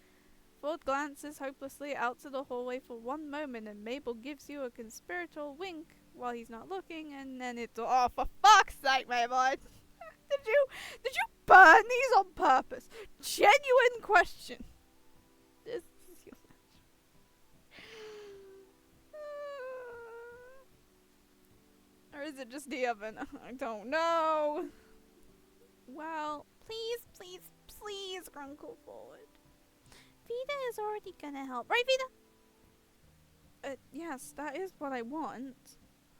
Ford glances hopelessly out to the hallway for one moment, and Mabel gives you a conspiratorial wink while he's not looking, and then it's oh, for fuck's sake, Mabel! Did you burn these on purpose? Genuine question. This is your match. Or is it just the oven? I don't know. Well, please, Grunkle Ford. Vida is already gonna help. Right, Vida? Yes, that is what I want.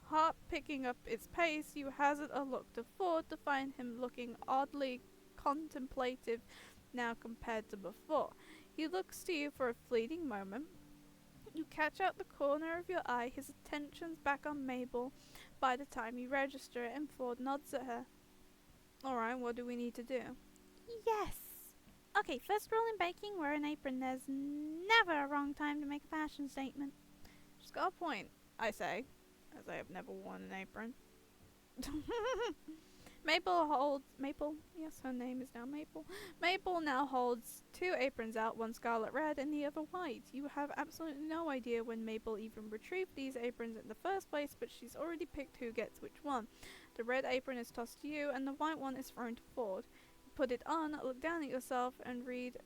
Heart picking up its pace, you hazard a look to Ford to find him looking oddly contemplative now compared to before. He looks to you for a fleeting moment. You catch out the corner of your eye his attention's back on Mabel by the time you register it, and Ford nods at her. Alright, what do we need to do? Yes! Okay, first rule in baking, wear an apron. There's never a wrong time to make a fashion statement. She's got a point, I say, as I have never worn an apron. Maple, yes, her name is now Maple. Maple now holds two aprons out, one scarlet red and the other white. You have absolutely no idea when Maple even retrieved these aprons in the first place, but she's already picked who gets which one. The red apron is tossed to you, and the white one is thrown to Ford. Put it on, look down at yourself, and read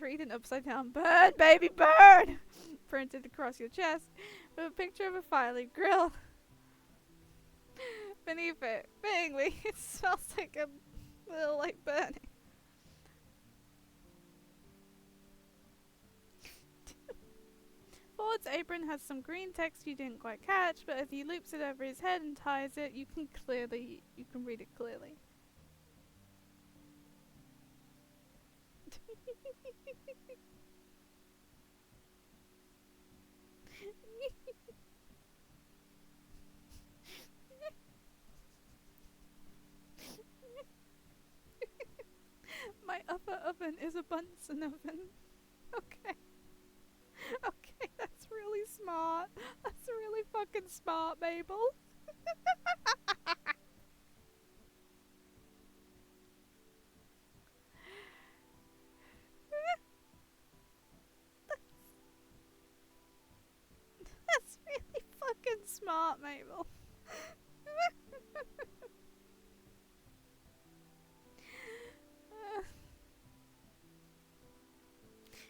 an upside down "Bird, baby, bird" printed across your chest with a picture of a fiery grill. Beneath it, vaguely, it smells like a little like burning. Ford's apron has some green text you didn't quite catch, but as he loops it over his head and ties it, you can read it clearly. My upper oven is a Bunsen oven. Okay. Okay, that's really smart. That's really fucking smart, Mabel. That's really fucking smart, Mabel.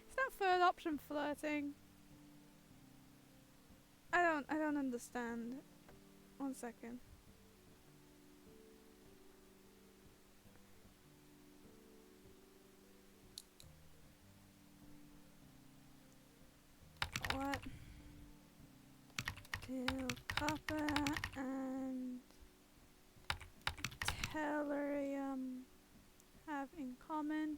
Is that third option flirting? I don't understand. One second. What do copper and tellurium have in common?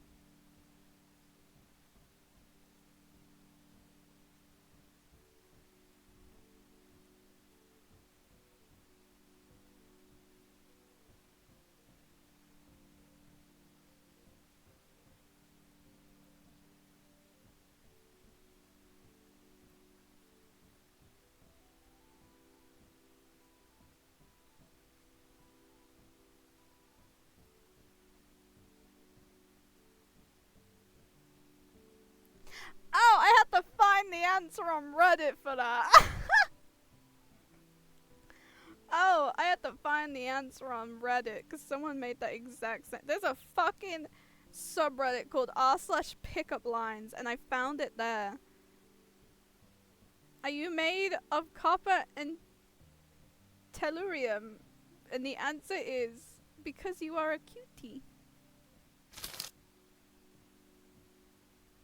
Oh, I had to find the answer on Reddit for that. Oh, I had to find the answer on Reddit because someone made that exact same. There's a fucking subreddit called r/pickup lines, and I found it there. Are you made of copper and tellurium? And the answer is because you are a cutie.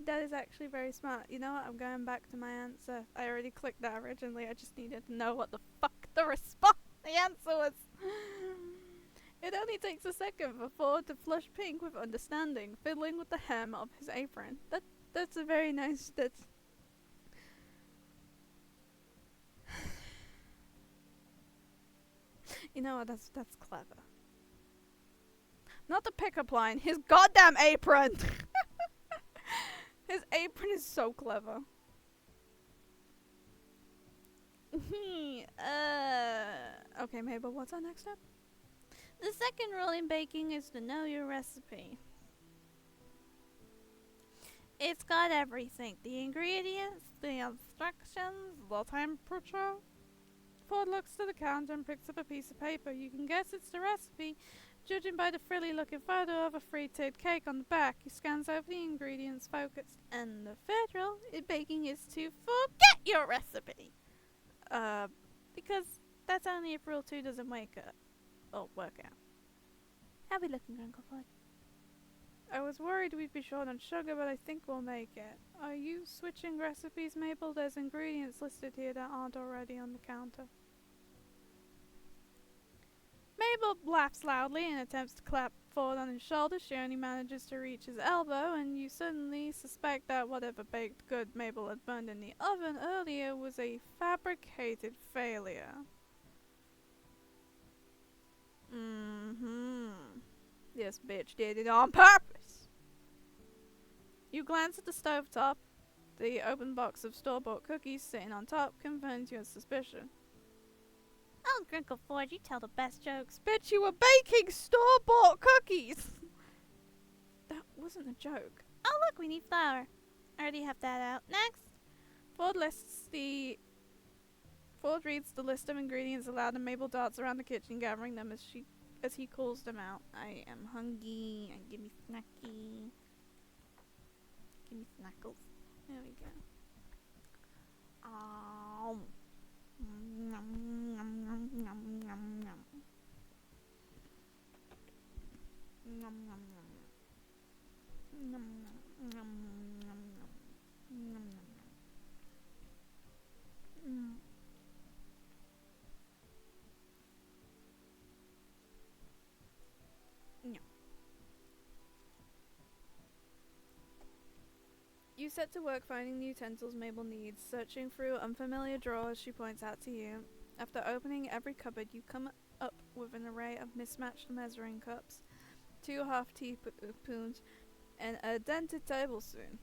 That is actually very smart. You know what? I'm going back to my answer. I already clicked that originally. I just needed to know what the fuck the answer was. It only takes a second for Ford to flush pink with understanding, fiddling with the hem of his apron. That's a very nice. You know what? That's clever. Not the pickup line. His goddamn apron. His apron is so clever. Okay, Mabel, what's our next step? The second rule in baking is to know your recipe. It's got everything. The ingredients, the instructions, the temperature. Ford looks to the counter and picks up a piece of paper. You can guess it's the recipe, judging by the frilly looking photo of a free-tiered cake on the back. He scans over the ingredients focused. And the third rule in baking is to forget your recipe. Because that's only if rule 2 doesn't work out. How we looking, Uncle Ford? I was worried we'd be short on sugar, but I think we'll make it. Are you switching recipes, Mabel? There's ingredients listed here that aren't already on the counter. Mabel laughs loudly and attempts to clap Ford on his shoulder. She only manages to reach his elbow, and you suddenly suspect that whatever baked good Mabel had burned in the oven earlier was a fabricated failure. This bitch did it on purpose. You glance at the stovetop. The open box of store-bought cookies sitting on top confirms your suspicion. Oh, Uncle Ford, you tell the best jokes. Bitch, you were baking store-bought cookies! That wasn't a joke. Oh, look, we need flour. I already have that out. Next! Ford reads the list of ingredients aloud, and Mabel darts around the kitchen, gathering them as he calls them out. I am hungry, and give me snacky. Give me snackles. There we go. You set to work finding the utensils Mabel needs, searching through unfamiliar drawers she points out to you. After opening every cupboard, you come up with an array of mismatched measuring cups, 2 half teaspoons, and a dented tablespoon.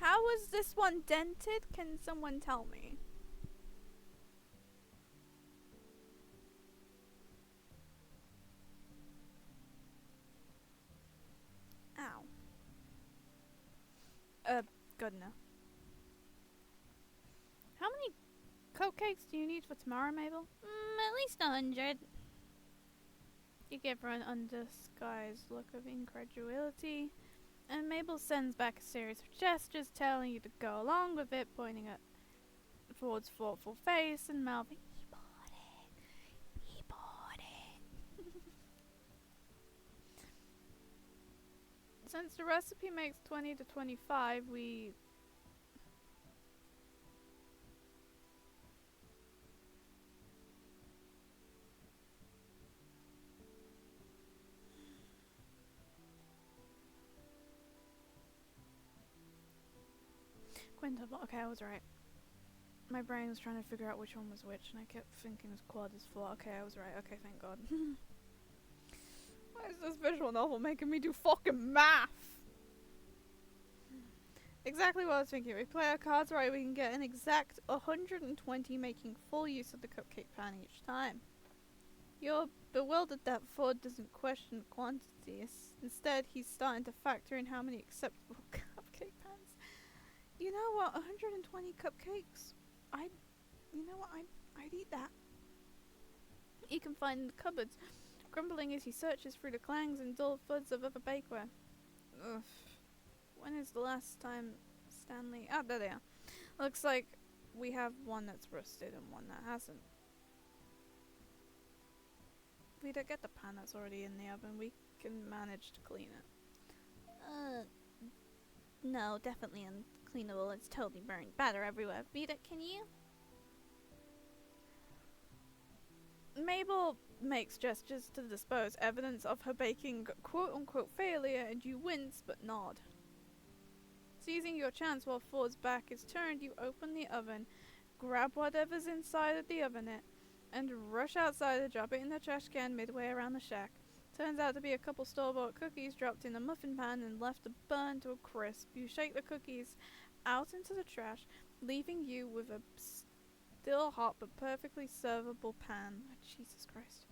How was this one dented? Can someone tell me? Ow. Good enough. How many cupcakes do you need for tomorrow, Mabel? At least 100. You give her an undisguised look of incredulity, and Mabel sends back a series of gestures telling you to go along with it, pointing at Ford's thoughtful face and mouthing, "He bought it. He bought it." Since the recipe makes 20 to 25, we... Quintuple. Okay, I was right. My brain was trying to figure out which one was which, and I kept thinking it was quad as 4. Okay, I was right. Okay, thank God. Why is this visual novel making me do fucking math? Exactly what I was thinking. If we play our cards right, we can get an exact 120, making full use of the cupcake pan each time. You're bewildered that Ford doesn't question quantities. Instead, he's starting to factor in how many acceptable cupcake pans. You know what? 120 cupcakes? I'd eat that. You can find in the cupboards, grumbling as he searches through the clangs and dull thuds of other bakeware. Ugh. When is the last time Stanley... Ah, there they are. Looks like we have one that's rusted and one that hasn't. We don't get the pan that's already in the oven. We can manage to clean it. No, definitely uncleanable. It's totally burned. Batter everywhere. Vita, can you? Mabel makes gestures to dispose evidence of her baking quote-unquote failure, and you wince but nod. Seizing your chance while Ford's back is turned, you open the oven, grab whatever's inside of the ovenette, and rush outside to drop it in the trash can midway around the shack. Turns out to be a couple store-bought cookies dropped in a muffin pan and left to burn to a crisp. You shake the cookies out into the trash, leaving you with a still hot but perfectly servable pan. Oh, Jesus Christ.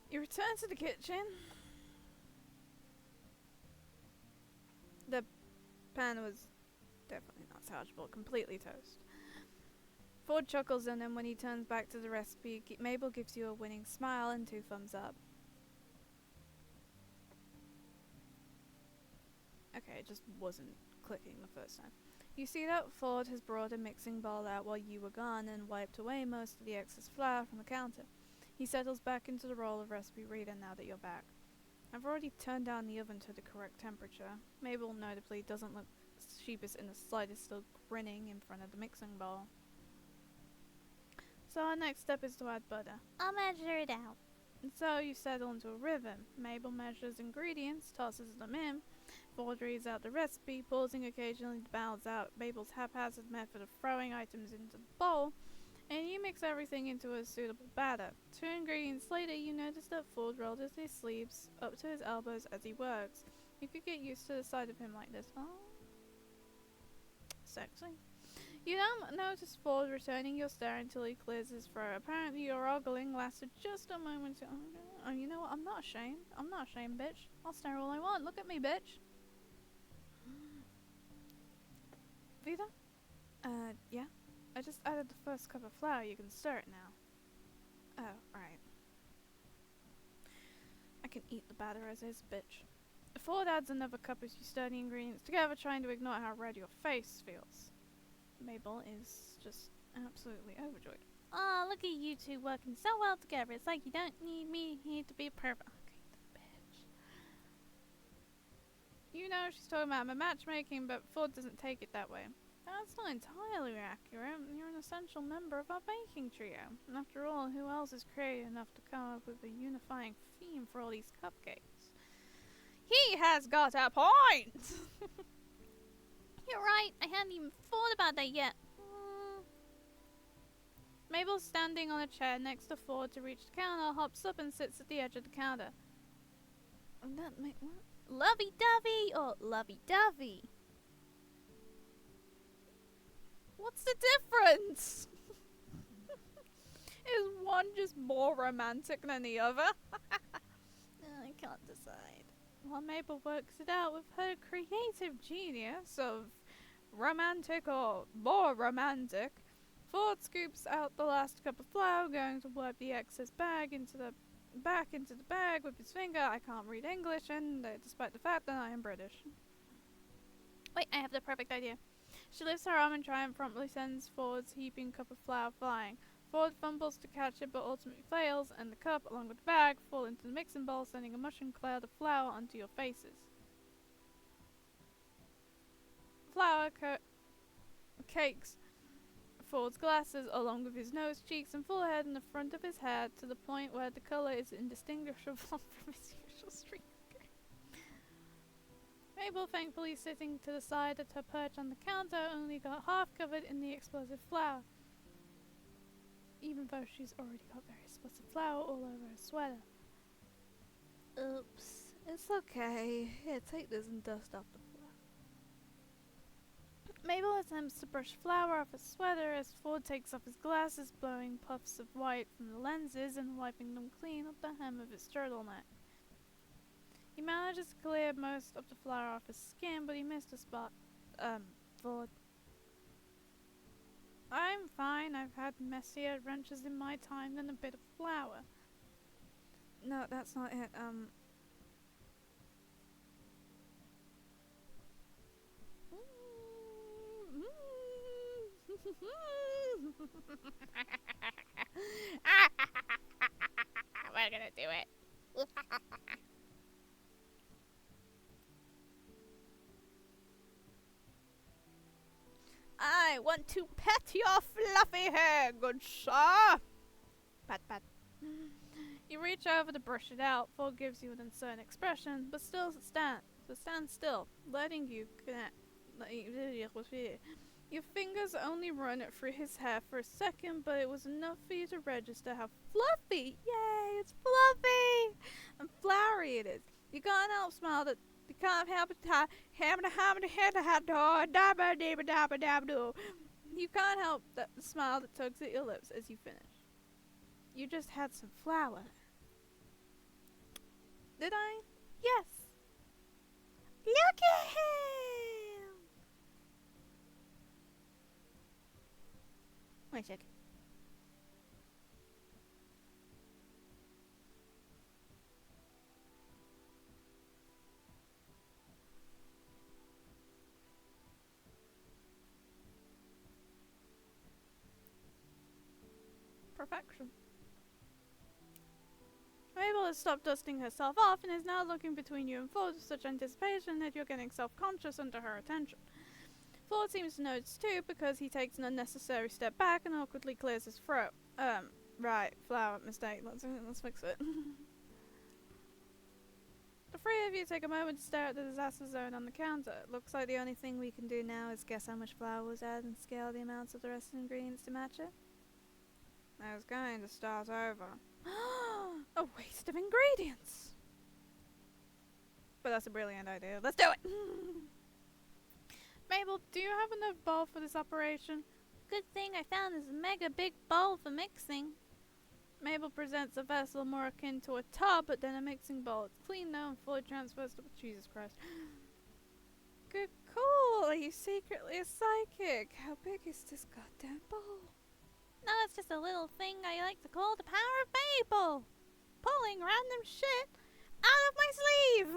You return to the kitchen. The pan was definitely not salvageable, completely toast. Ford chuckles in him when he turns back to the recipe. Mabel gives you a winning smile and 2 thumbs up. Okay, it just wasn't clicking the first time. You see that Ford has brought a mixing bowl out while you were gone and wiped away most of the excess flour from the counter. He settles back into the role of recipe reader now that you're back. I've already turned down the oven to the correct temperature. Mabel notably doesn't look sheepish in the slightest, still grinning in front of the mixing bowl. So our next step is to add butter. I'll measure it out. And so you settle into a rhythm. Mabel measures ingredients, tosses them in. Ford reads out the recipe, pausing occasionally to balance out Mabel's haphazard method of throwing items into the bowl, and you mix everything into a suitable batter. 2 ingredients later, you notice that Ford rolled his sleeves up to his elbows as he works. You could get used to the sight of him like this. Oh, sexy. You don't notice Ford returning your stare until he clears his throat. Apparently your ogling lasted just a moment. Oh, you know what? I'm not ashamed. I'm not ashamed, bitch. I'll stare all I want. Look at me, bitch. Vita? Yeah? I just added the first cup of flour. You can stir it now. Oh, right. I can eat the batter as is, bitch. Ford adds another cup as you stir the ingredients together, trying to ignore how red your face feels. Mabel is just absolutely overjoyed. Oh, look at you two working so well together. It's like you don't need me here to be perfect. Okay, bitch. You know she's talking about my matchmaking, but Ford doesn't take it that way. That's not entirely accurate. You're an essential member of our baking trio. After all, who else is creative enough to come up with a unifying theme for all these cupcakes? He has got a point! You're right. I hadn't even thought about that yet. Mabel's standing on a chair next to Ford to reach the counter, hops up and sits at the edge of the counter. What? Lovey-dovey or lovey-dovey? What's the difference? Is one just more romantic than the other? I can't decide. While Mabel works it out with her creative genius of romantic or more romantic, Ford scoops out the last cup of flour, going to wipe the excess back into the bag with his finger. I can't read English, and despite the fact that I am British. Wait, I have the perfect idea. She lifts her arm in triumph, promptly sends Ford's heaping cup of flour flying. Ford fumbles to catch it, but ultimately fails, and the cup, along with the bag, fall into the mixing bowl, sending a mushroom cloud of flour onto your faces. Flour cakes Ford's glasses, along with his nose, cheeks, and forehead, and the front of his head, to the point where the colour is indistinguishable from his usual streak. Mabel, thankfully sitting to the side at her perch on the counter, only got half covered in the explosive flour, even though she's already got very explosive flour all over her sweater. Oops. It's okay. Here, take this and dust off the flour. Mabel attempts to brush flour off his sweater as Ford takes off his glasses, blowing puffs of white from the lenses and wiping them clean off the hem of his turtleneck. He manages to clear most of the flour off his skin, but he missed a spot. Ford. I'm fine. I've had messier wrenches in my time than a bit of flour. No, that's not it. We're gonna do it. I want to pet your fluffy hair, good sir. Pat, pat. You reach over to brush it out. Ford gives you an uncertain expression, but stand still, letting you connect. Your fingers only run it through his hair for a second, but it was enough for you to register how fluffy, yay, it's fluffy, and flowery it is. You can't help smile that. You can't help it. You can't help the smile that tugs at your lips as you finish. You just had some flour. Did I? Yes. Look at him. Wait a second. Perfection. Mabel has stopped dusting herself off and is now looking between you and Ford with such anticipation that you're getting self-conscious under her attention. Ford seems to notice too, because he takes an unnecessary step back and awkwardly clears his throat. Right, flour, mistake, let's fix it. The three of you take a moment to stare at the disaster zone on the counter. It looks like the only thing we can do now is guess how much flour was added and scale the amounts of the rest of the ingredients to match it. I was going to start over. A waste of ingredients! But that's a brilliant idea. Let's do it! Mabel, do you have enough bowl for this operation? Good thing I found this mega big bowl for mixing. Mabel presents a vessel more akin to a tub, but then a mixing bowl. It's clean though and fully transfers to... Jesus Christ. Good call. Are you secretly a psychic? How big is this goddamn bowl? No, it's just a little thing I like to call the power of Mabel. Pulling random shit out of my sleeve.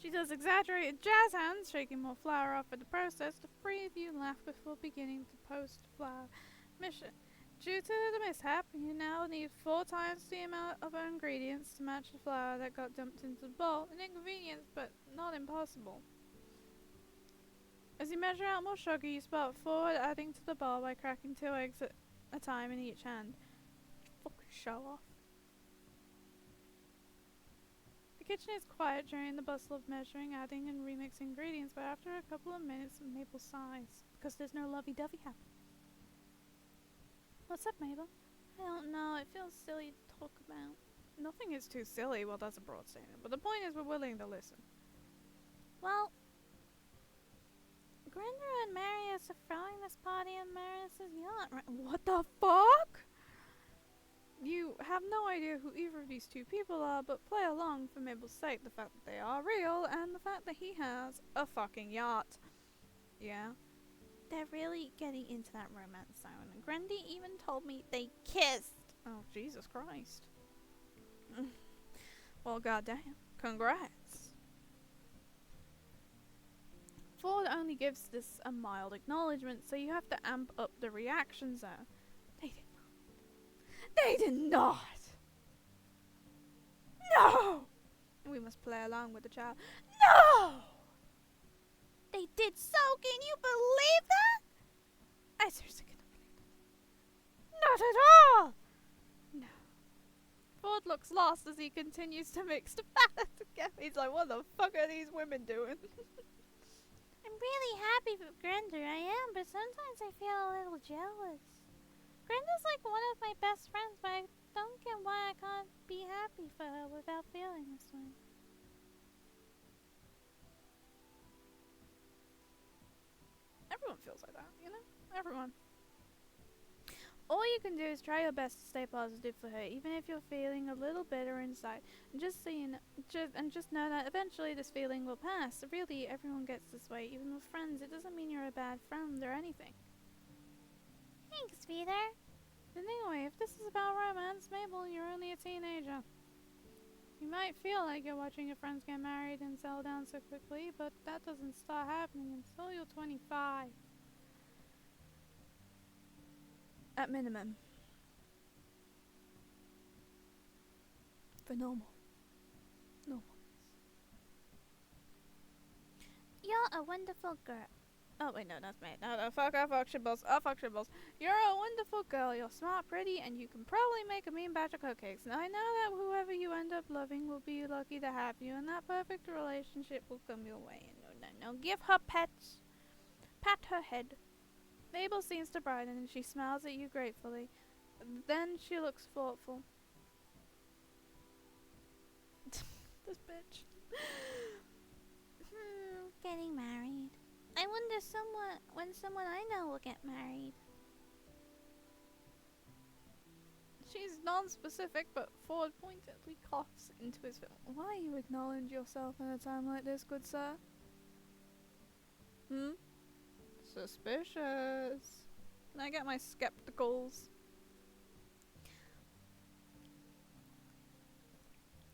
She does exaggerated jazz hands, shaking more flour off in the process. The three of you laugh before beginning the post-flour mission. Due to the mishap, you now need 4 times the amount of ingredients to match the flour that got dumped into the bowl. An inconvenience, but not impossible. As you measure out more sugar, you spot forward adding to the bowl by cracking 2 eggs at a time in each hand. Fucking show off. The kitchen is quiet during the bustle of measuring, adding, and remixing ingredients, but after a couple of minutes, Mabel sighs because there's no lovey-dovey happening. What's up, Mabel? I don't know. It feels silly to talk about. Nothing is too silly. Well, that's a broad statement, but the point is we're willing to listen. Well, Grinder and Marius are throwing this party on Marius's yacht. What the fuck? You have no idea who either of these two people are, but play along for Mabel's sake, the fact that they are real, and the fact that he has a fucking yacht. Yeah? They're really getting into that romance zone, and Grundy even told me they kissed. Oh, Jesus Christ. Well, goddamn. Congrats. Ford only gives this a mild acknowledgement, so you have to amp up the reaction zone. They did not. They did not! No! We must play along with the child. No! They did so, can you believe that? I seriously cannot believe that. Not at all! No. Ford looks lost as he continues to mix the batter together. He's like, what the fuck are these women doing? I'm really happy for Grinder, I am, but sometimes I feel a little jealous. Grinder's like one of my best friends, but I don't get why I can't be happy for her without feeling this way. Everyone feels like that, you know? Everyone. All you can do is try your best to stay positive for her, even if you're feeling a little bitter inside. And just so you know, just know that eventually this feeling will pass. Really, everyone gets this way, even with friends. It doesn't mean you're a bad friend or anything. Thanks, Peter. But anyway, if this is about romance, Mabel, you're only a teenager. You might feel like you're watching your friends get married and settle down so quickly, but that doesn't start happening until you're 25. At minimum. For normal. Normal. You're a wonderful girl. Oh, wait, no, that's me. No, fuck shitballs. Fuck shitballs. You're a wonderful girl. You're smart, pretty, and you can probably make a mean batch of cupcakes. Now, I know that whoever you end up loving will be lucky to have you, and that perfect relationship will come your way. No. Give her pets. Pat her head. Mabel seems to brighten, and she smiles at you gratefully. Then she looks thoughtful. This bitch. Getting married. I wonder when someone I know will get married. She's non-specific, but Ford pointedly coughs into his film. Why you acknowledge yourself in a time like this, good sir? Suspicious. Can I get my skepticals?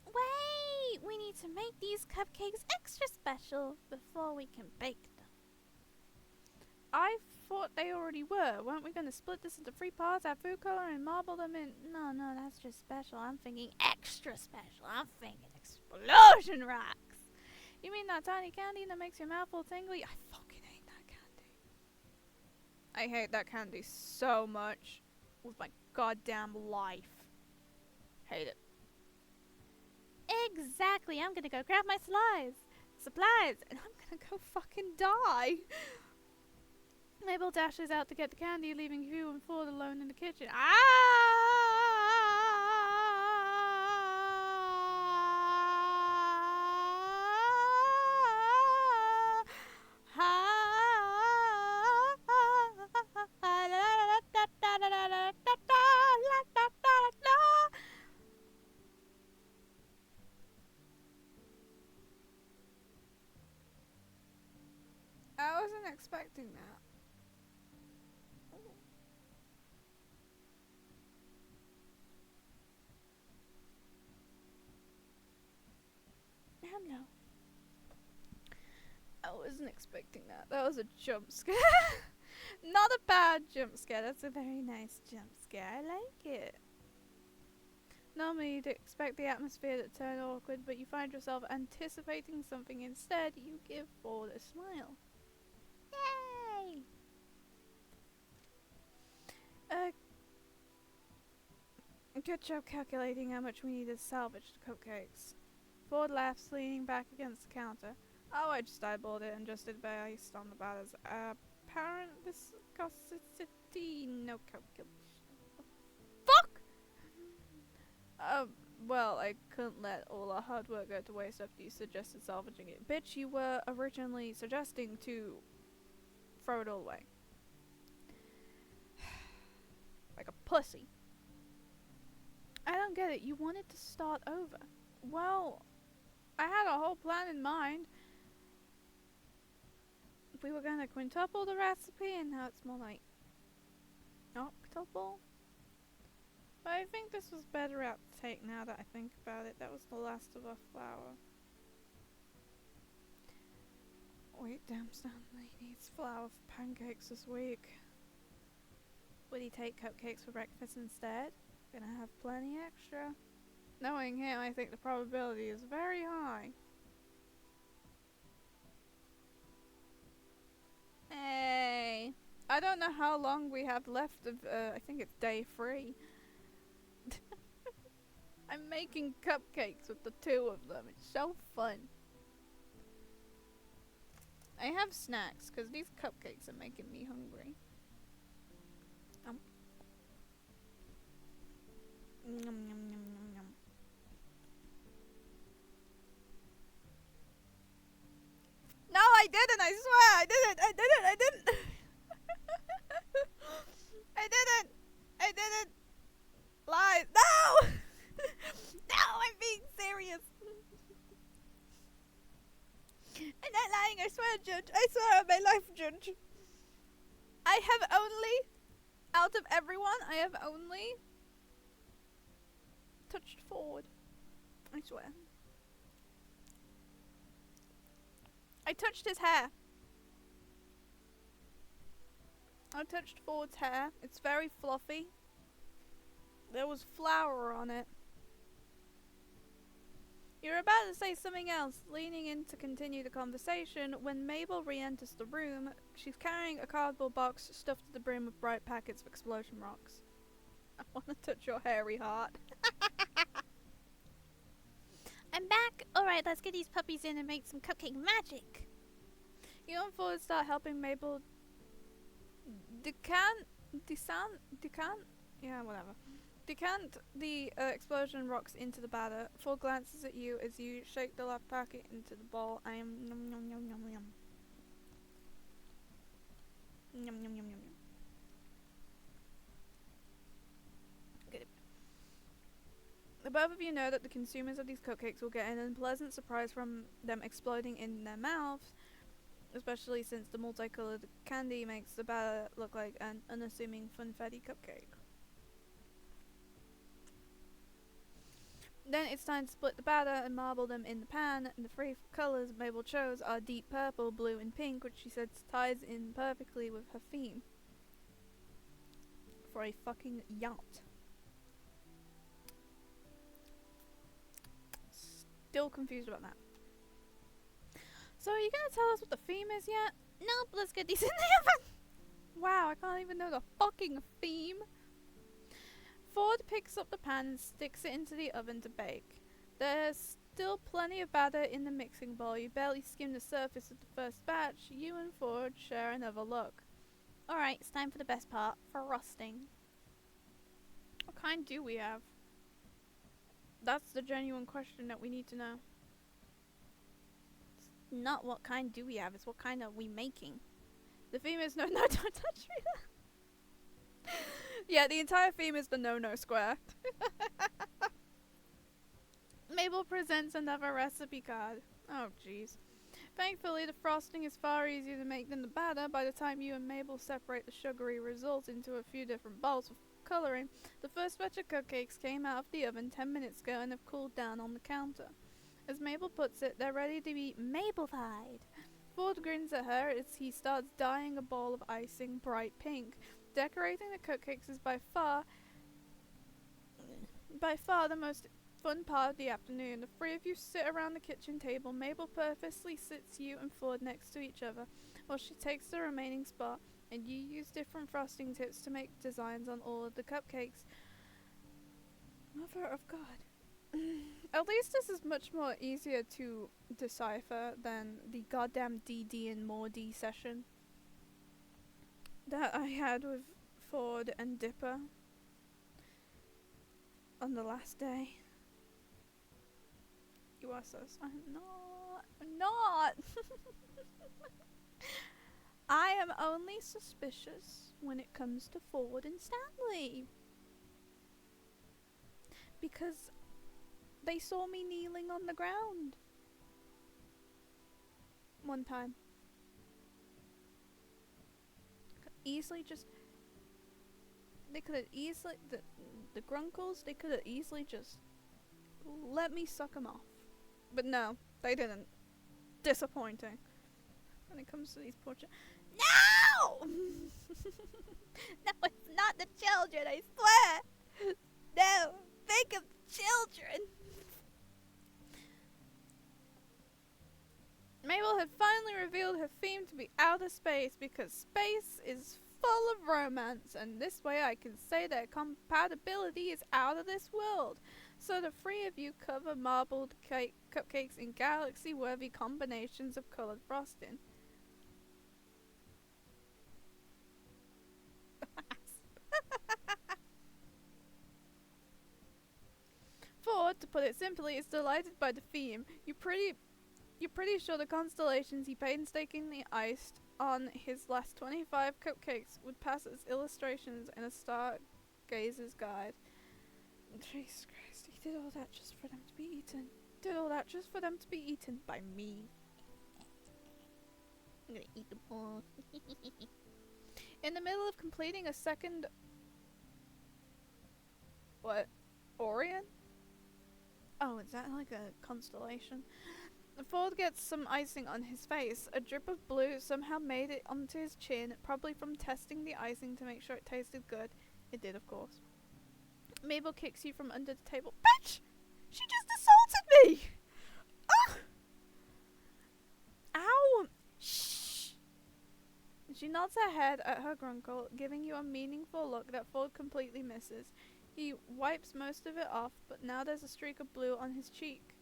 Wait! We need to make these cupcakes extra special before we can bake them. I thought they already were. Weren't we going to split this into 3 parts, add food color, and marble them in? No, that's just special. I'm thinking extra special. I'm thinking explosion rocks. You mean that tiny candy that makes your mouth all tingly? I fucking hate that candy. I hate that candy so much. With my goddamn life. Hate it. Exactly. I'm gonna go grab my supplies, and I'm gonna go fucking die. Mabel dashes out to get the candy, leaving Hugh and Ford alone in the kitchen. I wasn't expecting that. Hello. wasn't expecting that. That was a jump scare. Not a bad jump scare. That's a very nice jump scare. I like it. Normally you'd expect the atmosphere to turn awkward, but you find yourself anticipating something instead. You give Ford a smile. Yay! Good job calculating how much we need to salvage the cupcakes. Ford laughs, leaning back against the counter. Oh, I just eyeballed it and adjusted based on the batter's apparent viscosity. No calculation. Fuck! Well, I couldn't let all our hard work go to waste after you suggested salvaging it. Bitch, you were originally suggesting to throw it all away. Like a pussy. I don't get it. You wanted to start over. Well, I had a whole plan in mind. We were gonna quintuple the recipe, and now it's more like octuple. But I think this was better outtake now that I think about it. That was the last of our flour. Wait, damn, Stanley needs flour for pancakes this week. Would he take cupcakes for breakfast instead? Gonna have plenty extra. Knowing him, I think the probability is very high. Hey, I don't know how long we have left of, I think it's day 3. I'm making cupcakes with the 2 of them. It's so fun. I have snacks, because these cupcakes are making me hungry. Yum, yum, yum, yum, yum. No, I didn't, I swear, I didn't. I didn't lie. No! No, I'm being serious. I'm not lying, I swear, Judge. I swear on my life, Judge. I have only, out of everyone, I have only touched Ford. I swear. I touched his hair. I touched Ford's hair. It's very fluffy. There was flour on it. You're about to say something else, leaning in to continue the conversation, when Mabel re-enters the room. She's carrying a cardboard box stuffed to the brim with bright packets of explosion rocks. I want to touch your hairy heart. I'm back! Alright, let's get these puppies in and make some cupcake magic! You and Ford start helping Mabel decant the explosion rocks into the batter. Ford glances at you as you shake the last packet into the bowl. I am yum yum yum yum yum. Yum yum yum yum yum. Good. The both of you know that the consumers of these cupcakes will get an unpleasant surprise from them exploding in their mouths, especially since the multicolored candy makes the batter look like an unassuming funfetti cupcake. Then it's time to split the batter and marble them in the pan, and the 3 colours Mabel chose are deep purple, blue and pink, which she says ties in perfectly with her theme. For a fucking yacht. Still confused about that. So are you gonna tell us what the theme is yet? Nope, let's get these in the oven! Wow, I can't even know the fucking theme. Ford picks up the pan and sticks it into the oven to bake. There's still plenty of batter in the mixing bowl. You barely skim the surface of the first batch. You and Ford share another look. Alright, it's time for the best part, frosting. What kind do we have? That's the genuine question that we need to know. It's not what kind do we have, it's what kind are we making. The theme is no, don't touch me. Yeah, the entire theme is the no square. Mabel presents another recipe card. Oh jeez. Thankfully, the frosting is far easier to make than the batter. By the time you and Mabel separate the sugary results into a few different bowls of colouring, the first batch of cupcakes came out of the oven 10 minutes ago and have cooled down on the counter. As Mabel puts it, they're ready to be Mabel-fied. Ford grins at her as he starts dyeing a ball of icing bright pink. Decorating the cupcakes is by far the most fun part of the afternoon. The three of you sit around the kitchen table. Mabel purposely sits you and Ford next to each other while she takes the remaining spot, and you use different frosting tips to make designs on all of the cupcakes. Mother of God. At least this is much more easier to decipher than the goddamn DD and more D session that I had with Ford and Dipper on the last day. You are sus. I'm not. I am only suspicious when it comes to Ford and Stanley. Because they saw me kneeling on the ground one time. They could have easily, the grunkles, they could have easily just let me suck them off. But no, they didn't. Disappointing. When it comes to these poor No! No, it's not the children, I swear! No, think of the children! Mabel had finally revealed her theme to be outer space because space is full of romance, and this way I can say their compatibility is out of this world. So the three of you cover marbled cupcakes in galaxy-worthy combinations of coloured frosting. Ford, to put it simply, is delighted by the theme. You're pretty sure the constellations he painstakingly iced on his last 25 cupcakes would pass as illustrations in a stargazer's guide. Jesus Christ, he did all that just for them to be eaten. Did all that just for them to be eaten by me. I'm gonna eat them all. In the middle of completing a second... What? Orion? Oh, is that like a constellation? Ford gets some icing on his face. A drip of blue somehow made it onto his chin, probably from testing the icing to make sure it tasted good. It did, of course. Mabel kicks you from under the table. Bitch! She just assaulted me! Ugh! Ow! Shh! She nods her head at her grunkle, giving you a meaningful look that Ford completely misses. He wipes most of it off, but now there's a streak of blue on his cheek.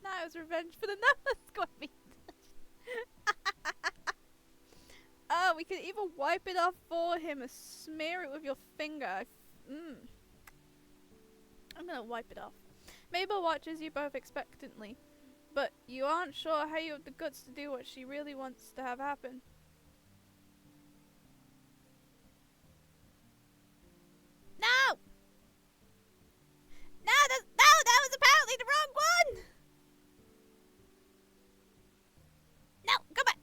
Now it's revenge for the Squammy. Oh, we can even wipe it off for him and smear it with your finger. I'm gonna wipe it off. Mabel watches you both expectantly, but you aren't sure how you have the guts to do what she really wants to have happen. No! No, that was apparently the wrong one! No, go back.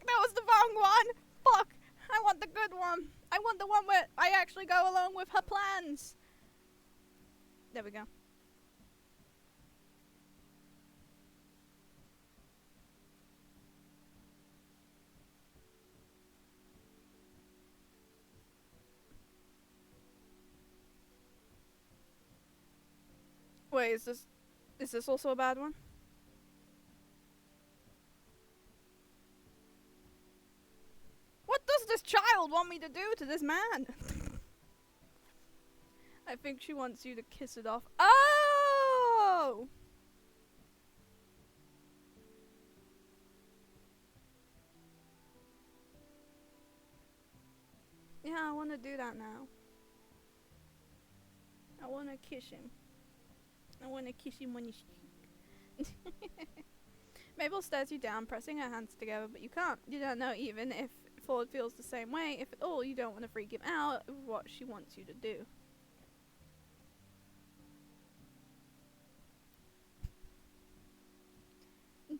That was the wrong one. Fuck. I want the good one. I want the one where I actually go along with her plans. There we go. Wait, is this also a bad one? What does this child want me to do to this man? I think she wants you to kiss it off. Oh! Yeah, I want to do that now. I want to kiss him. I want to kiss him on his cheek. Mabel stares you down, pressing her hands together, but you can't. You don't know even if Ford feels the same way. If at all, you don't want to freak him out with what she wants you to do.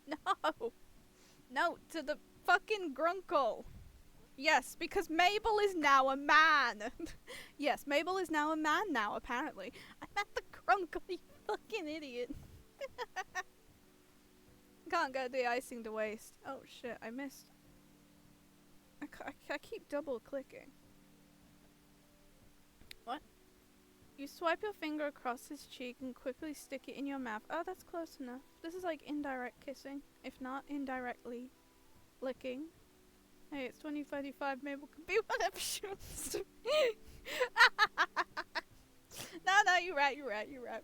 No! No, to the fucking grunkle! Yes, because Mabel is now a man. Yes, Mabel is now a man now, apparently. I meant the grunkle, you fucking idiot. Can't get the icing to waste. Oh shit, I missed. I keep double clicking. What? You swipe your finger across his cheek and quickly stick it in your mouth. Oh, that's close enough. This is like indirect kissing, if not indirectly licking. Hey, it's 2035. Mabel can be whatever she wants to be. No, you're right.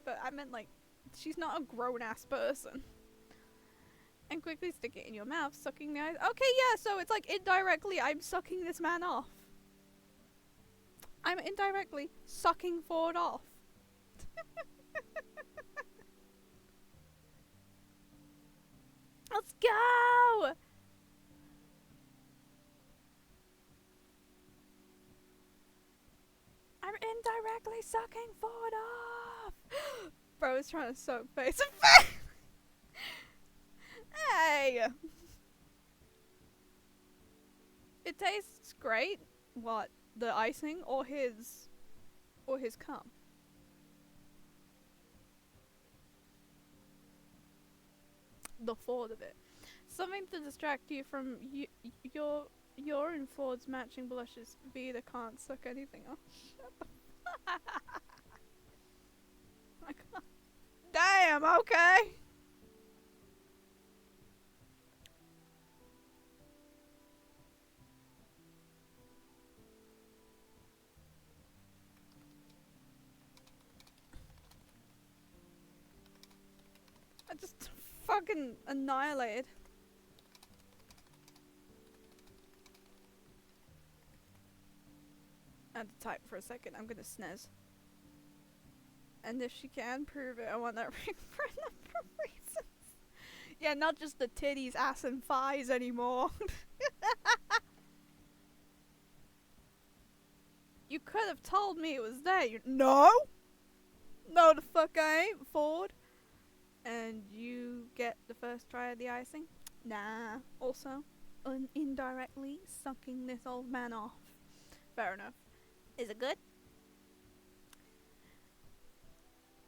But I meant like, she's not a grown-ass person. And quickly stick it in your mouth, sucking the eyes. Okay, yeah, so it's like indirectly I'm sucking this man off. I'm indirectly sucking Ford off. Let's go! I'm indirectly sucking Ford off! Bro is trying to soak face and face! Hey! It tastes great. What? The icing or his cum? The Ford of it. Something to distract you from your and Ford's matching blushes. Vita can't suck anything off. Shut the I can't. Damn, okay. I just fucking annihilated. I had to type for a second. I'm gonna sneeze. And if she can prove it, I want that ring for a number of reasons. Yeah, not just the titties, ass, and thighs anymore. You could have told me it was there. No! No, the fuck I ain't, Ford. And you get the first try of the icing? Nah. Also, indirectly sucking this old man off. Fair enough. Is it good?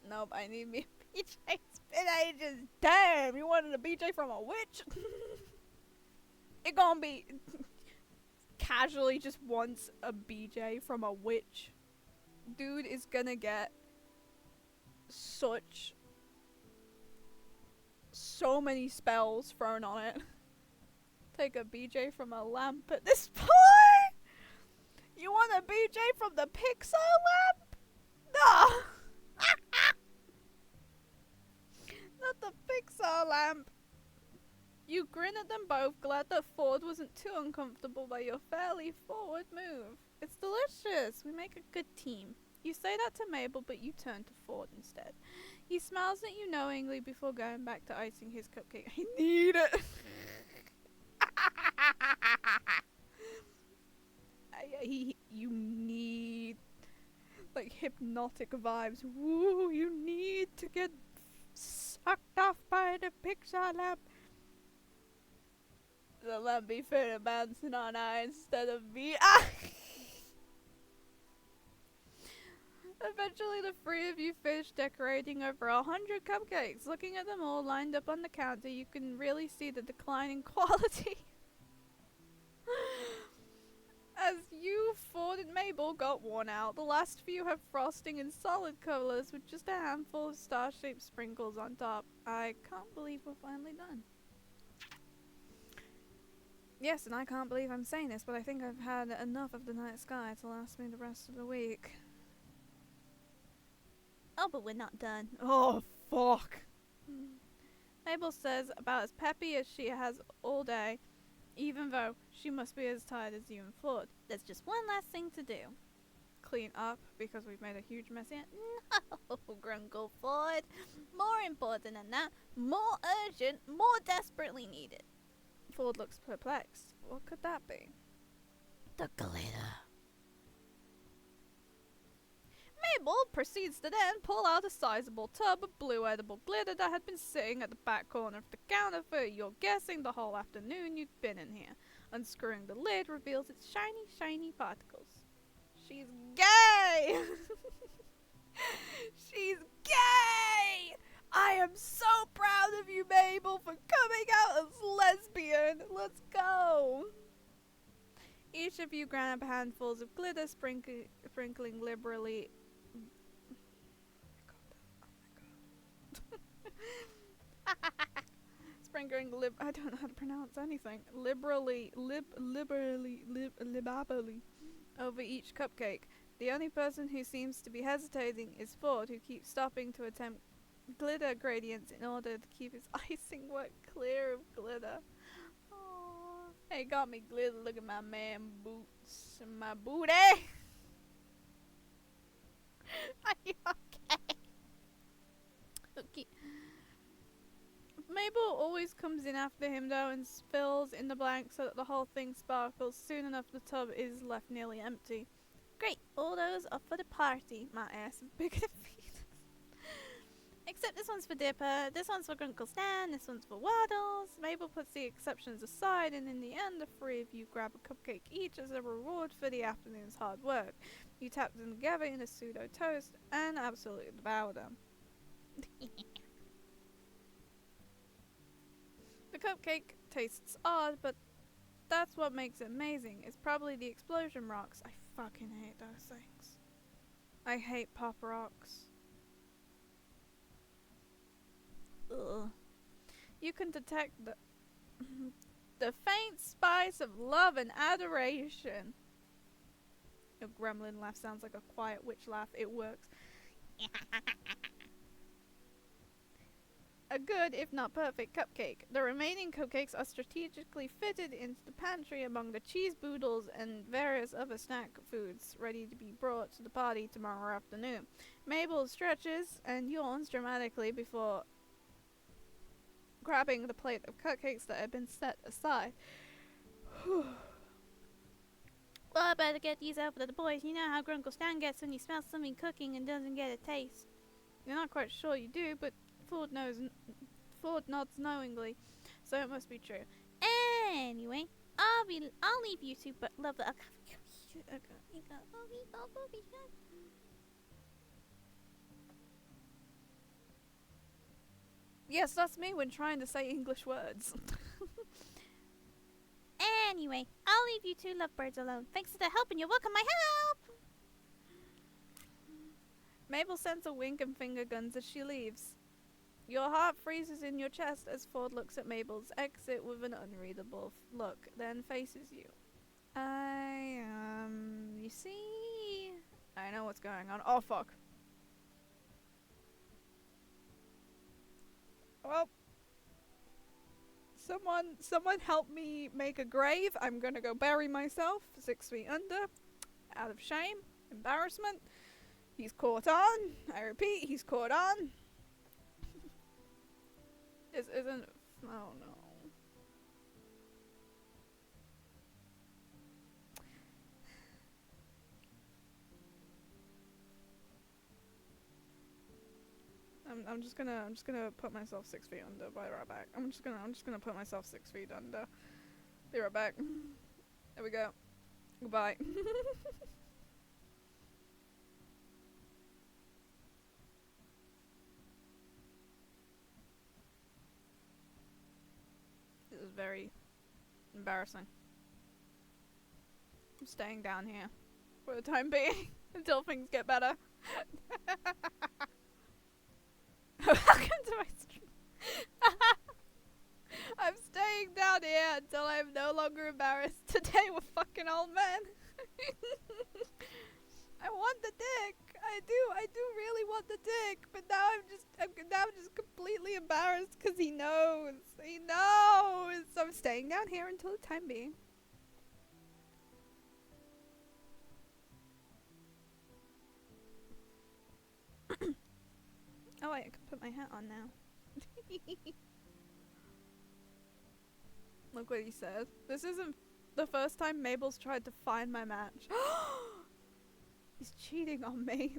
Nope, I need me a BJ. It's been ages. Damn, you wanted a BJ from a witch? It gonna be casually just wants a BJ from a witch. Dude is gonna get so many spells thrown on it. Take a BJ from a lamp at this point? You want a BJ from the Pixar lamp? No! Not the Pixar lamp. You grin at them both, glad that Ford wasn't too uncomfortable by your fairly forward move. It's delicious. We make a good team. You say that to Mabel, but you turn to Ford instead. He smiles at you knowingly before going back to icing his cupcake. I need it. You need like hypnotic vibes. Woo, you need to get sucked off by the Pixar lamp. The lamp be fitted bouncing on eye instead of me. Eventually the three of you finish decorating over 100 cupcakes. Looking at them all lined up on the counter, you can really see the decline in quality. As you, Ford, and Mabel got worn out, the last few have frosting in solid colours with just a handful of star-shaped sprinkles on top. I can't believe we're finally done. Yes, and I can't believe I'm saying this, but I think I've had enough of the night sky to last me the rest of the week. Oh, but we're not done. Oh, fuck. Mabel says about as peppy as she has all day, even though she must be as tired as you and Ford. There's just one last thing to do. Clean up, because we've made a huge mess here. No, Grunkle Ford. More important than that, more urgent, more desperately needed. Ford looks perplexed. What could that be? The glitter. Mabel proceeds to then pull out a sizable tub of blue edible glitter that had been sitting at the back corner of the counter for, you're guessing, the whole afternoon you'd been in here. Unscrewing the lid reveals its shiny, shiny particles. She's gay! She's gay! I am so proud of you, Mabel, for coming out as lesbian. Let's go! Each of you grab handfuls of glitter, sprinkling liberally. Sprinkling I don't know how to pronounce anything. Liberally over each cupcake. The only person who seems to be hesitating is Ford, who keeps stopping to attempt glitter gradients in order to keep his icing work clear of glitter. Aww. Hey, got me glitter. Look at my man boots and my booty. Are you okay? Okay. Mabel always comes in after him though and fills in the blanks so that the whole thing sparkles. Soon enough the tub is left nearly empty. Great, all those are for the party. My ass is bigger than Venus. Except this one's for Dipper, this one's for Grunkle Stan, this one's for Waddles. Mabel puts the exceptions aside and in the end the three of you grab a cupcake each as a reward for the afternoon's hard work. You tap them together in a pseudo toast and absolutely devour them. The cupcake tastes odd, but that's what makes it amazing. It's probably the explosion rocks. I fucking hate those things. I hate pop rocks. Ugh. You can detect the faint spice of love and adoration. Your gremlin laugh sounds like a quiet witch laugh. It works. A good, if not perfect, cupcake. The remaining cupcakes are strategically fitted into the pantry among the cheese boodles and various other snack foods ready to be brought to the party tomorrow afternoon. Mabel stretches and yawns dramatically before grabbing the plate of cupcakes that had been set aside. Well, I better get these over to the boys. You know how Grunkle Stan gets when he smells something cooking and doesn't get a taste. You're not quite sure you do, but Ford nods knowingly, so it must be true. Anyway, I'll leave you two, but love the. Yes, that's me when trying to say English words. Anyway, I'll leave you two lovebirds alone. Thanks for the help and you're welcome my help! Mabel sends a wink and finger guns as she leaves. Your heart freezes in your chest as Ford looks at Mabel's exit with an unreadable look, then faces you. You see? I know what's going on. Oh, fuck. Well, someone help me make a grave. I'm gonna go bury myself 6 feet under, out of shame, embarrassment. He's caught on. I repeat, he's caught on. This isn't. Oh no. I'm just gonna put myself 6 feet under. Be right back. I'm just gonna put myself 6 feet under. Be right back. There we go. Goodbye. This is very embarrassing. I'm staying down here for the time being until things get better. Welcome to my stream. I'm staying down here until I'm no longer embarrassed to date with fucking old men. I want the dick. I do really want the dick, but now I'm just completely embarrassed because he knows. He knows. So I'm staying down here until the time being. Oh wait, I can put my hat on now. Look what he said. This isn't the first time Mabel's tried to find my match. He's cheating on me.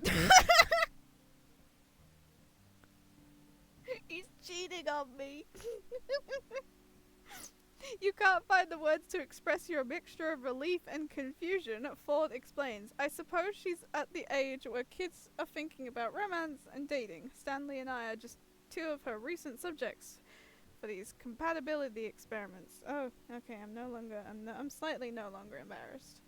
He's cheating on me. You can't find the words to express your mixture of relief and confusion, Ford explains. I suppose she's at the age where kids are thinking about romance and dating. Stanley and I are just two of her recent subjects for these compatibility experiments. Oh, okay, I'm slightly no longer embarrassed.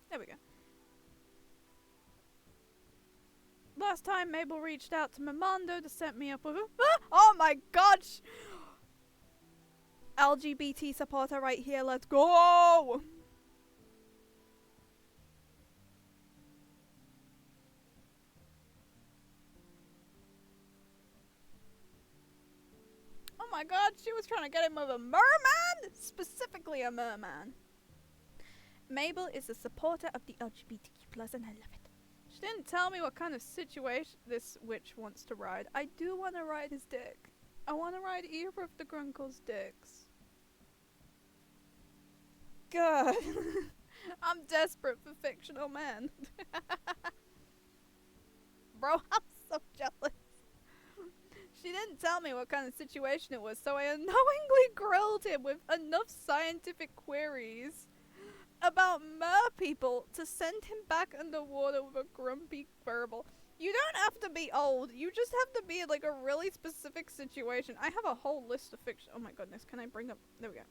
There we go. Last time Mabel reached out to Mamondo to set me up with a oh my gosh! LGBT supporter right here, let's go! Oh my god, she was trying to get him with a merman! Specifically a merman. Mabel is a supporter of the LGBTQ+, and I love it. She didn't tell me what kind of situation this witch wants to ride. I do want to ride his dick. I want to ride either of the Grunkle's dicks. God. I'm desperate for fictional men. Bro, I'm so jealous. She didn't tell me what kind of situation it was, so I unknowingly grilled him with enough scientific queries about mer people to send him back underwater with a grumpy verbal. You don't have to be old, you just have to be in like a really specific situation. I have a whole list of fiction. Oh my goodness, can I bring up? There we go.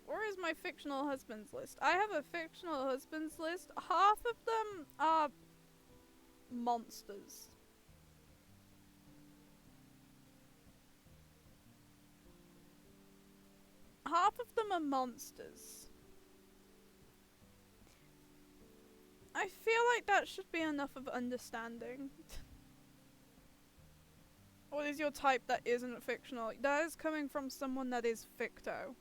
Where is my fictional husbands list? I have a fictional husbands list. Half of them are monsters. Half of them are monsters. I feel like that should be enough of understanding. What is your type that isn't fictional? That is coming from someone that is ficto.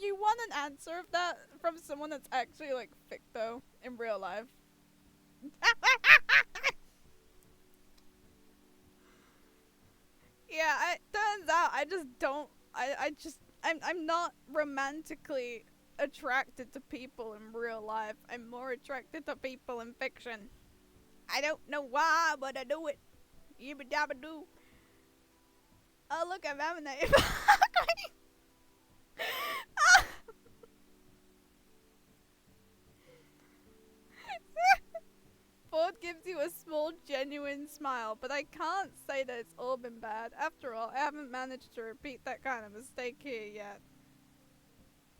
You want an answer of that from someone that's actually like ficto in real life. Yeah, it turns out I just don't. I'm not romantically attracted to people in real life. I'm more attracted to people in fiction. I don't know why, but I do it. Yibba dabba doo. Oh look, I'm having that. Ford gives you a small, genuine smile, but I can't say that it's all been bad. After all, I haven't managed to repeat that kind of mistake here yet.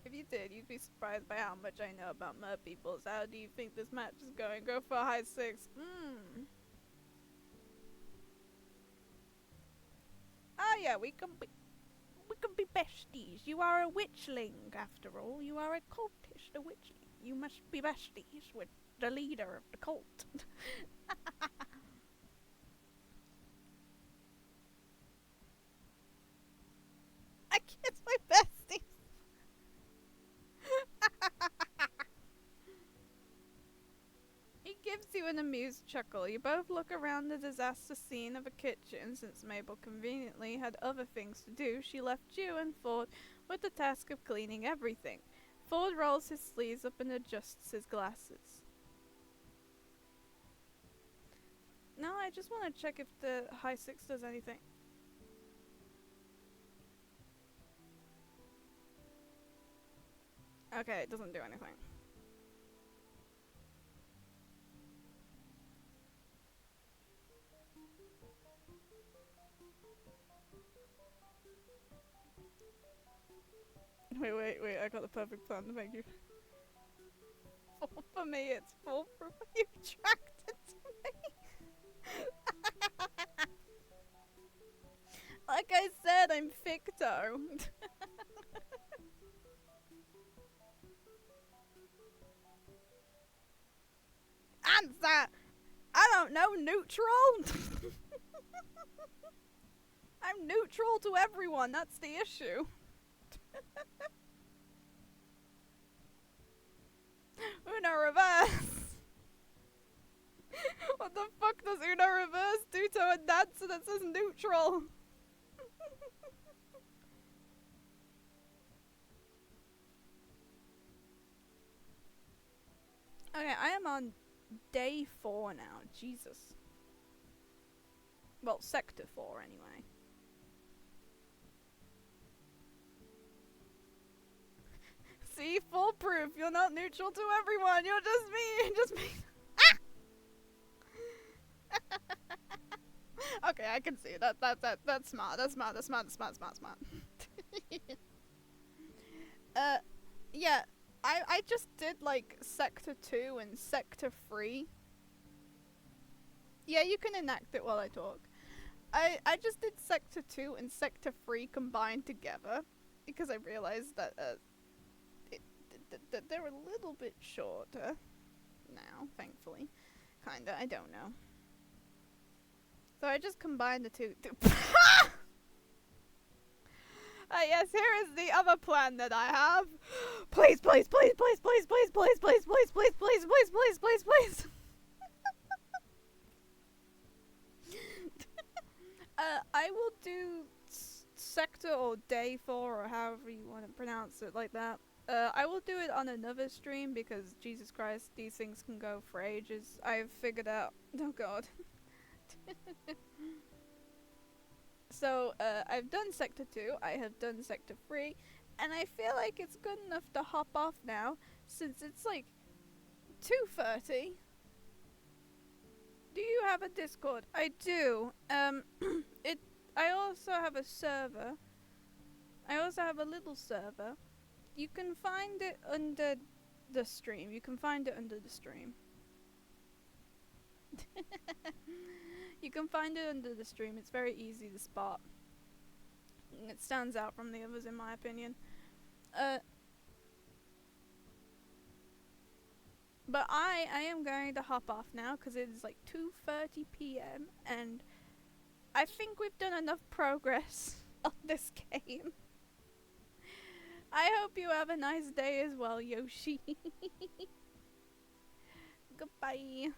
If you did, you'd be surprised by how much I know about mer peoples. How do you think this match is going? Go for a high 6. Ah yeah, we can be besties. You are a witchling, after all. You are a cultist, a witchling. You must be besties with the leader of the cult. I kiss my besties. He gives you an amused chuckle. You both look around the disaster scene of a kitchen. Since Mabel conveniently had other things to do, she left you and Ford with the task of cleaning everything. Ford rolls his sleeves up and adjusts his glasses. No, I just want to check if the high 6 does anything. Okay, it doesn't do anything. Wait, I got the perfect plan to make you fall for me. It's fall for you attracted to me. Like I said, I'm ficto. Answer! I don't know, neutral? I'm neutral to everyone, that's the issue. Uno reverse! What the fuck does Uno reverse do to a dancer that says neutral? Okay, I am on day 4 now. Jesus. Well, sector 4 anyway. See, foolproof. You're not neutral to everyone. You're just me. Just me. Okay, I can see that. That's smart. That's smart. That's smart. Smart. Smart. Smart. Yeah. I just did like sector 2 and sector 3. Yeah, you can enact it while I talk. I just did sector 2 and sector 3 combined together because I realized that they're a little bit shorter now, thankfully. Kinda, I don't know. So I just combined the two. Yes, here is the other plan that I have. Please, please, please, please, please, please, please, please, please, please, please, please, please, please, please. I will do sector or day 4 or however you want to pronounce it like that. I will do it on another stream because Jesus Christ, these things can go for ages. I've figured out. Oh God. So I've done sector 2. I have done sector 3, and I feel like it's good enough to hop off now since it's like 2:30. Do you have a Discord? I do. I also have a server. I also have a little server. You can find it under the stream. You can find it under the stream. You can find it under the stream. It's very easy to spot. It stands out from the others in my opinion. But I am going to hop off now because it is like 2:30 p.m. and I think we've done enough progress on this game. I hope you have a nice day as well, Yoshi. Goodbye.